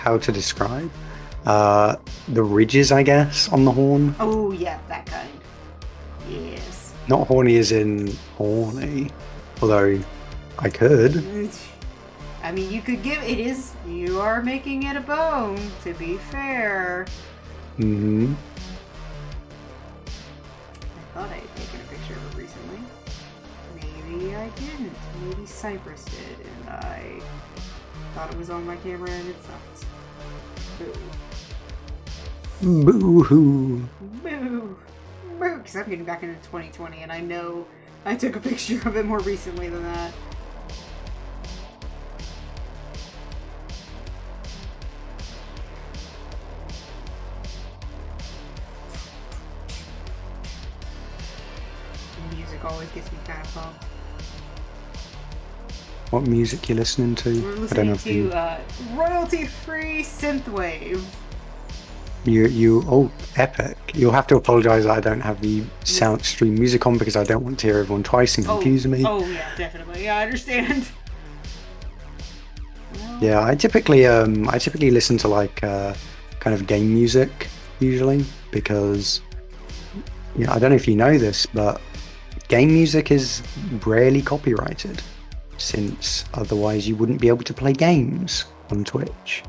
S5: to describe the ridges, I guess, on the horn.
S7: Oh, yeah, that kind. Yes.
S5: Not horny as in horny, although I could.
S7: I mean, you could give it is. You are making it a bone, to be fair.
S5: Mm-hmm.
S7: I thought I had taken a picture of it recently. Maybe I didn't. Maybe Cypress did, and I thought it was on my camera and it's not. Boo.
S5: Boo-hoo.
S7: Boo. Boo. Because I'm getting back into 2020, and I know I took a picture of it more recently than that. Music always gets me kind of pumped.
S5: What music you listening to?
S7: We're
S5: I don't know
S7: listening
S5: if
S7: to royalty-free synthwave.
S5: you epic. You'll have to apologize that I don't have the sound stream music on because I don't want to hear everyone twice and confuse me.
S7: Oh yeah, definitely. Yeah, I understand.
S5: Yeah, I typically listen to like kind of game music usually because I don't know if you know this, but game music is rarely copyrighted, since otherwise you wouldn't be able to play games on Twitch.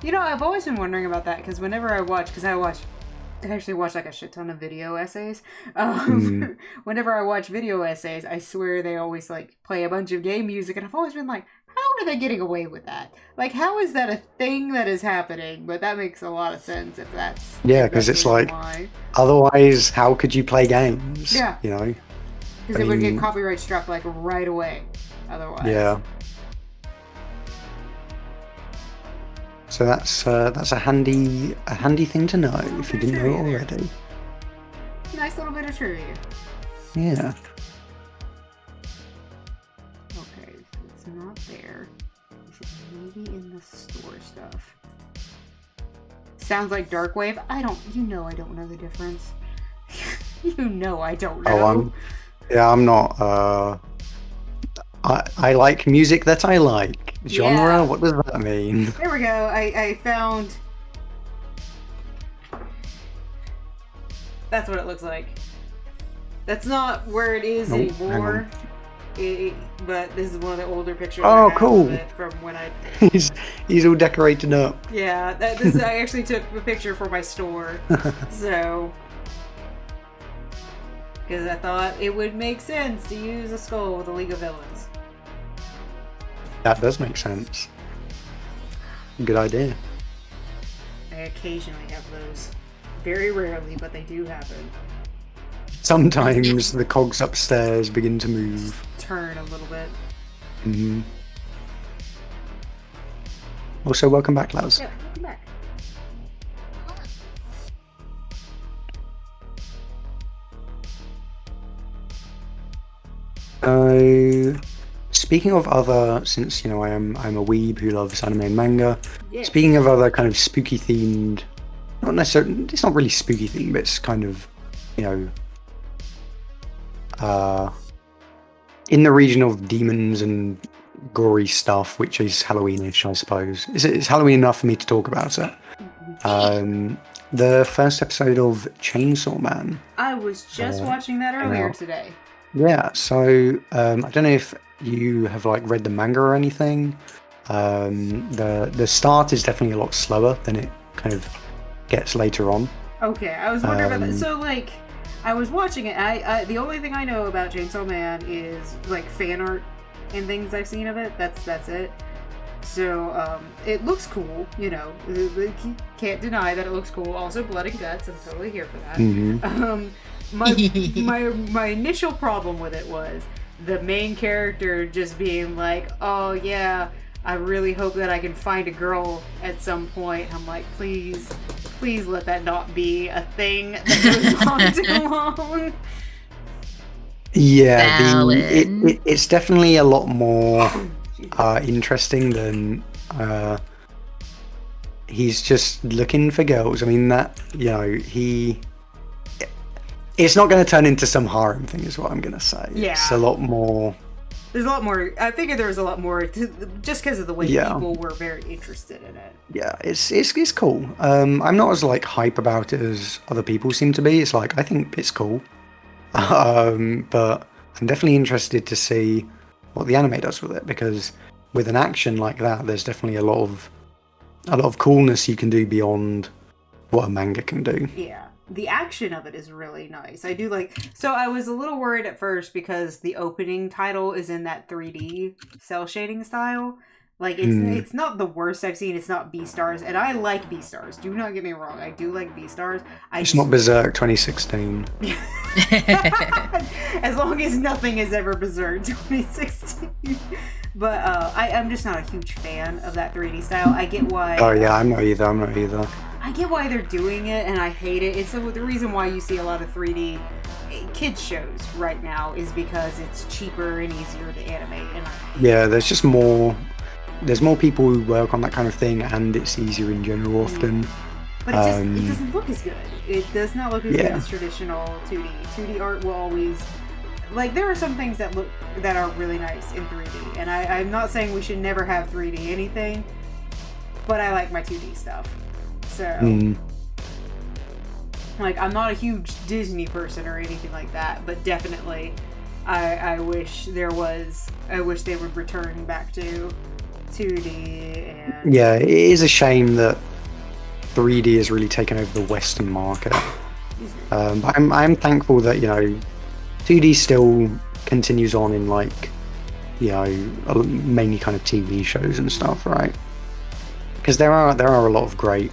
S7: You know, I've always been wondering about that because whenever I watch, I actually watch like a shit ton of video essays. Whenever I watch video essays, I swear they always like play a bunch of game music, and I've always been like, how are they getting away with that? Like, how is that a thing that is happening? But that makes a lot of sense if that's
S5: because it's like, otherwise, how could you play games?
S7: Yeah,
S5: you know,
S7: because it would get copyright struck like right away. Otherwise,
S5: yeah. So that's a handy thing to know if you didn't know it already.
S7: Nice little bit of trivia.
S5: Yeah.
S7: Okay, so it's not there. Is it maybe in the store stuff? Sounds like Darkwave. I don't know the difference. You know I don't know.
S5: I'm not. I like music that I like. Genre?
S7: Yeah.
S5: What does that mean?
S7: There we go. I found. That's what it looks like. That's not where it is anymore. But this is one of the older pictures.
S5: Oh,
S7: I have
S5: cool.
S7: of it from when I.
S5: he's all decorated up.
S7: Yeah, I actually took a picture for my store, so. Because I thought it would make sense to use a skull with a League of Villains.
S5: That does make sense. Good idea.
S7: I occasionally have those. Very rarely, but they do happen.
S5: Sometimes the cogs upstairs begin to move.
S7: Turn a little bit.
S5: Mm-hmm. Also, welcome back, Laz.
S7: Yeah, welcome back.
S5: Speaking of other, since I'm a weeb who loves anime and manga.
S7: Yeah.
S5: Speaking of other kind of spooky themed, not necessarily, it's not really spooky themed, but it's kind of, in the region of demons and gory stuff, which is Halloweenish, I suppose. It's Halloween enough for me to talk about it. The first episode of Chainsaw Man.
S7: I was just watching that earlier today.
S5: Yeah, so I don't know if you have read the manga or anything. The start is definitely a lot slower than it kind of gets later on.
S7: Okay, I was wondering about that. So I was watching it. I the only thing I know about Chainsaw Man is fan art and things I've seen of it. That's it. So it looks cool. Can't deny that it looks cool. Also, blood and guts. I'm totally here for that.
S5: Mm-hmm.
S7: My initial problem with it was the main character just being like, oh yeah, I really hope that I can find a girl at some point. I'm like, please let that not be a thing that goes on too long.
S5: Yeah, it's definitely a lot more interesting than he's just looking for girls. I mean, it's not going to turn into some harem thing, is what I'm going to say. Yeah. It's a lot more.
S7: There's a lot more. I figured there was a lot more just because of the way people were very interested in it.
S5: Yeah, it's cool. I'm not as hype about it as other people seem to be. It's I think it's cool. But I'm definitely interested to see what the anime does with it, because with an action like that, there's definitely a lot of coolness you can do beyond what a manga can do.
S7: Yeah. The action of it is really nice. I do so I was a little worried at first because the opening title is in that 3D cell shading style. It's not the worst I've seen. It's not Beastars, and I like Beastars. Do not get me wrong. I do like Beastars.
S5: It's not Berserk 2016.
S7: As long as nothing is ever Berserk 2016. But I'm just not a huge fan of that 3D style. I get why.
S5: Oh yeah, I'm not either.
S7: I get why they're doing it, and I hate it. It's the reason why you see a lot of 3D kids shows right now is because it's cheaper and easier to animate. And
S5: there's just more. There's more people who work on that kind of thing, and it's easier in general often.
S7: But it doesn't look as good. It does not look as good as traditional 2D. 2D art will always there are some things that are really nice in 3D, and I'm not saying we should never have 3D anything, but I like my 2D stuff. So Like, I'm not a huge Disney person or anything like that, but definitely I wish they would return back to 2D. And
S5: Yeah, it is a shame that 3D has really taken over the Western market. But I'm thankful that 2D still continues on in mainly kind of TV shows and stuff, right? Because there are a lot of great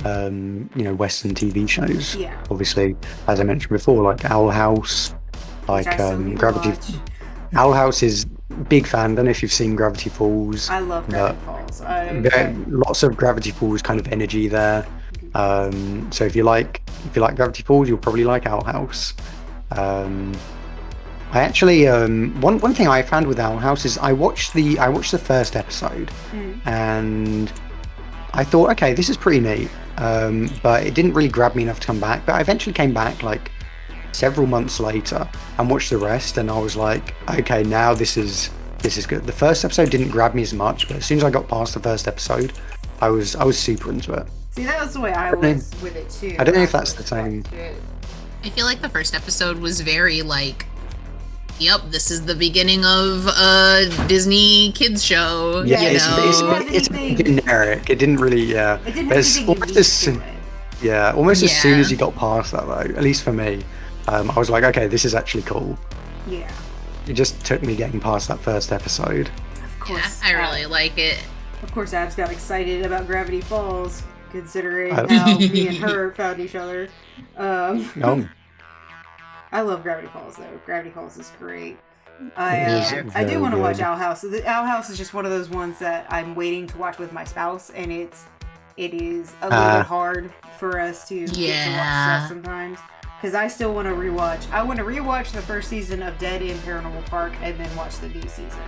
S5: Western TV shows.
S7: Yeah.
S5: Obviously, as I mentioned before, like Owl House, like Gravity. Owl House is big fan. Don't know if you've seen Gravity Falls.
S7: I love Gravity Falls.
S5: Lots of Gravity Falls kind of energy there. So if you like Gravity Falls, you'll probably like Owl House. I actually one thing I found with Owl House is I watched the first episode and I thought, okay, this is pretty neat, but it didn't really grab me enough to come back. But I eventually came back like several months later and watched the rest, and I was like, okay, now this is good. The first episode didn't grab me as much, but as soon as I got past the first episode, I was super into it.
S7: See, that was the way I was with it too.
S5: I don't know if that's the same.
S8: I feel like the first episode was very like, yep, this is the beginning of a Disney kids show.
S5: Yeah,
S7: it's
S5: generic. It didn't really, yeah.
S7: It didn't have anything
S5: as soon as you got past that, though, at least for me, I was like, okay, this is actually cool.
S7: Yeah.
S5: It just took me getting past that first episode.
S7: Of course.
S8: Yeah, I really like it.
S7: Of course, Abs got excited about Gravity Falls, considering how me and her found each other.
S5: No.
S7: I love Gravity Falls, though. Gravity Falls is great. I do want to watch Owl House. Owl House is just one of those ones that I'm waiting to watch with my spouse, and it is a little bit hard for us to get to watch stuff sometimes. Because I still want to rewatch. I want to rewatch the first season of Dead End Paranormal Park and then watch the new season.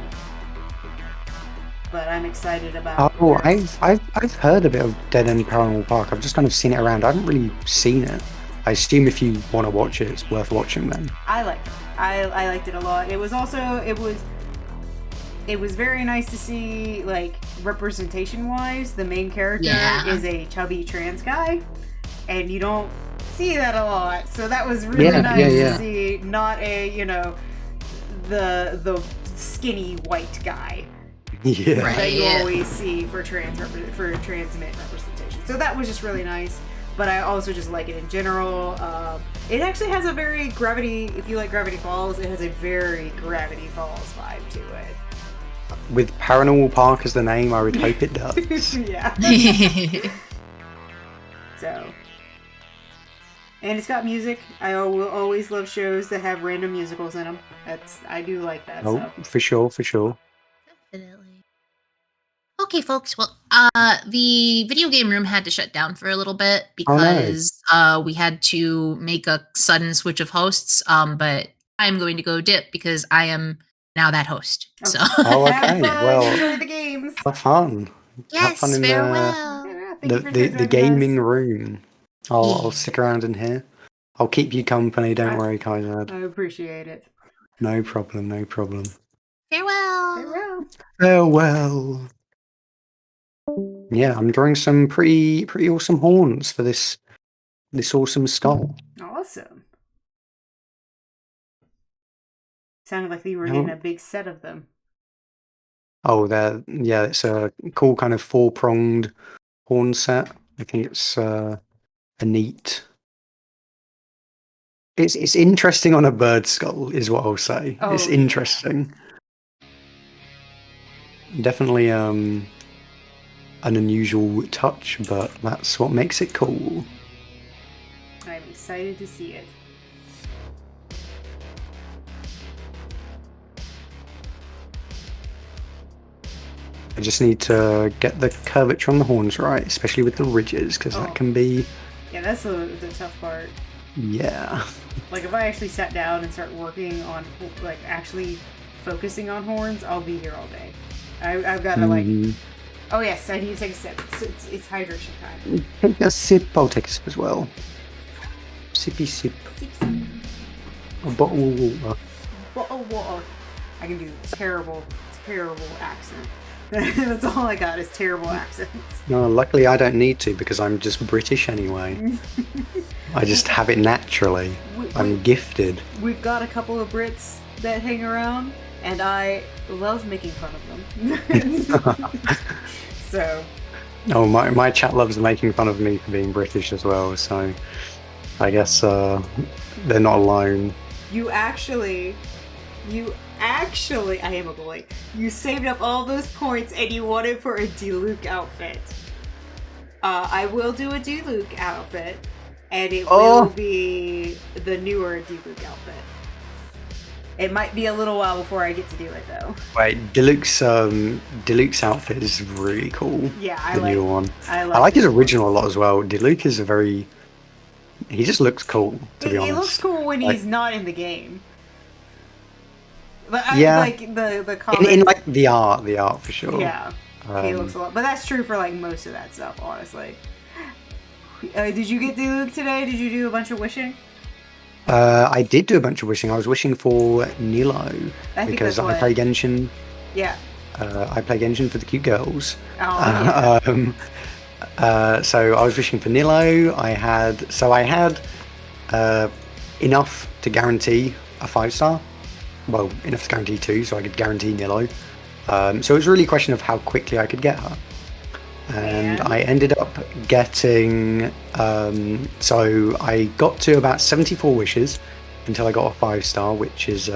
S7: But I'm excited about.
S5: Oh, I've heard a bit of Dead End Paranormal Park. I've just kind of seen it around. I haven't really seen it. I assume if you want to watch it, it's worth watching then.
S7: I liked it. I liked it a lot. It was very nice to see, like, representation wise. The main character is a chubby trans guy, and you don't see that a lot. So that was really nice to see, not a the skinny white guy.
S5: Yeah.
S7: That you always see for trans men representation. So that was just really nice. But I also just like it in general. It actually has a very if you like Gravity Falls, it has a very Gravity Falls vibe to it.
S5: With Paranormal Park as the name, I would hope it does.
S7: Yeah. So. And it's got music. I will always love shows that have random musicals in them. I do like that.
S5: Oh, for sure.
S8: Definitely. Okay, folks. Well, the video game room had to shut down for a little bit because we had to make a sudden switch of hosts. But I'm going to go dip because I am now that host.
S7: Okay.
S8: So.
S5: Oh, okay. Well,
S7: enjoy the games.
S5: Have fun.
S8: Yes,
S5: have fun in
S8: farewell.
S5: the gaming room. I'll stick around in here. I'll keep you company. Don't worry, Kaizad.
S7: I appreciate it.
S5: No problem.
S8: Farewell.
S5: Farewell. Yeah, I'm drawing some pretty awesome horns for this awesome skull.
S7: Awesome. Sounded like you were getting a big set of them.
S5: Oh, it's a cool kind of 4-pronged horn set. I think it's a neat. It's interesting on a bird skull, is what I'll say.
S7: Oh,
S5: it's interesting. Definitely an unusual touch, but that's what makes it cool.
S7: I'm excited to see it.
S5: I just need to get the curvature on the horns right, especially with the ridges, because that can be...
S7: Yeah, that's the tough part.
S5: Yeah.
S7: Like, if I actually sat down and start working on, like, actually focusing on horns, I'll be here all day. I've got to, like... Oh, yes, I need to take a sip. It's hydration time.
S5: Take a sip. I'll take a sip as well. Sippy sip. A bottle of water.
S7: Bottle of water. I can do terrible accent. That's all I got is terrible accents.
S5: No, luckily I don't need to because I'm just British anyway. I just have it naturally. I'm gifted.
S7: We've got a couple of Brits that hang around, and I love making fun of them. So.
S5: Oh, my chat loves making fun of me for being British as well, so I guess they're not alone.
S7: You actually, I am a bully. You saved up all those points and you wanted for a D-Luke outfit. I will do a D-Luke outfit, and it will be the newer D-Luke outfit. It might be a little while before I get to do it, though.
S5: Wait, Deluxe outfit is really cool.
S7: Yeah,
S5: the new one.
S7: I
S5: like his original a lot as well. Deluxe is he just looks cool, to be honest.
S7: He looks cool when he's not in the game. But
S5: yeah,
S7: like the comic.
S5: in like the art for sure.
S7: Yeah, he looks a lot. But that's true for like most of that stuff, honestly. Did you get Deluxe today? Did you do a bunch of wishing?
S5: I did do a bunch of wishing. I was wishing for Nilo because I play Genshin.
S7: Yeah.
S5: I play Genshin for the cute girls.
S7: Oh, yeah.
S5: So I was wishing for Nilo. I had enough to guarantee a 5-star. Well, enough to guarantee 2, so I could guarantee Nilo. So it was really a question of how quickly I could get her. And I ended up getting, so I got to about 74 wishes until I got a 5-star, which is,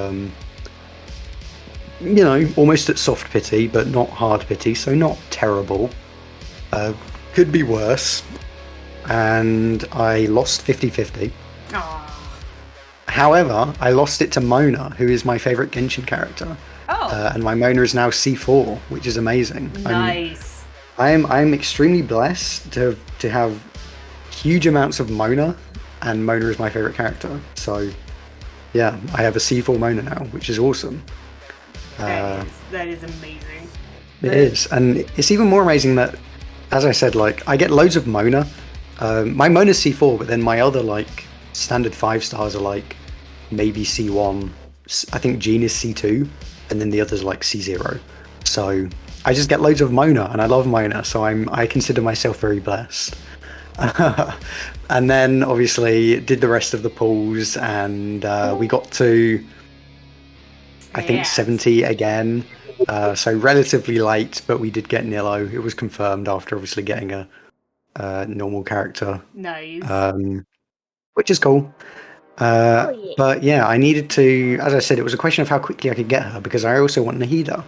S5: almost at soft pity, but not hard pity, so not terrible. Could be worse. And I lost 50-50. However, I lost it to Mona, who is my favourite Genshin character. And my Mona is now C4, which is amazing.
S7: Nice.
S5: I'm extremely blessed to have huge amounts of Mona, and Mona is my favorite character. So, yeah, I have a C4 Mona now, which is awesome.
S7: That is amazing.
S5: It is, and it's even more amazing that, as I said, like I get loads of Mona. My Mona's C4, but then my other like standard 5-stars are like maybe C1. I think Jean is C2, and then the others are like C0. So I just get loads of Mona, and I love Mona, so I consider myself very blessed. And then obviously did the rest of the pulls, and we got to I think 70 again. So relatively late, but we did get Nilo. It was confirmed after obviously getting a normal character.
S7: Nice.
S5: Which is cool. But yeah, I needed to, as I said, it was a question of how quickly I could get her, because I also want Nahida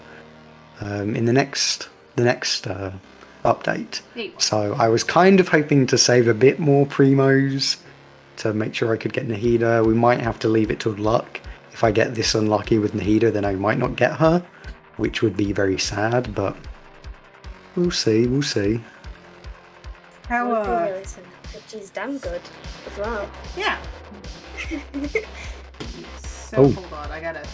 S5: in the next update. So I was kind of hoping to save a bit more primos to make sure I could get Nahida. We might have to leave it to luck. If I get this unlucky with Nahida, then I might not get her, which would be very sad, but we'll see.
S7: How
S9: she's damn good as well.
S7: Yeah. So hold on, I gotta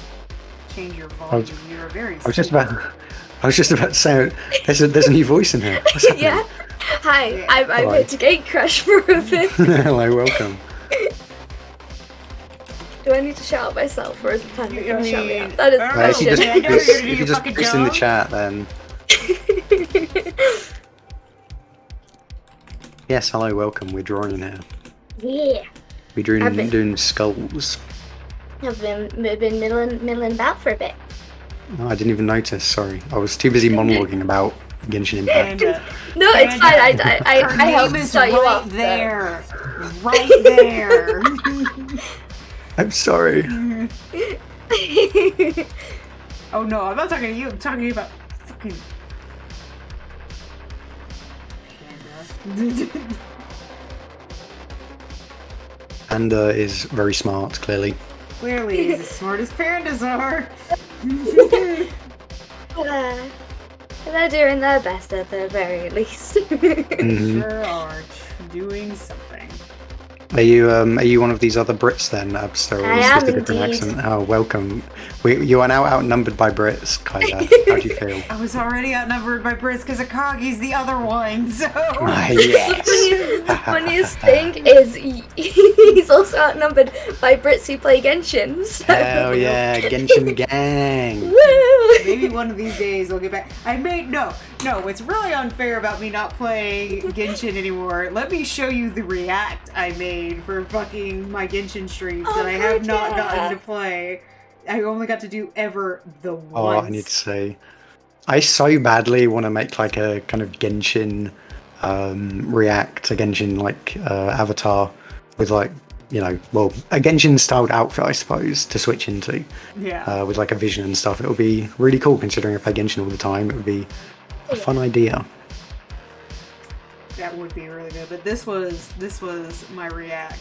S7: change your volume. You're very.
S5: I was just about to say there's a new voice in here. What's happening?
S9: Yeah. Hi, I'm here to Gate Crash for a bit.
S5: Hello, welcome.
S9: Do I need to shout out myself, or is the plan going to shout me out? That is
S5: if you just post in the chat, then. Yes, hello, welcome. We're drawing in here.
S9: Yeah.
S5: We're doing skulls.
S9: I've been milling about for a bit.
S5: Oh, I didn't even notice. Sorry, I was too busy monologuing about Genshin Impact.
S9: No, it's fine. I helped start you off.
S7: Right there.
S5: I'm sorry.
S7: Oh no, I'm not talking to you. I'm talking to you about fucking.
S5: Panda is very smart, clearly.
S7: Clearly, he's as smart as pandas are.
S9: They're doing their best at the very least.
S7: Sure are doing something.
S5: Are you one of these other Brits then, Abs? Or
S9: I
S5: is
S9: am
S5: this a different
S9: indeed.
S5: accent? Oh, welcome. You are now outnumbered by Brits, Kaizad. How do you feel?
S7: I was already outnumbered by Brits because Akagi's the other one, so.
S5: Yes.
S9: The funniest thing is he's also outnumbered by Brits who play Genshin. So.
S5: Hell yeah, Genshin gang.
S9: Woo!
S7: Maybe one of these days I'll get back. No. What's really unfair about me not playing Genshin anymore? Let me show you the react I made for fucking my Genshin streams that I have not gotten to play. I only got to do ever the once.
S5: Oh, I need to say, I so badly want to make like a kind of Genshin react, a Genshin like avatar with like, you know, well, a Genshin styled outfit, I suppose, to switch into.
S7: Yeah.
S5: With like a vision and stuff. It would be really cool considering I play Genshin all the time. It would be a fun idea.
S7: That would be really good. But this was my react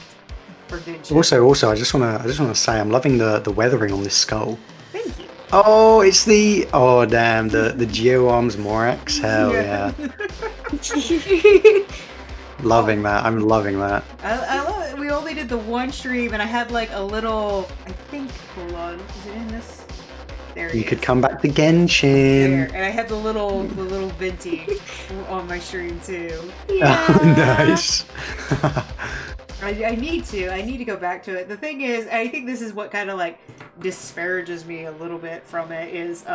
S7: for Genshin.
S5: Also, I just wanna say I'm loving the weathering on this skull.
S7: Thank you.
S5: Oh, it's the damn the Geo Arms Morax. Hell yeah. Loving that. I'm loving that.
S7: I love it. We only did the one stream, and I had like a little. I think. Hold on. Is it in this? There.
S5: You could come back to Genshin.
S7: There. And I had the little venti on my stream too.
S5: Yeah. Oh, nice.
S7: I need to go back to it. The thing is, I think this is what kind of like disparages me a little bit from it is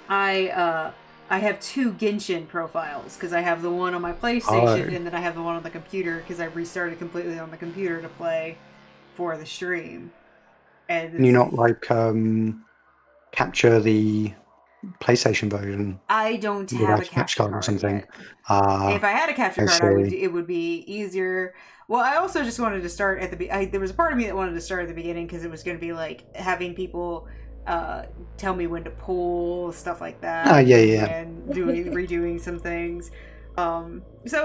S7: I have two Genshin profiles because I have the one on my PlayStation and then I have the one on the computer because I restarted completely on the computer to play for the stream. And
S5: Can you not like capture the PlayStation version?
S7: I don't have a capture card
S5: or something.
S7: If I had a capture card, it would be easier. Well, I also just wanted to start at there was a part of me that wanted to start at the beginning because it was going to be like having people tell me when to pull, stuff like that.
S5: Yeah.
S7: And redoing some things. So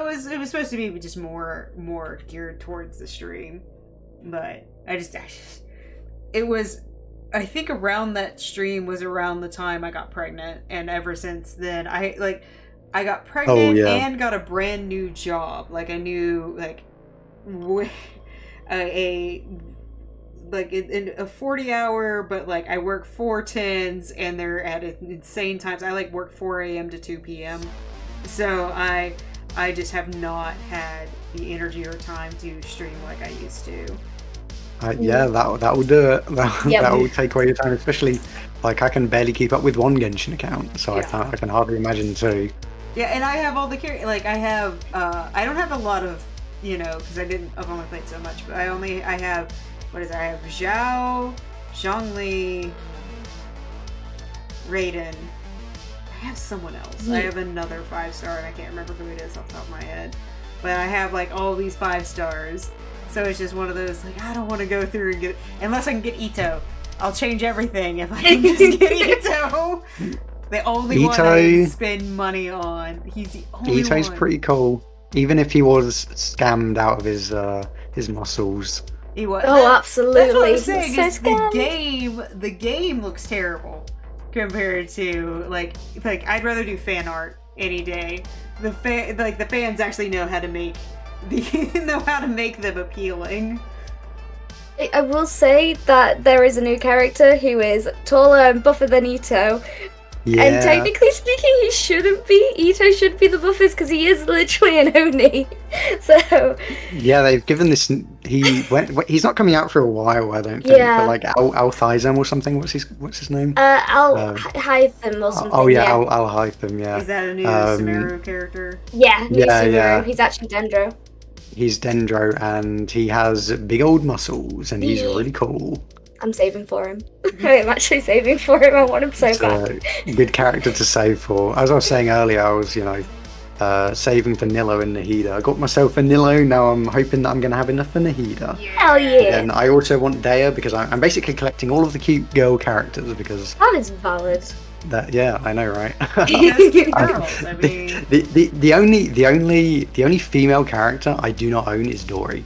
S7: it was supposed to be just more geared towards the stream, but I think around that stream was around the time I got pregnant, and ever since then I got pregnant and got a brand new job, like a new a 40-hour, but like I work 4/10s and they're at insane times. I like work 4 a.m. to 2 p.m. So I just have not had the energy or time to stream like I used to.
S5: Yeah, that will do it. That will take away your time, especially like I can barely keep up with one Genshin account, so I can hardly imagine two.
S7: Yeah, and I have all the I don't have a lot of, because I've only played so much, but I have I have Zhao, Zhongli, Raiden. I have someone else. I have another 5-star, and I can't remember who it is off the top of my head. But I have like all these 5 stars. So it's just one of those, like, I don't want to go through and get, unless I can get Ito. I'll change everything if I can just get Ito. The only one I spend money on. He's the only
S5: Ito's
S7: one.
S5: pretty cool. Even if he was scammed out of his muscles.
S7: He was.
S9: Oh, absolutely.
S7: That's what I'm saying.
S9: So
S7: Is the game looks terrible compared to like I'd rather do fan art any day. The fans actually know how to make them appealing.
S9: I will say that there is a new character who is taller and buffer than Ito.
S5: Yeah.
S9: And technically speaking, he shouldn't be. Ito should be the buffest because he is literally an Oni. So.
S5: Yeah, they've given this. He's not coming out for a while, I don't think.
S9: Yeah.
S5: But like Althizem or something. What's his name?
S9: I'll hide them or something.
S5: Oh yeah, I'll hide them. Yeah.
S7: Is that a new Sumeru character?
S9: Yeah, new Sumeru.
S5: Yeah.
S9: He's actually Dendro.
S5: He's Dendro, and he has big old muscles, and he's really cool.
S9: I'm saving for him. I'm actually saving for him. I want him so
S5: It's
S9: bad.
S5: a good character to save for. As I was saying earlier, I was, saving for Nilo and Nahida. I got myself a Nilo, now I'm hoping that I'm going to have enough for Nahida.
S9: Hell yeah.
S5: And I also want Dea, because I'm basically collecting all of the cute girl characters, because...
S9: That is valid.
S5: Yeah, I know, right?
S7: Girls, I mean...
S5: The only female character I do not own is Dory.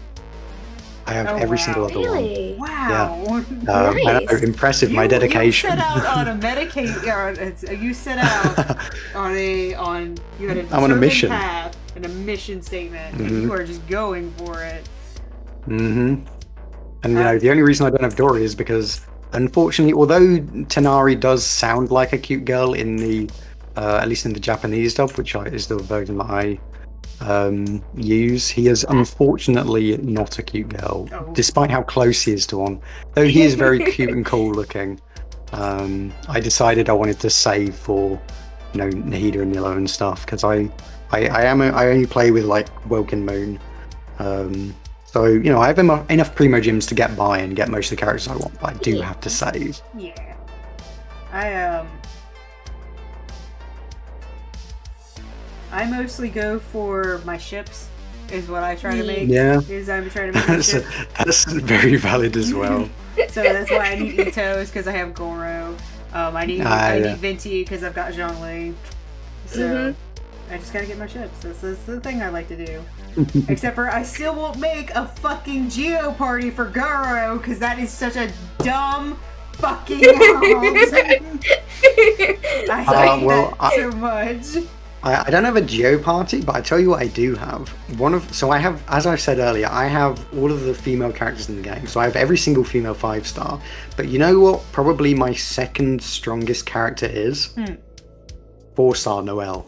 S5: I have every single other
S9: really?
S5: one.
S7: Wow.
S5: Yeah. I know, impressive, my dedication.
S7: You set out on a you set out on you had a
S5: I'm on a mission.
S7: path and a mission statement, and you are just going for it.
S5: And the only reason I don't have Dory is because, unfortunately, although Tanari does sound like a cute girl in the, at least in the Japanese dub, which is the version that I use, he is unfortunately not a cute girl, despite how close he is to one. Though he is very cute and cool looking. I decided I wanted to save for, Nahida and Nilo and stuff because I only play with like Welkin Moon. So I have enough primo gems to get by and get most of the characters I want, but I do have to save.
S7: Yeah. I mostly go for my ships. Is what I try to make.
S5: Yeah.
S7: Is I'm trying to make my ship.
S5: That's very valid as well.
S7: So that's why I need Itos because I have Goro. I need Venti because I've got Zhongli. So I just gotta get my ships. That's the thing I like to do. Except for I still won't make a fucking Geo party for Goro because that is such a dumb fucking world. I hate that so much.
S5: I don't have a Geo party, but I tell you what I do have. I have, as I said earlier, I have all of the female characters in the game. So I have every single female 5-star. But you know what probably my second strongest character is? 4-star Noelle.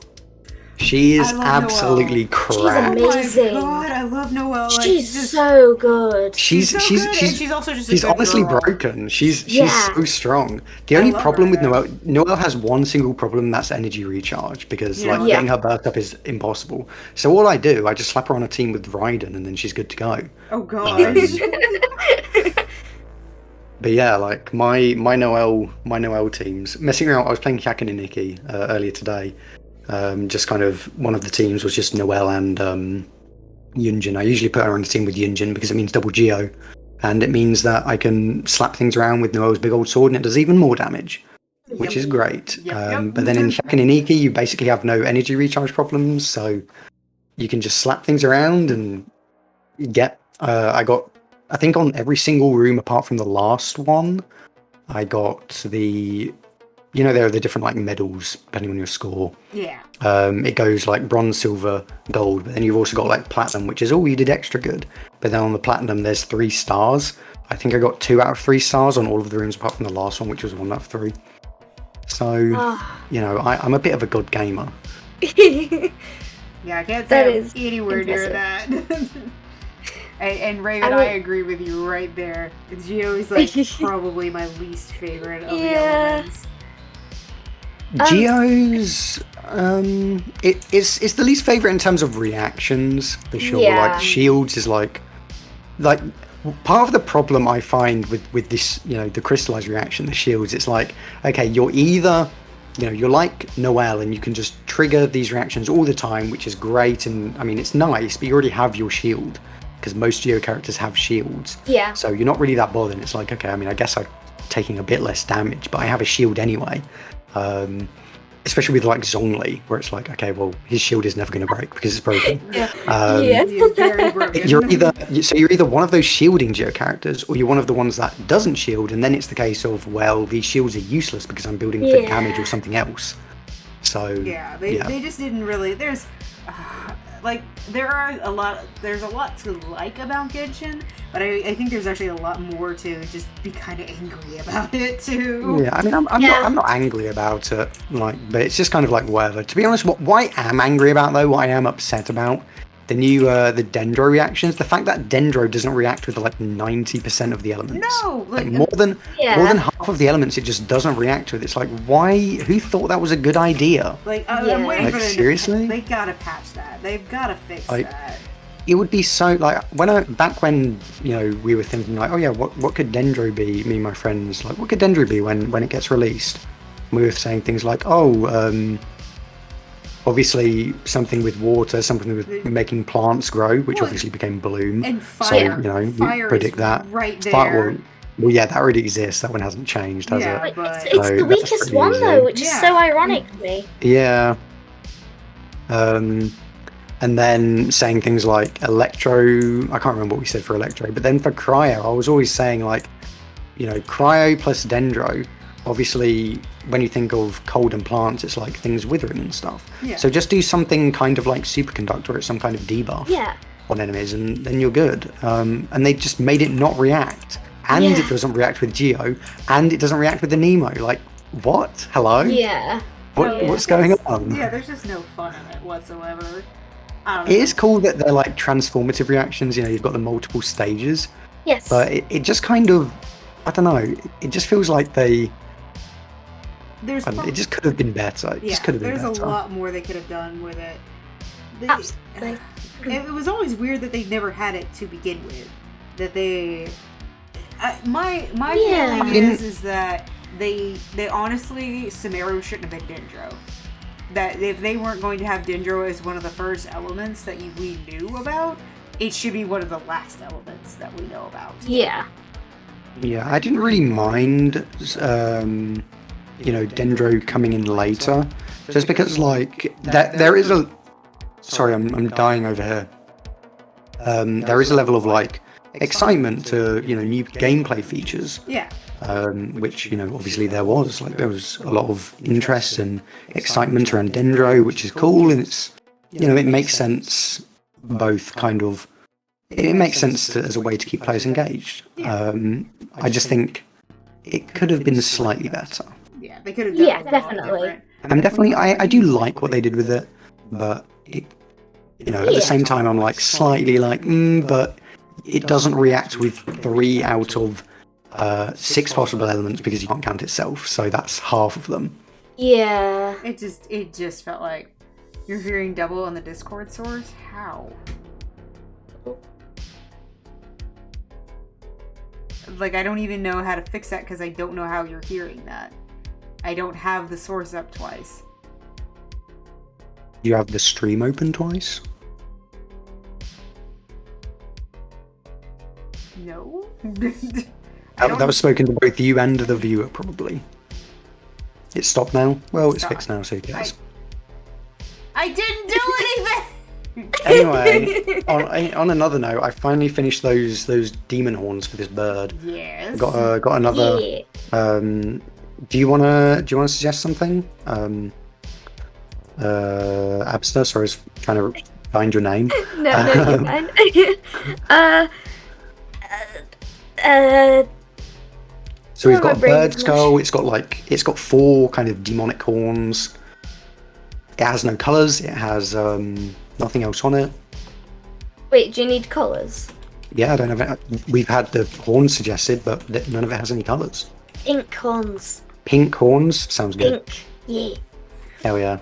S5: She is absolutely crap.
S9: She's amazing.
S7: Oh my god, I love Noelle.
S9: She's so good.
S5: She's
S7: so good, and she's also just a good
S5: honestly
S7: girl.
S5: broken. She's so strong. The only problem with Noelle has one single problem, that's energy recharge, because getting her burst up is impossible. So all I do, I just slap her on a team with Raiden and then she's good to go.
S7: Oh god.
S5: But yeah, like my Noelle teams, messing around, I was playing Kaken and Nikki earlier today. Just kind of one of the teams was just Noelle and Yunjin. I usually put her on a team with Yunjin because it means double Geo, and it means that I can slap things around with Noelle's big old sword and it does even more damage, which is great. But then in Kaken and Nikki, you basically have no energy recharge problems, so you can just slap things around and get. I think on every single room apart from the last one, I got the. There are the different like medals depending on your score.
S7: Yeah.
S5: It goes like bronze, silver, gold, but then you've also got like platinum, which is you did extra good. But then on the platinum, there's 3 stars. I think I got 2 out of 3 stars on all of the rooms apart from the last one, which was 1 out of 3. So, I'm a bit of a good gamer.
S7: Yeah, I can't say I'm anywhere
S9: impressive.
S7: near that. And Raven, I agree with you right there. Geo is like probably my least favorite of the elements.
S5: Geo's it's the least favorite in terms of reactions for sure. Like shields is like part of the problem I find with this, the crystallized reaction, the shields. It's like, okay, you're either you're like Noelle and you can just trigger these reactions all the time, which is great, and I mean it's nice, but you already have your shield because most Geo characters have shields. Yeah. So you're not really that bothered. It's like, okay, I mean I guess I'm taking a bit less damage, but I have a shield anyway. Especially with like Zhongli, where it's like, okay, well, his shield is never going to break because it's broken.
S7: He's very broken.
S5: You're either one of those shielding Geo characters, or you're one of the ones that doesn't shield, and then it's the case of, well, these shields are useless because I'm building fit damage or something else. So
S7: they just didn't really. There's there's a lot to like about Genshin, but I think there's actually a lot more to just be kind of angry about it too.
S5: Yeah, I mean, I'm not angry about it, but it's just kind of like whatever. To be honest, what I am angry about though, what I am upset about, the new the Dendro reactions, the fact that Dendro doesn't react with like 90% of the elements.
S7: No,
S5: like more than half of the elements, it just doesn't react with. It's like, why? Who thought that was a good idea?
S7: I'm waiting for them.
S5: Seriously?
S7: They gotta patch that. They've gotta fix that.
S5: It would be so back when we were thinking like, oh yeah, what could Dendro be? Me and my friends, like, what could Dendro be when it gets released? We were saying things like, obviously something with water, something with making plants grow, which obviously became Bloom.
S7: And fire.
S5: So,
S7: fire
S5: we predict that.
S7: Right there.
S5: Well, yeah, that already exists. That one hasn't changed, has it?
S9: But it's the weakest one, though, which is so ironic to me.
S5: Yeah. And then saying things like Electro, I can't remember what we said for Electro, but then for Cryo, I was always saying like, Cryo plus Dendro. Obviously, when you think of cold and plants, it's like things withering and stuff. Yeah. So just do something kind of like superconductor or some kind of debuff on enemies, and then you're good. And they just made it not react, and it doesn't react with Geo, and it doesn't react with the Nemo. Like, what? Hello?
S9: Yeah.
S5: What's going on?
S7: Yeah, there's just no fun in it whatsoever. I don't know.
S5: It is cool that they're like transformative reactions. You've got the multiple stages.
S9: Yes.
S5: But it just kind of, I don't know. It just feels like they
S7: there's
S5: And it just could have been better. It just could have been
S7: there's
S5: better.
S7: a lot more they could have done with it.
S9: Absolutely.
S7: It was always weird that they never had it to begin with. That they, my
S9: Yeah.
S7: feeling is that they honestly Sumeru shouldn't have been Dendro. That if they weren't going to have Dendro as one of the first elements that we knew about, it should be one of the last elements that we know about.
S9: Yeah.
S5: Yeah, I didn't really mind, Dendro coming in later, just because like there is a. Sorry, I'm dying over here. There is a level of like excitement to new gameplay features.
S7: Yeah.
S5: Which obviously there was a lot of interest and excitement around Dendro, which is cool, and it's it makes sense both kind of. It makes sense as a way to keep players engaged. I just think it could have been slightly better.
S7: Yeah, they could have done it a lot
S9: definitely.
S7: different.
S5: And definitely, I do like what they did with it, but it, at the same time, I'm like slightly like, but it doesn't react with 3 out of 6 possible elements because you can't count itself, so that's half of them.
S9: Yeah.
S7: It just felt like you're hearing double on the Discord source. How? Like, I don't even know how to fix that because I don't know how you're hearing that. I don't have the source up twice.
S5: You have the stream open twice?
S7: No?
S5: That was spoken to both you and the viewer, probably. It's stopped now? Well, it's fixed now, so who cares?
S7: I didn't do anything!
S5: Anyway, on another note, I finally finished those demon horns for this bird.
S7: Yes.
S5: Got another.
S9: Yeah.
S5: Do you wanna suggest something? Abster, sorry, I was trying to find your name.
S9: No, you're fine.
S5: So we've
S9: Oh, my
S5: got a
S9: brain
S5: bird
S9: is
S5: skull. It's got 4 kind of demonic horns. It has no colours. It has nothing else on it.
S9: Wait, do you need colours?
S5: Yeah, I don't have it. We've had the horns suggested, but none of it has any colours.
S9: Pink horns.
S5: Pink horns sounds good.
S9: Pink. Yeah.
S5: Hell yeah.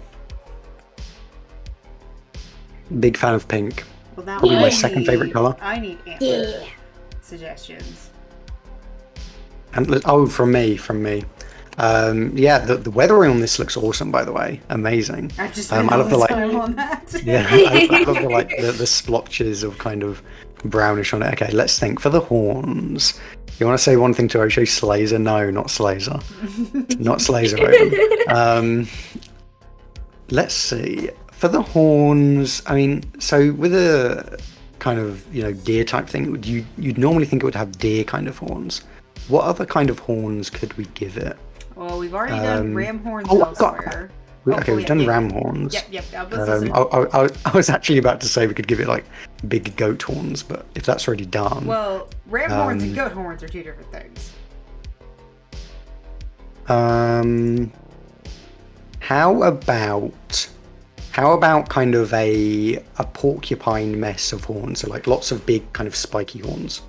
S5: Big fan of pink.
S7: Well, now
S5: Probably my
S7: I
S5: second
S7: need-
S5: favourite colour.
S7: I need answer
S9: Yeah.
S7: suggestions.
S5: And from me. The weathering on this looks awesome, by the way. Amazing.
S7: I've just
S5: I
S7: spent all
S5: love the
S7: the
S5: like.
S7: time on that.
S5: Yeah, I love the splotches of kind of brownish on it. Okay, let's think. For the horns, you want to say one thing to Osho? Slazer? No, not Slazer. Not Slazer. Raven. Let's see. For the horns, I mean, so with a kind of deer type thing, you'd normally think it would have deer kind of horns. What other kind of horns could we give it?
S7: Well, we've already done ram horns
S5: I've got-
S7: elsewhere.
S5: Okay, we've done ram horns.
S7: Yep. I was listening.
S5: I was actually about to say we could give it like big goat horns, but if that's already done,
S7: Well, ram horns and goat horns are 2 different things.
S5: how about kind of a porcupine mess of horns, so like lots of big kind of spiky horns.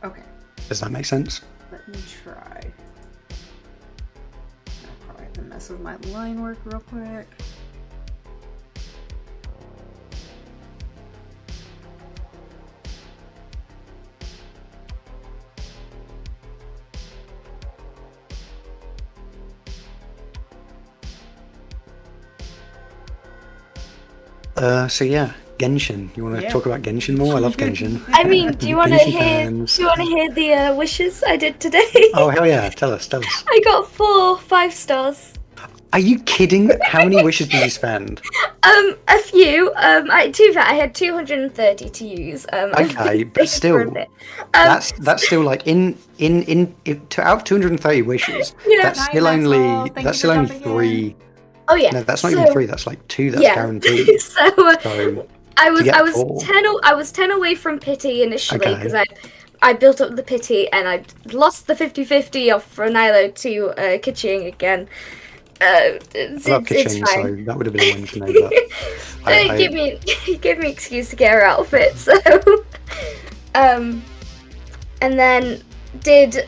S7: Okay,
S5: Does that make sense?
S7: let me try. I'll probably have to mess with my line work real quick.
S5: So yeah, Genshin. You want to
S7: Yeah.
S5: talk about Genshin more? I love Genshin.
S9: I mean, do you want to
S5: Genshin
S9: hear?
S5: fans.
S9: Do you want to hear the wishes I did today?
S5: Oh hell yeah! Tell us.
S9: I got 4 5-stars.
S5: Are you kidding? How many wishes did you spend?
S9: A few. I had 230 to use.
S5: Okay, but
S9: for
S5: still,
S9: a bit.
S5: that's still like out of 230 wishes.
S9: Yeah.
S5: That's
S7: Hi,
S5: still
S7: Maxwell.
S5: only
S7: Thank
S5: that's
S7: you
S5: still
S7: for
S5: only
S7: jumping
S5: 3.
S9: Oh yeah.
S5: No, that's not even 3. That's like 2. That's
S9: yeah.
S5: guaranteed.
S9: So
S5: So
S9: I was
S5: get
S9: I was
S5: 4.
S9: 10 away from pity initially
S5: Okay.
S9: because I built up the pity and I lost the 50-50 off from Nilo to Kitching again.
S5: I love
S9: It's
S5: kitchen, so
S9: fine.
S5: that would have been a win for me. But I-
S9: Give me excuse to get her outfit. So, and then did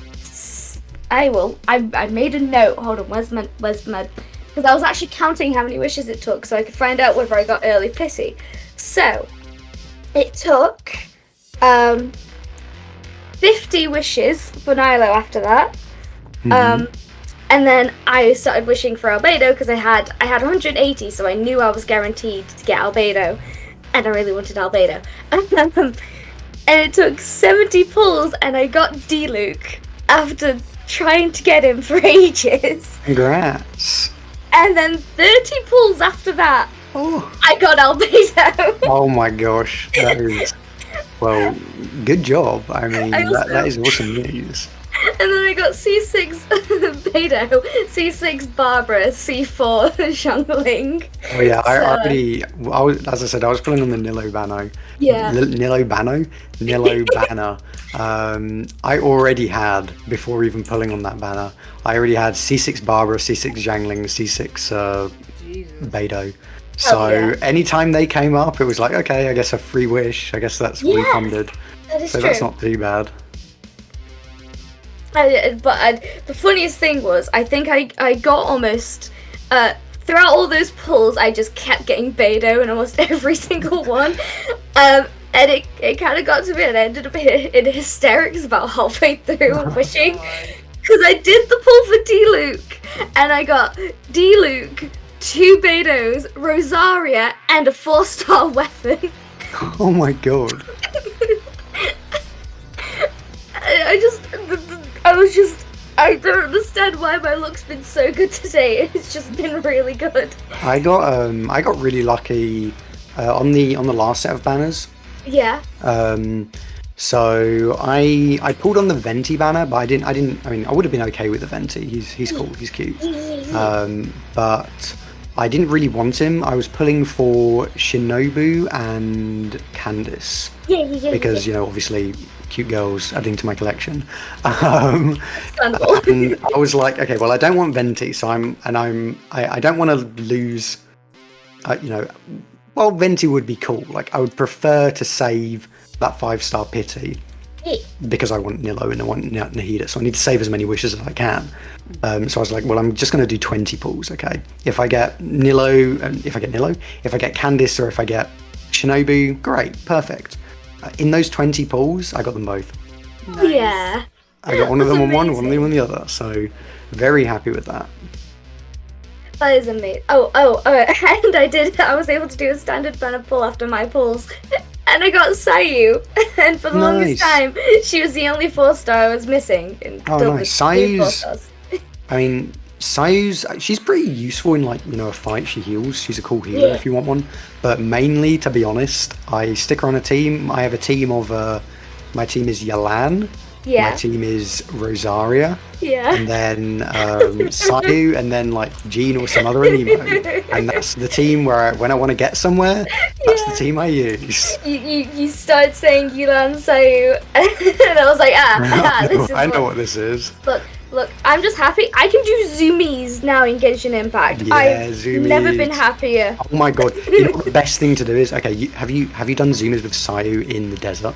S9: I will. I made a note. Hold on. Where's my? Because I was actually counting how many wishes it took, so I could find out whether I got early pity. So it took 50 wishes for Nilo after that. And then I started wishing for Albedo because I had 180, so I knew I was guaranteed to get Albedo, and I really wanted Albedo. And it took 70 pulls, and I got D-Luke after trying to get him for ages.
S5: Congrats.
S9: And then 30 pulls after that, I got Albedo.
S5: Oh my gosh, that is... Well, good job. I mean, that is awesome news.
S9: And then I got C6 Beto, C6 Barbara, C4 Xiangling.
S5: Oh yeah, I was, as I said, I was pulling on the Nilo Bano.
S9: Yeah.
S5: Nilo Banner. I already had, before even pulling on that banner, I already had C6 Barbara, C6 Xiangling, C6 Beto. So anytime they came up, it was like, okay, I guess a free wish. I guess that's refunded.
S9: That is
S5: so
S9: true.
S5: That's not too bad.
S9: The funniest thing was, I think I got almost, throughout all those pulls, I just kept getting Beto in almost every single one. And it kind of got to me, and I ended up in hysterics about halfway through wishing. Because I did the pull for D-Luke, and I got D-Luke, 2 Betos, Rosaria, and a 4-star weapon.
S5: Oh my god.
S9: I don't understand why my luck's been so good today. It's just been really good.
S5: I got really lucky on the last set of banners.
S9: Yeah.
S5: So I pulled on the Venti banner, but I mean, I would have been okay with the Venti. He's cool, he's cute. But I didn't really want him. I was pulling for Shinobu and Candice. Because, you know, obviously cute girls adding to my collection. And I was like, okay, well, I don't want Venti, so I don't want to lose, you know, well, Venti would be cool. Like, I would prefer to save that 5-star pity because I want Nilo and I want Nahida, so I need to save as many wishes as I can. So I was like, well, I'm just going to do 20 pulls, okay? If I get Nilo, if I get Candice, or if I get Shinobu, great, perfect. In those 20 pulls, I got them both.
S9: Nice. Yeah.
S5: I got one of them on one of them on the other, so very happy with that.
S9: That is amazing. And I was able to do a standard banner pull after my pulls. And I got Sayu, and for the longest time, she was the only 4-star I was missing.
S5: Nice. Sayu's, I mean, she's pretty useful in, like, you know, a fight. She heals. She's a cool healer if you want one. But mainly, to be honest, I stick her on a team. I have a team of, my team is Yalan.
S9: Yeah.
S5: My team is Rosaria.
S9: Yeah.
S5: And then Sayu, and then like Jean or some other animo. And that's the team where when I want to get somewhere, that's the team I use.
S9: You started saying Yulan Sayu, and I was like,
S5: I know what this is.
S9: Look, I'm just happy. I can do zoomies now in Genshin Impact.
S5: Yeah,
S9: I've
S5: zoomies.
S9: never been happier.
S5: Oh my god. You know what the best thing to do is, okay, have you done zoomies with Sayu in the desert?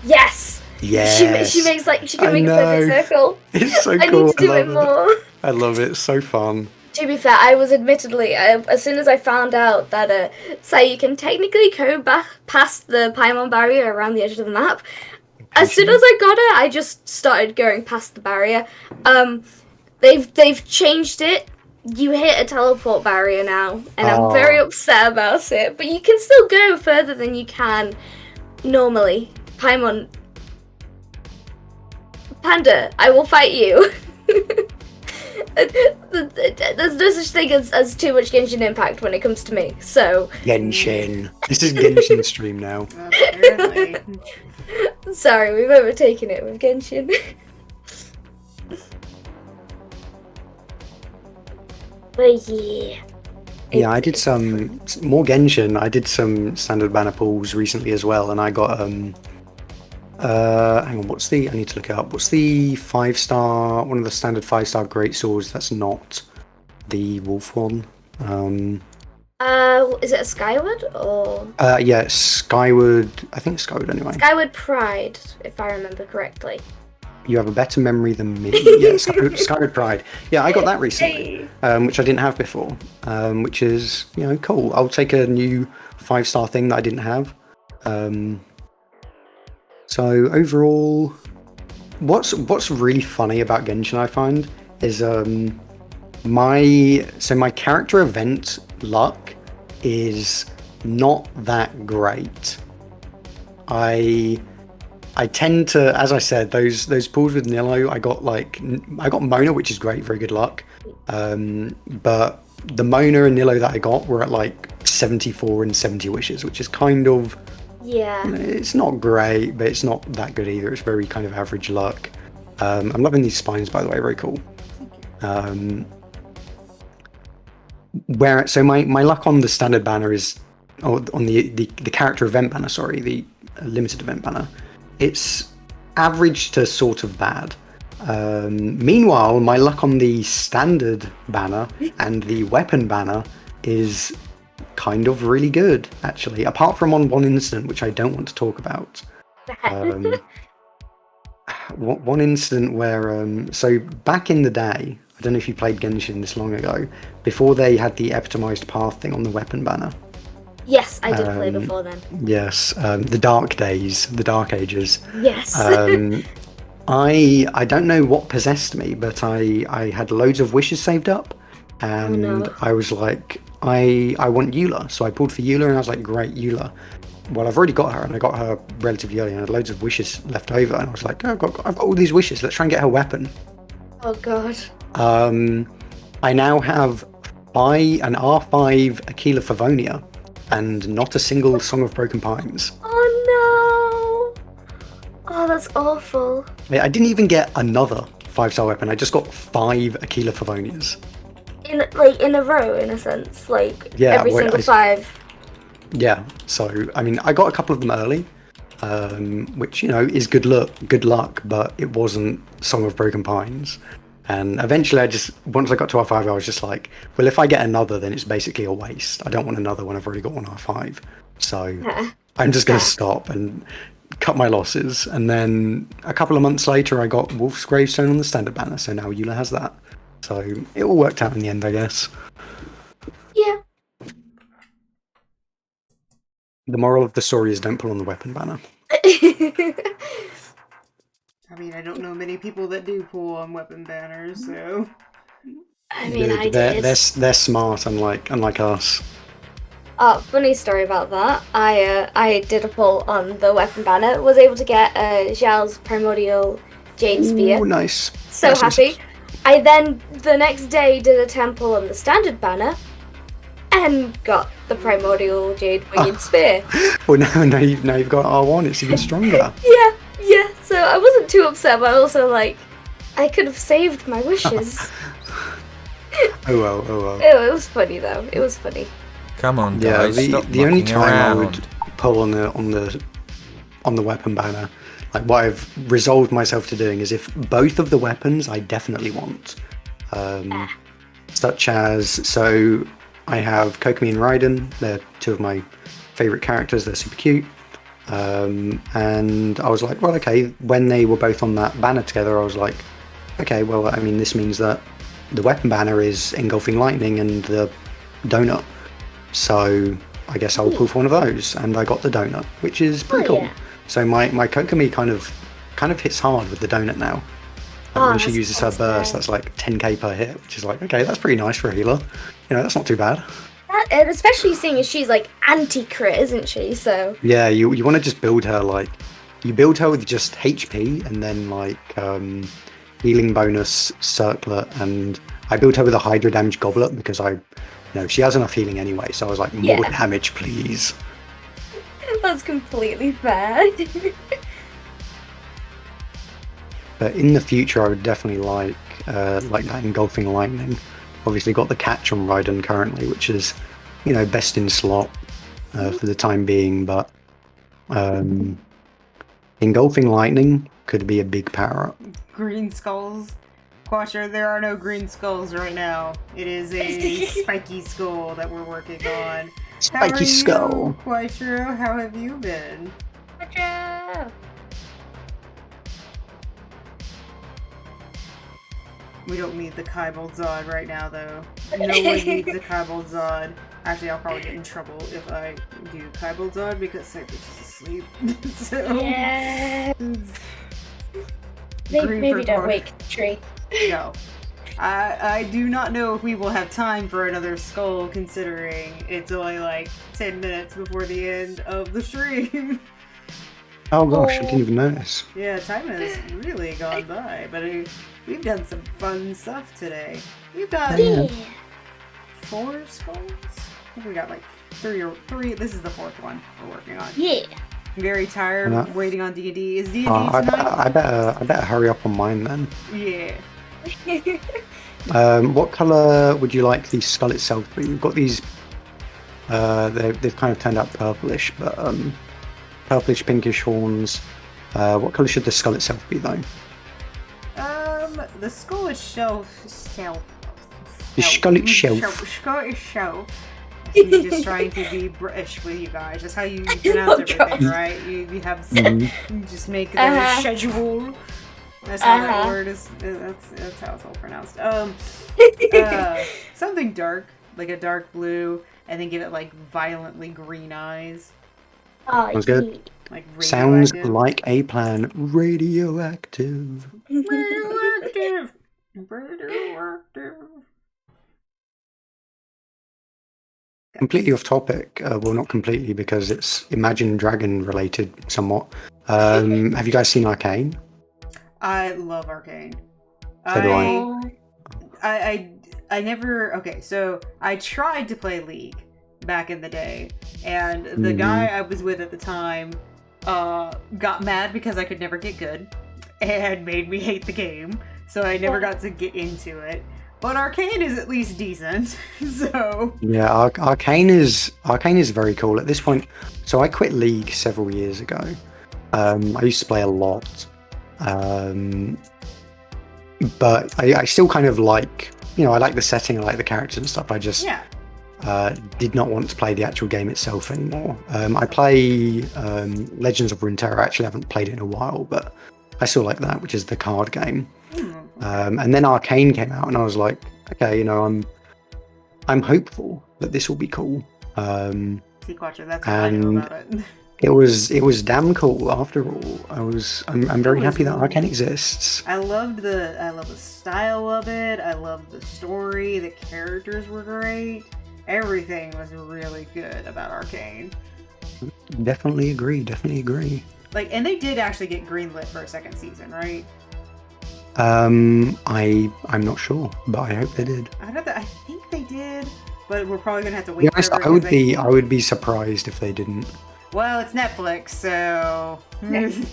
S9: Yes.
S5: Yes.
S9: She can make a perfect circle.
S5: It's so
S9: I
S5: cool.
S9: need to do it more.
S5: I love it. It's so fun.
S9: To be fair, I was admittedly, as soon as I found out that Sayu can technically go back past the Paimon barrier around the edge of the map, as soon as I got her, I just started going past the barrier. They've changed it. You hit a teleport barrier now, and I'm very upset about it. But you can still go further than you can normally. Paimon. Panda, I will fight you. There's no such thing as too much Genshin Impact when it comes to me, so...
S5: Genshin. This is Genshin stream now.
S7: Apparently.
S9: Sorry, we've overtaken it with Genshin. But yeah.
S5: Yeah, I did some more Genshin. I did some standard banner pulls recently as well, and I got hang on, I need to look it up. What's the 5-star, one of the standard 5-star great swords that's not the wolf one?
S9: Is it a Skyward or?
S5: Yeah, Skyward. I think Skyward anyway.
S9: Skyward Pride, if I remember correctly.
S5: You have a better memory than me. Yeah, Skyward Pride. Yeah, I got that recently, which I didn't have before, which is, cool. I'll take a new 5-star thing that I didn't have. So overall, what's really funny about Genshin, I find, is my character event luck is not that great. I tend to, as I said, those pools with Nillo, I got Mona, which is great, very good luck. But the Mona and Nillo that I got were at like 74 and 70 wishes, which is kind of, it's not great, but it's not that good either. It's very kind of average luck. I'm loving these spines, by the way, very cool. So my luck on the standard banner is, or on the character event banner, sorry, the limited event banner, it's average to sort of bad. Meanwhile, my luck on the standard banner and the weapon banner is kind of really good, actually, apart from on one incident, which I don't want to talk about. One incident where, so back in the day, I don't know if you played Genshin this long ago, before they had the epitomized path thing on the weapon banner.
S9: Yes, I did play before then.
S5: Yes, the dark days, the dark ages.
S9: Yes.
S5: I don't know what possessed me, but I had loads of wishes saved up, and I was like, I want Eula, so I pulled for Eula, and I was like, great, Eula. Well, I've already got her, and I got her relatively early, and I had loads of wishes left over, and I was like, I've got all these wishes, let's try and get her weapon.
S9: Oh god.
S5: I now have an R5 Aquila Favonia, and not a single Song of Broken Pines.
S9: Oh no! Oh, that's awful.
S5: I didn't even get another 5-star weapon. I just got 5 Aquila Favonias.
S9: In a row, in a sense, every single 5.
S5: Yeah. So I mean, I got a couple of them early, which is good luck, but it wasn't Song of Broken Pines. And eventually, once I got to R5, I was just like, well, if I get another, then it's basically a waste. I don't want another one. I've already got one R5. So I'm just going to stop and cut my losses. And then a couple of months later, I got Wolf's Gravestone on the standard banner. So now Eula has that. So it all worked out in the end, I guess.
S9: Yeah.
S5: The moral of the story is don't pull on the weapon banner.
S7: I mean, I don't know many people that do pull on weapon banners, so.
S9: I mean, I did.
S5: They're smart, unlike us.
S9: Funny story about that. I did a pull on the weapon banner. Was able to get Zhao's Primordial Jade Spear.
S5: Oh, nice.
S9: So happy. I then the next day did a temple on the standard banner, and got the Primordial Jade Winged Spear.
S5: Well, now you've got R1. It's even stronger.
S9: Yeah. So I wasn't too upset, but also I could have saved my wishes.
S5: Oh well.
S9: It was funny though. It was funny.
S10: Come on, guys.
S5: The only time I would pull on the weapon banner, like what I've resolved myself to doing, is if both of the weapons I definitely want, such as, so I have Kokomi and Raiden. They're two of my favorite characters. They're super cute. And I was like, well, okay, when they were both on that banner together, I was like, okay, well, I mean, this means that the weapon banner is Engulfing Lightning and the donut. So I guess I'll pull for one of those. And I got the donut, which is pretty cool. Yeah. So my Kokomi kind of hits hard with the donut now. And when she uses her burst, that's like 10k per hit, which is like, okay, that's pretty nice for a healer. That's not too bad.
S9: And especially seeing as she's anti-crit, isn't she? So
S5: yeah, you want to just build her you build her with just HP and then healing bonus circlet, and I built her with a Hydra damage goblet because she has enough healing anyway. So I was like, more damage, please.
S9: That's completely fair.
S5: But in the future, I would definitely like that Engulfing Lightning. Obviously got the catch on Raiden currently, which is, best in slot for the time being, but Engulfing Lightning could be a big power-up.
S7: Green skulls. Quasher, there are no green skulls right now. It is a spiky skull that we're working on.
S5: Spiky skull.
S7: Quasher, how have you been? We don't need the Kaizad right now, though. No one needs the Kaizad. Actually, I'll probably get in trouble if I do Kaizad because Cypress is asleep. So,
S9: Yeah.
S7: Green
S9: Maybe
S7: for
S9: don't
S7: Cor-
S9: wake the tree.
S7: No. I do not know if we will have time for another skull, considering it's only like 10 minutes before the end of the stream.
S5: Oh gosh, I didn't even notice.
S7: Yeah, time has really gone by, but we've done some fun stuff today. We've got
S9: Yeah.
S7: 4 skulls? I think we got like 3. This is the 4th one we're working on.
S9: Yeah.
S7: I'm very tired
S5: Yeah.
S7: waiting on D&D. Is D&D
S5: I
S7: tonight?
S5: better hurry up on mine then.
S7: Yeah.
S5: What colour would you like the skull itself to be? We've got these. They've kind of turned out purplish, but purplish pinkish horns. What colour should the skull itself be though?
S7: The skull itself.
S5: The skull itself.
S7: Skull itself. That's me just trying to be British with you guys. That's how you pronounce everything, right? You have you just make the schedule. That's how that word is. That's how it's all pronounced. Something dark, like a dark blue, and then give it like violently green eyes.
S9: Oh,
S5: Sounds good.
S7: Like
S5: Sounds
S7: radioactive.
S5: like a plan. Radioactive.
S7: Radioactive. Radioactive.
S5: Completely off topic. Well, not completely because it's Imagine Dragon related somewhat. Have you guys seen Arcane?
S7: I love Arcane.
S5: So do
S7: I never. Okay, so I tried to play League back in the day, and the guy I was with at the time got mad because I could never get good, and made me hate the game. So I never got to get into it. But Arcane is at least decent. So
S5: Yeah, Arcane is very cool at this point. So I quit League several years ago. I used to play a lot. But I still kind of like, I like the setting, I like the characters and stuff. I just did not want to play the actual game itself anymore. I play Legends of Runeterra. I actually haven't played it in a while, but I still like that, which is the card game. And then Arcane came out, and I was like, okay, I'm hopeful that this will be cool.
S7: Sequatcher, that's what I know about it.
S5: It was damn cool. After all, I'm very happy that Arcane exists.
S7: I love the style of it. I love the story. The characters were great. Everything was really good about Arcane.
S5: Definitely agree.
S7: Like, and they did actually get greenlit for a second season, right?
S5: I'm not sure, but I hope they did.
S7: I think they did, but we're probably gonna have to
S5: To
S7: wait.
S5: be honest, I would be surprised if they didn't.
S7: Well, it's Netflix, so
S9: Yeah.
S7: is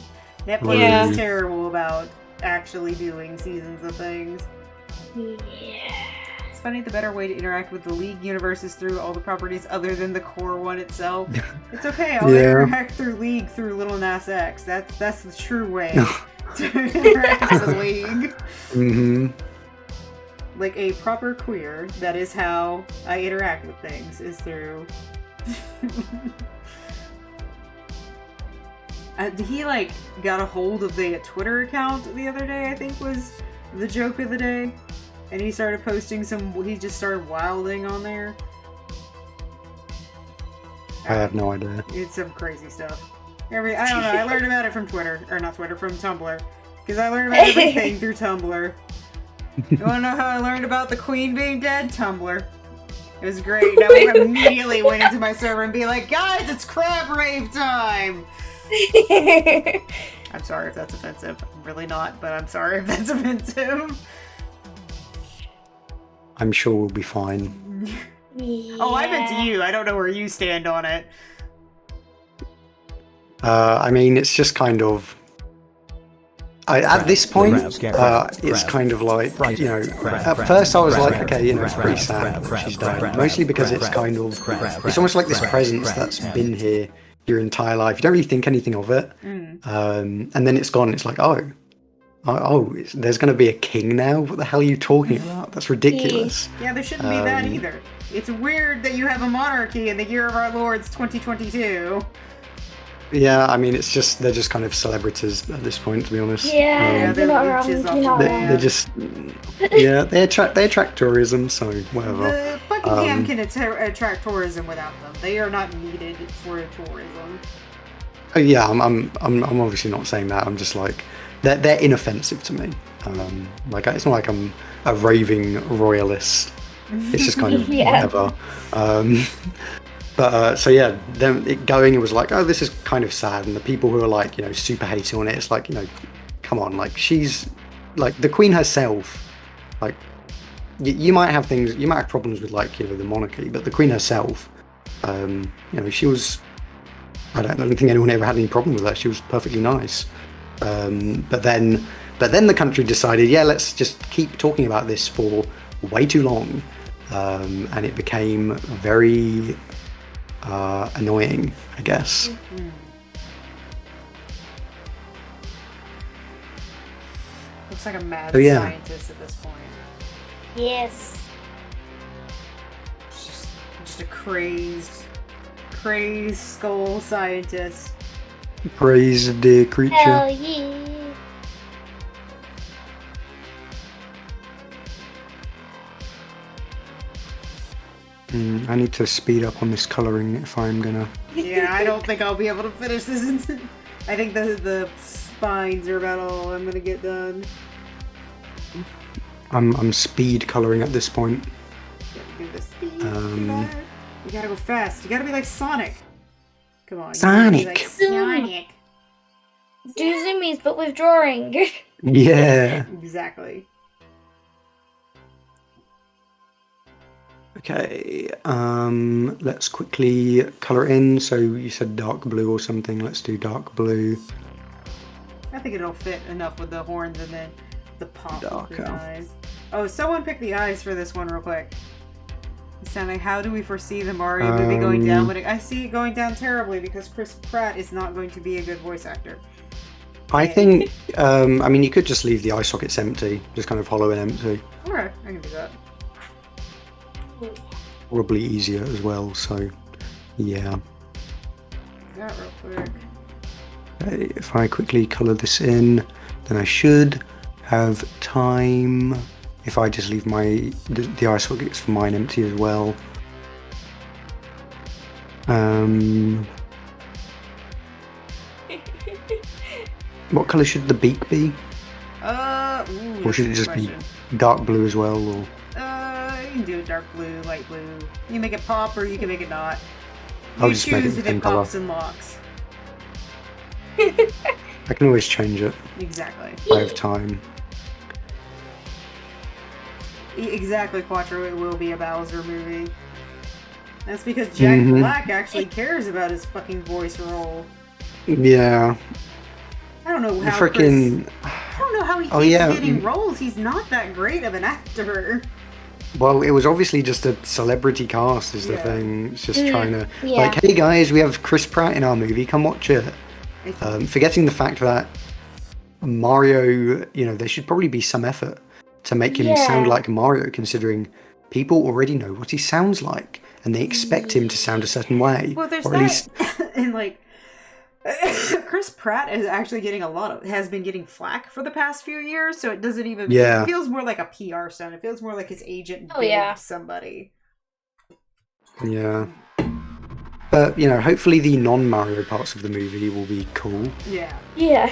S7: terrible about actually doing seasons of things.
S9: Yeah.
S7: It's funny, the better way to interact with the League universe is through all the properties other than the core one itself. It's okay, I'll interact through League through Little Nas X. That's the true way to interact with League.
S5: Mm-hmm.
S7: Like a proper queer, that is how I interact with things, is through... he got a hold of the Twitter account the other day, I think was the joke of the day. And he started posting he just started wilding on there.
S5: I have no idea.
S7: It's some crazy stuff. I don't know, I learned about it from Twitter. Or not Twitter, from Tumblr. Because I learned about everything through Tumblr. You wanna know how I learned about the Queen being dead? Tumblr. It was great. I immediately went into my server and be like, guys, it's crab rave time! I'm sorry if that's offensive. I'm really not, but I'm sorry if that's offensive.
S5: I'm sure we'll be fine.
S7: Oh, I meant to you. I don't know where you stand on it.
S5: I mean, it's just kind of... at this point, it's kind of like, at first I was like, okay, it's pretty sad that she's died. Mostly because it's kind of... It's almost like this presence that's been here your entire life. You don't really think anything of it. And then it's gone. It's like, there's going to be a king now? What the hell are you talking about? That's ridiculous.
S7: Yeah, there shouldn't be that either. It's weird that you have a monarchy in the year of our Lord's 2022.
S5: Yeah, I mean, it's just they're just kind of celebrities at this point, to be honest.
S9: Yeah,
S7: they're
S9: you're not wrong.
S7: leeches off
S9: You're
S7: the
S9: not
S5: They,
S9: wrong.
S5: they're just they attract tourism, so whatever.
S7: The Buckingham can attract tourism without them. They are not needed for tourism.
S5: Yeah, I'm obviously not saying that. I'm just like they're inoffensive to me. Like it's not like I'm a raving royalist. It's just kind of
S9: Yeah.
S5: whatever. But so yeah, then it was like, oh, this is kind of sad, and the people who are like, super hating on it, it's like, come on, like she's like the queen herself. Like you might have problems with like the monarchy, but the queen herself, she was. I don't think anyone ever had any problem with her. She was perfectly nice. But then the country decided, yeah, let's just keep talking about this for way too long, and it became very annoying, I guess.
S7: Looks like a mad
S5: Oh, yeah.
S7: scientist at this point.
S9: Yes.
S7: Just a crazed skull scientist.
S5: Praise the creature.
S9: Hell yeah.
S5: I need to speed up on this colouring if I'm gonna.
S7: Yeah, I don't think I'll be able to finish this. I think the spines are about all I'm gonna get done.
S5: I'm speed colouring at this point.
S7: Do the speed.
S5: Um,
S7: You gotta go fast. You gotta be like Sonic. Come on.
S5: Sonic.
S7: You gotta be like Sonic.
S9: Do zoomies, but with drawing.
S5: Yeah.
S7: Exactly.
S5: Okay. Let's quickly colour it in. So you said dark blue or something. Let's do dark blue.
S7: I think it'll fit enough with the horns and then the pop of the
S5: Darker.
S7: eyes. Oh, someone pick the eyes for this one real quick. It's sounding, how do we foresee the Mario movie going down? But I see it going down terribly because Chris Pratt is not going to be a good voice actor.
S5: I think. I mean, you could just leave the eye sockets empty, just kind of hollow and empty.
S7: Alright, I can do that.
S5: Probably easier as well. So, yeah.
S7: Do that real quick.
S5: Okay, if I quickly colour this in, then I should have time. If I just leave the eye sockets for mine empty as well. What colour should the beak be? Or should it just be dark blue as well? Or
S7: You can do a dark blue, light blue. You can make it pop or you can make it not.
S5: I'll
S7: You
S5: just make it
S7: choose
S5: the
S7: if
S5: same
S7: it
S5: colour.
S7: pops and locks.
S5: I can always change it
S7: Exactly.
S5: if I have time.
S7: Exactly, Quattro. It will be a Bowser movie. That's because Jack Black actually cares about his fucking voice role.
S5: Yeah.
S7: I don't know how
S5: Freaking.
S7: I don't know how he
S5: Oh,
S7: keeps
S5: yeah.
S7: getting roles. He's not that great of an actor.
S5: Well, it was obviously just a celebrity cast, is the
S7: Yeah.
S5: thing. It's just trying to.
S9: Yeah.
S5: Like, hey guys, we have Chris Pratt in our movie, come watch it. Forgetting the fact that Mario, there should probably be some effort to make him sound
S9: Yeah.
S5: like Mario, considering people already know what he sounds like and they expect him to sound a certain way.
S7: Well, there's
S5: or
S7: that,
S5: at least,
S7: and like Chris Pratt is actually getting has been getting flack for the past few years, so it doesn't even.
S5: Yeah.
S7: It feels more like a PR stunt. It feels more like his agent
S9: Oh,
S7: begged
S9: yeah.
S7: somebody.
S5: yeah. But, hopefully the non-Mario parts of the movie will be cool.
S7: Yeah.
S9: Yeah.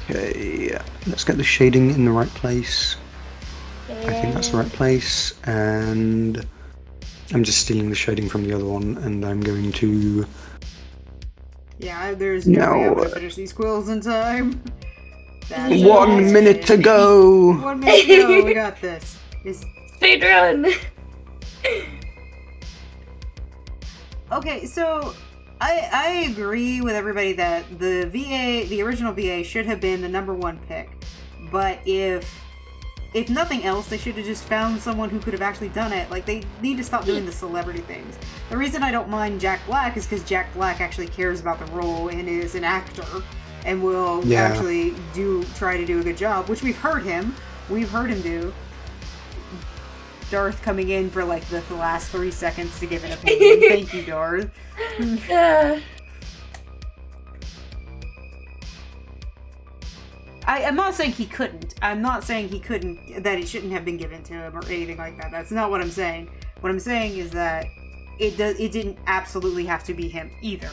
S5: Okay, let's get the shading in the right place. I think that's the right place, and I'm just stealing the shading from the other one, and I'm going to.
S7: Yeah, there's no way I'm
S5: No.
S7: gonna finish these quills in time. That's
S9: Yeah.
S5: 1 minute to go.
S7: 1 minute to go. We got this.
S9: Speedrun!
S7: Okay, so I agree with everybody that the original VA should have been the #1 pick. But if nothing else, they should have just found someone who could have actually done it. Like, they need to stop doing the celebrity things. The reason I don't mind Jack Black is because Jack Black actually cares about the role and is an actor. and will actually try to do a good job, which we've heard him do. Darth coming in for like the last 3 seconds to give an opinion. Thank you, Darth. I'm not saying he couldn't. I'm not saying he couldn't, that it shouldn't have been given to him or anything like that. That's not what I'm saying. What I'm saying is that it didn't absolutely have to be him either.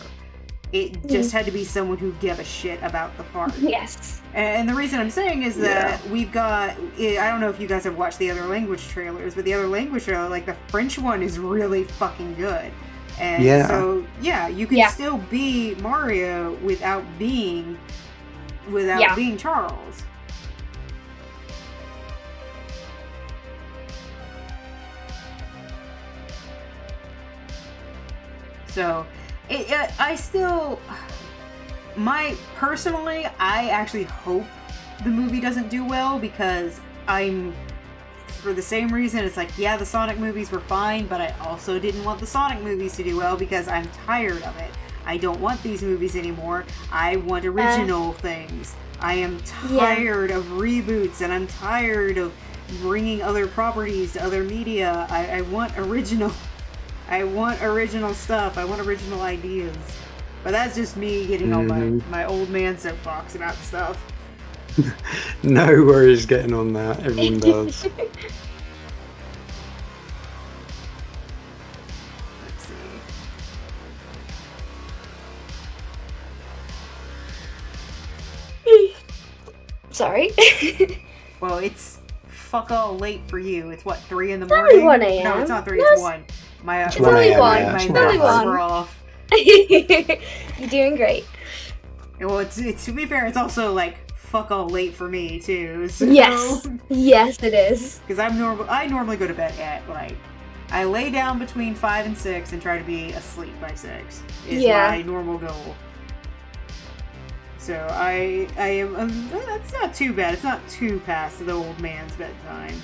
S7: It just had to be someone who gave a shit about the part.
S9: Yes.
S7: And the reason I'm saying is that we've got, I don't know if you guys have watched the other language trailers, but the other language trailer, like the French one is really fucking good. And so, you can still be Mario without being Charles. So, personally, I actually hope the movie doesn't do well, because for the same reason, it's like, the Sonic movies were fine, but I also didn't want the Sonic movies to do well because I'm tired of it. I don't want these movies anymore. I want original things. I am tired of reboots, and I'm tired of bringing other properties to other media. I want original. I want original stuff. I want original ideas. But that's just me getting on my old man soapbox about stuff.
S5: No worries getting on that. Everyone does.
S7: Let's see.
S9: Sorry.
S7: Well, it's fuck all late for you. It's what, 3 in the
S9: It's only
S7: morning?
S9: 1 a.m.
S7: No, it's not 3,
S9: No,
S7: it's 1.
S5: It's 1 a.m.
S7: My
S5: It's
S7: maths
S9: 1.
S7: were off.
S9: You're doing great.
S7: Well, it's to be fair, it's also like fuck all late for me too. So.
S9: Yes, it is.
S7: Because I normally go to bed at I lay down between 5 and 6 and try to be asleep by 6. Is my normal goal. So I am. That's not too bad. It's not too past the old man's bedtime.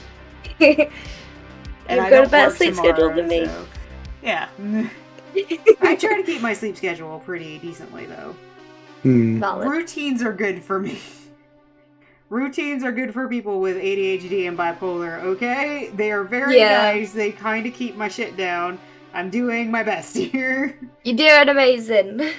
S7: And
S9: I've got a better sleep schedule than me.
S7: So, yeah. I try to keep my sleep schedule pretty decently, though.
S9: Valid.
S7: Routines are good for me. Routines are good for people with ADHD and bipolar, okay? They are very nice. They kind of keep my shit down. I'm doing my best here.
S9: You're doing amazing.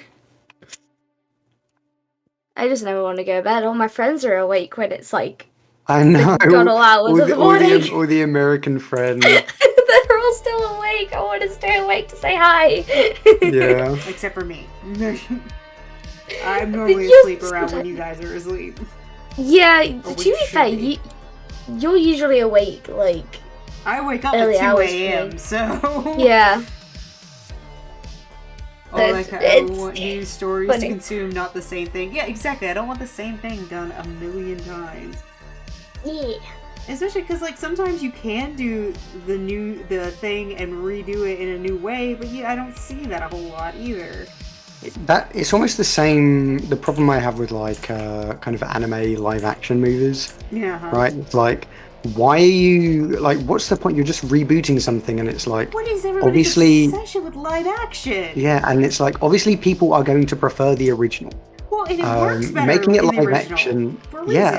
S9: I just never want to go to bed. All my friends are awake when it's like
S5: I know.
S9: God hours of the morning.
S5: All the American friends.
S9: They're all still awake. I want to stay awake to say hi.
S5: Yeah.
S7: Except for me. I'm normally asleep around when you guys are asleep.
S9: Yeah, to be fair, you're usually awake, like...
S7: I wake up at 2 a.m., so...
S9: Yeah.
S7: Oh, like I want news stories to consume, not the same thing. Yeah, exactly. I don't want the same thing done a million times.
S9: Yeah.
S7: Especially because, like, sometimes you can do the thing and redo it in a new way, but I don't see that a whole lot either.
S5: It's almost the same. The problem I have with like kind of anime live action movies.
S7: Yeah.
S5: Right. It's like, why are you like? What's the point? You're just rebooting something, and it's like,
S7: what is everybody's obsession with live action?
S5: Yeah, and it's like obviously people are going to prefer the original.
S7: Well, and it works better.
S5: Making it live
S7: original,
S5: action,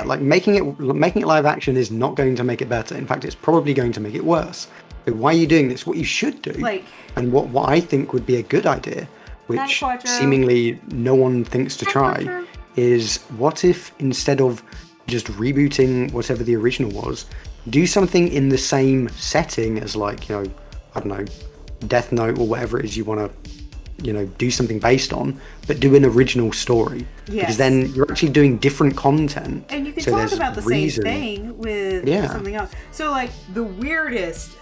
S5: like making it live action is not going to make it better. In fact, it's probably going to make it worse. So why are you doing this? What you should do, and what I think would be a good idea, which seemingly no one thinks to try, is what if instead of just rebooting whatever the original was, do something in the same setting as like, I don't know, Death Note or whatever it is you want to, do something based on, but do an original story. Yes. Because then you're actually doing different content.
S7: And you can talk about the same thing with something else. So like the weirdest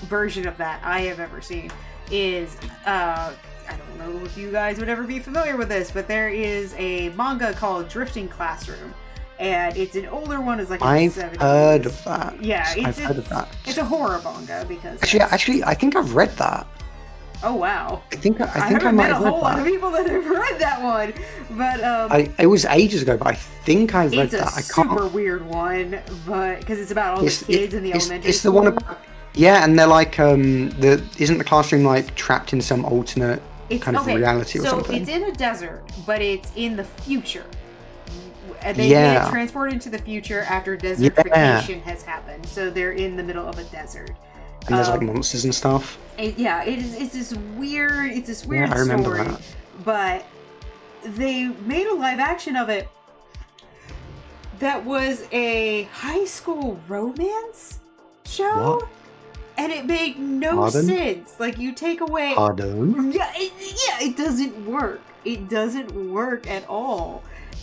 S7: version of that I have ever seen is I don't know if you guys would ever be familiar with this, but there is a manga called Drifting Classroom. And it's an older one. It's like
S5: I've
S7: 70s.
S5: heard of that.
S7: Yeah,
S5: I've heard of that.
S7: It's a horror manga because
S5: actually, I think I've read that.
S7: Oh wow!
S5: I think I might have read that.
S7: A whole lot of people that have read that one, but
S5: it was ages ago. But I think I read that.
S7: It's a super weird one, but because it's about all the kids in the elementary.
S5: It's
S7: school.
S5: The one about and they're like isn't the classroom like trapped in some alternate
S7: It's
S5: kind of
S7: okay,
S5: reality or
S7: so
S5: something.
S7: it's in a desert, but it's in the future. They get transported into the future after desertification has happened, so they're in the middle of a desert.
S5: And there's like monsters and stuff.
S7: It's this weird. It's this weird
S5: I remember
S7: story,
S5: that.
S7: but they made a live action of it. That was a high school romance show,
S5: What?
S7: and it made no
S5: Pardon?
S7: sense. Like you take away.
S5: Pardon?
S7: It doesn't work. It doesn't work at all.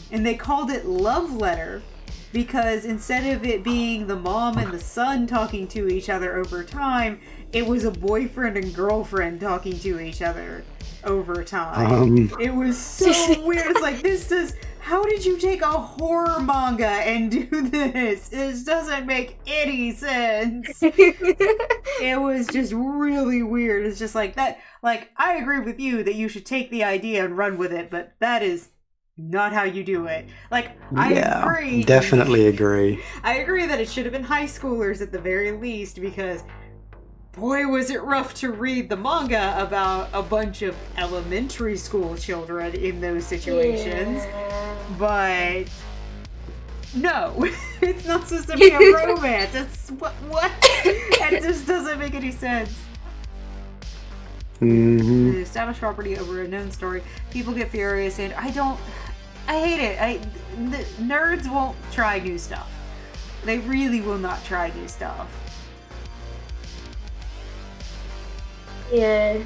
S7: And they called it Love Letter because instead of it being the mom and the son talking to each other over time, it was a boyfriend and girlfriend talking to each other over time. It was so weird. It's like, how did you take a horror manga and do this? This doesn't make any sense. It was just really weird. It's just like that. Like, I agree with you that you should take the idea and run with it, but that is not how you do it. Like, I agree.
S5: Definitely agree.
S7: I agree that it should have been high schoolers at the very least, because boy, was it rough to read the manga about a bunch of elementary school children in those situations. But no, it's not supposed to be a romance. It's what? It just doesn't make any sense.
S5: Mm-hmm.
S7: The established property over a known story. People get furious, and I hate it. The nerds won't try new stuff. They really will not try new stuff.
S9: Yeah.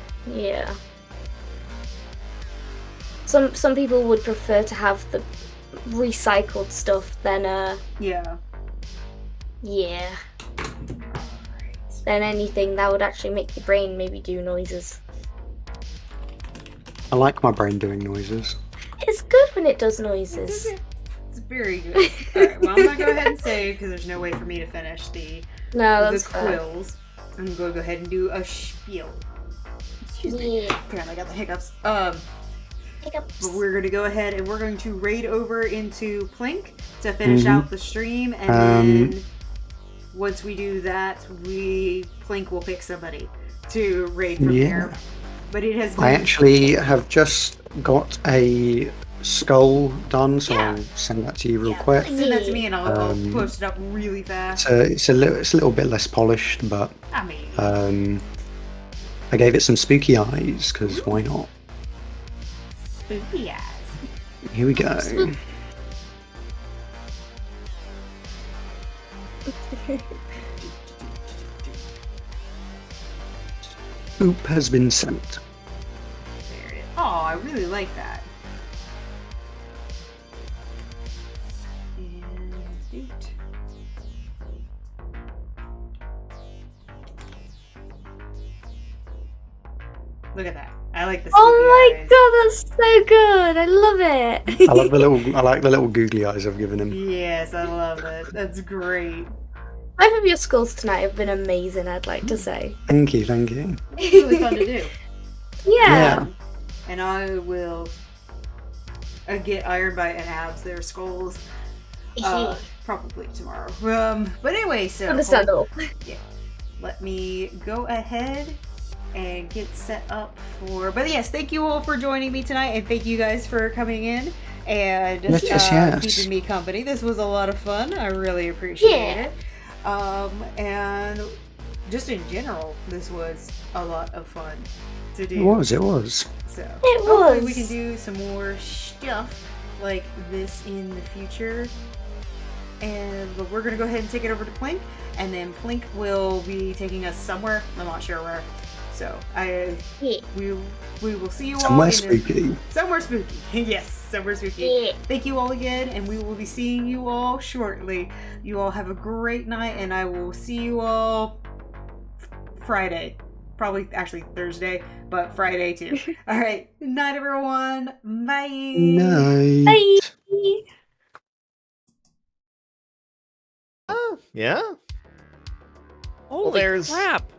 S9: Some people would prefer to have the recycled stuff than than anything that would actually make your brain maybe do noises.
S5: I like my brain doing noises.
S9: It's good when it does noises.
S7: It's very good. Alright, well, I'm gonna go ahead and save because there's no way for me to finish the quills. I'm gonna go ahead and do a spiel. Excuse me. Damn, I got the hiccups.
S9: Hiccups.
S7: But we're gonna go ahead and we're going to raid over into Plink to finish out the stream, and then once we do that, Plink will pick somebody to raid from there. But it has been...
S5: I actually have just got a skull done, so I'll send that to you real quick.
S7: Send that to me and I'll post it up really fast.
S5: It's a little bit less polished, but
S7: I mean,
S5: I gave it some spooky eyes because why not?
S7: Spooky eyes.
S5: Here we go. Spoop has been sent.
S7: There it is. Oh, I really like that. And date. Look at that. I like the spooky
S9: Oh my
S7: eyes.
S9: god, that's so good! I love it.
S5: I like the little googly eyes I've given him.
S7: Yes, I love it. That's great.
S9: 5 of your skulls tonight have been amazing, I'd like to say.
S5: Thank you.
S7: It's really fun to do.
S9: Yeah.
S7: And I will get Ironbite and Abs their skulls probably tomorrow. But anyway, so
S9: Understandable.
S7: Yeah. Let me go ahead and get set up for... But yes, thank you all for joining me tonight, and thank you guys for coming in and keeping me company. This was a lot of fun. I really appreciate it. And just in general, this was a lot of fun to do.
S5: It was.
S7: So
S9: It
S7: hopefully
S9: was.
S7: we can do some more stuff like this in the future. But we're gonna go ahead and take it over to Plink, and then Plink will be taking us somewhere. I'm not sure where. So we will see you
S5: Somewhere
S7: all
S5: spooky.
S7: Somewhere spooky. Yes, somewhere spooky.
S9: Yeah.
S7: Thank you all again, and we will be seeing you all shortly. You all have a great night, and I will see you all Friday. Probably actually Thursday, but Friday too. All right. Night, everyone. Bye.
S5: Night.
S9: Bye.
S4: Oh, yeah.
S10: Holy crap!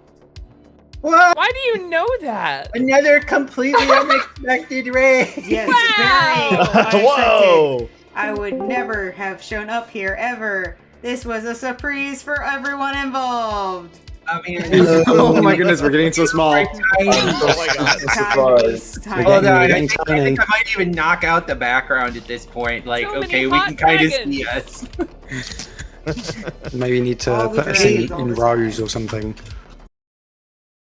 S1: What?
S10: Why do you know that?
S1: Another completely unexpected raid.
S7: Yes,
S10: Wow.
S7: very unexpected.
S4: Whoa!
S7: I would never have shown up here ever. This was a surprise for everyone involved.
S1: I mean,
S5: Oh my goodness, we're getting so small.
S1: Tiny.
S4: Oh my god.
S7: Surprise.
S1: Hold on,
S5: We're
S1: I
S5: getting
S1: think
S5: tiny.
S1: I might even knock out the background at this point. Like,
S10: So many
S1: okay, we
S10: hot
S1: can kind of
S10: dragons.
S1: see us.
S5: Maybe need to
S7: All the
S5: put a scene
S7: dragons, all
S5: in
S7: the
S5: Rose or something.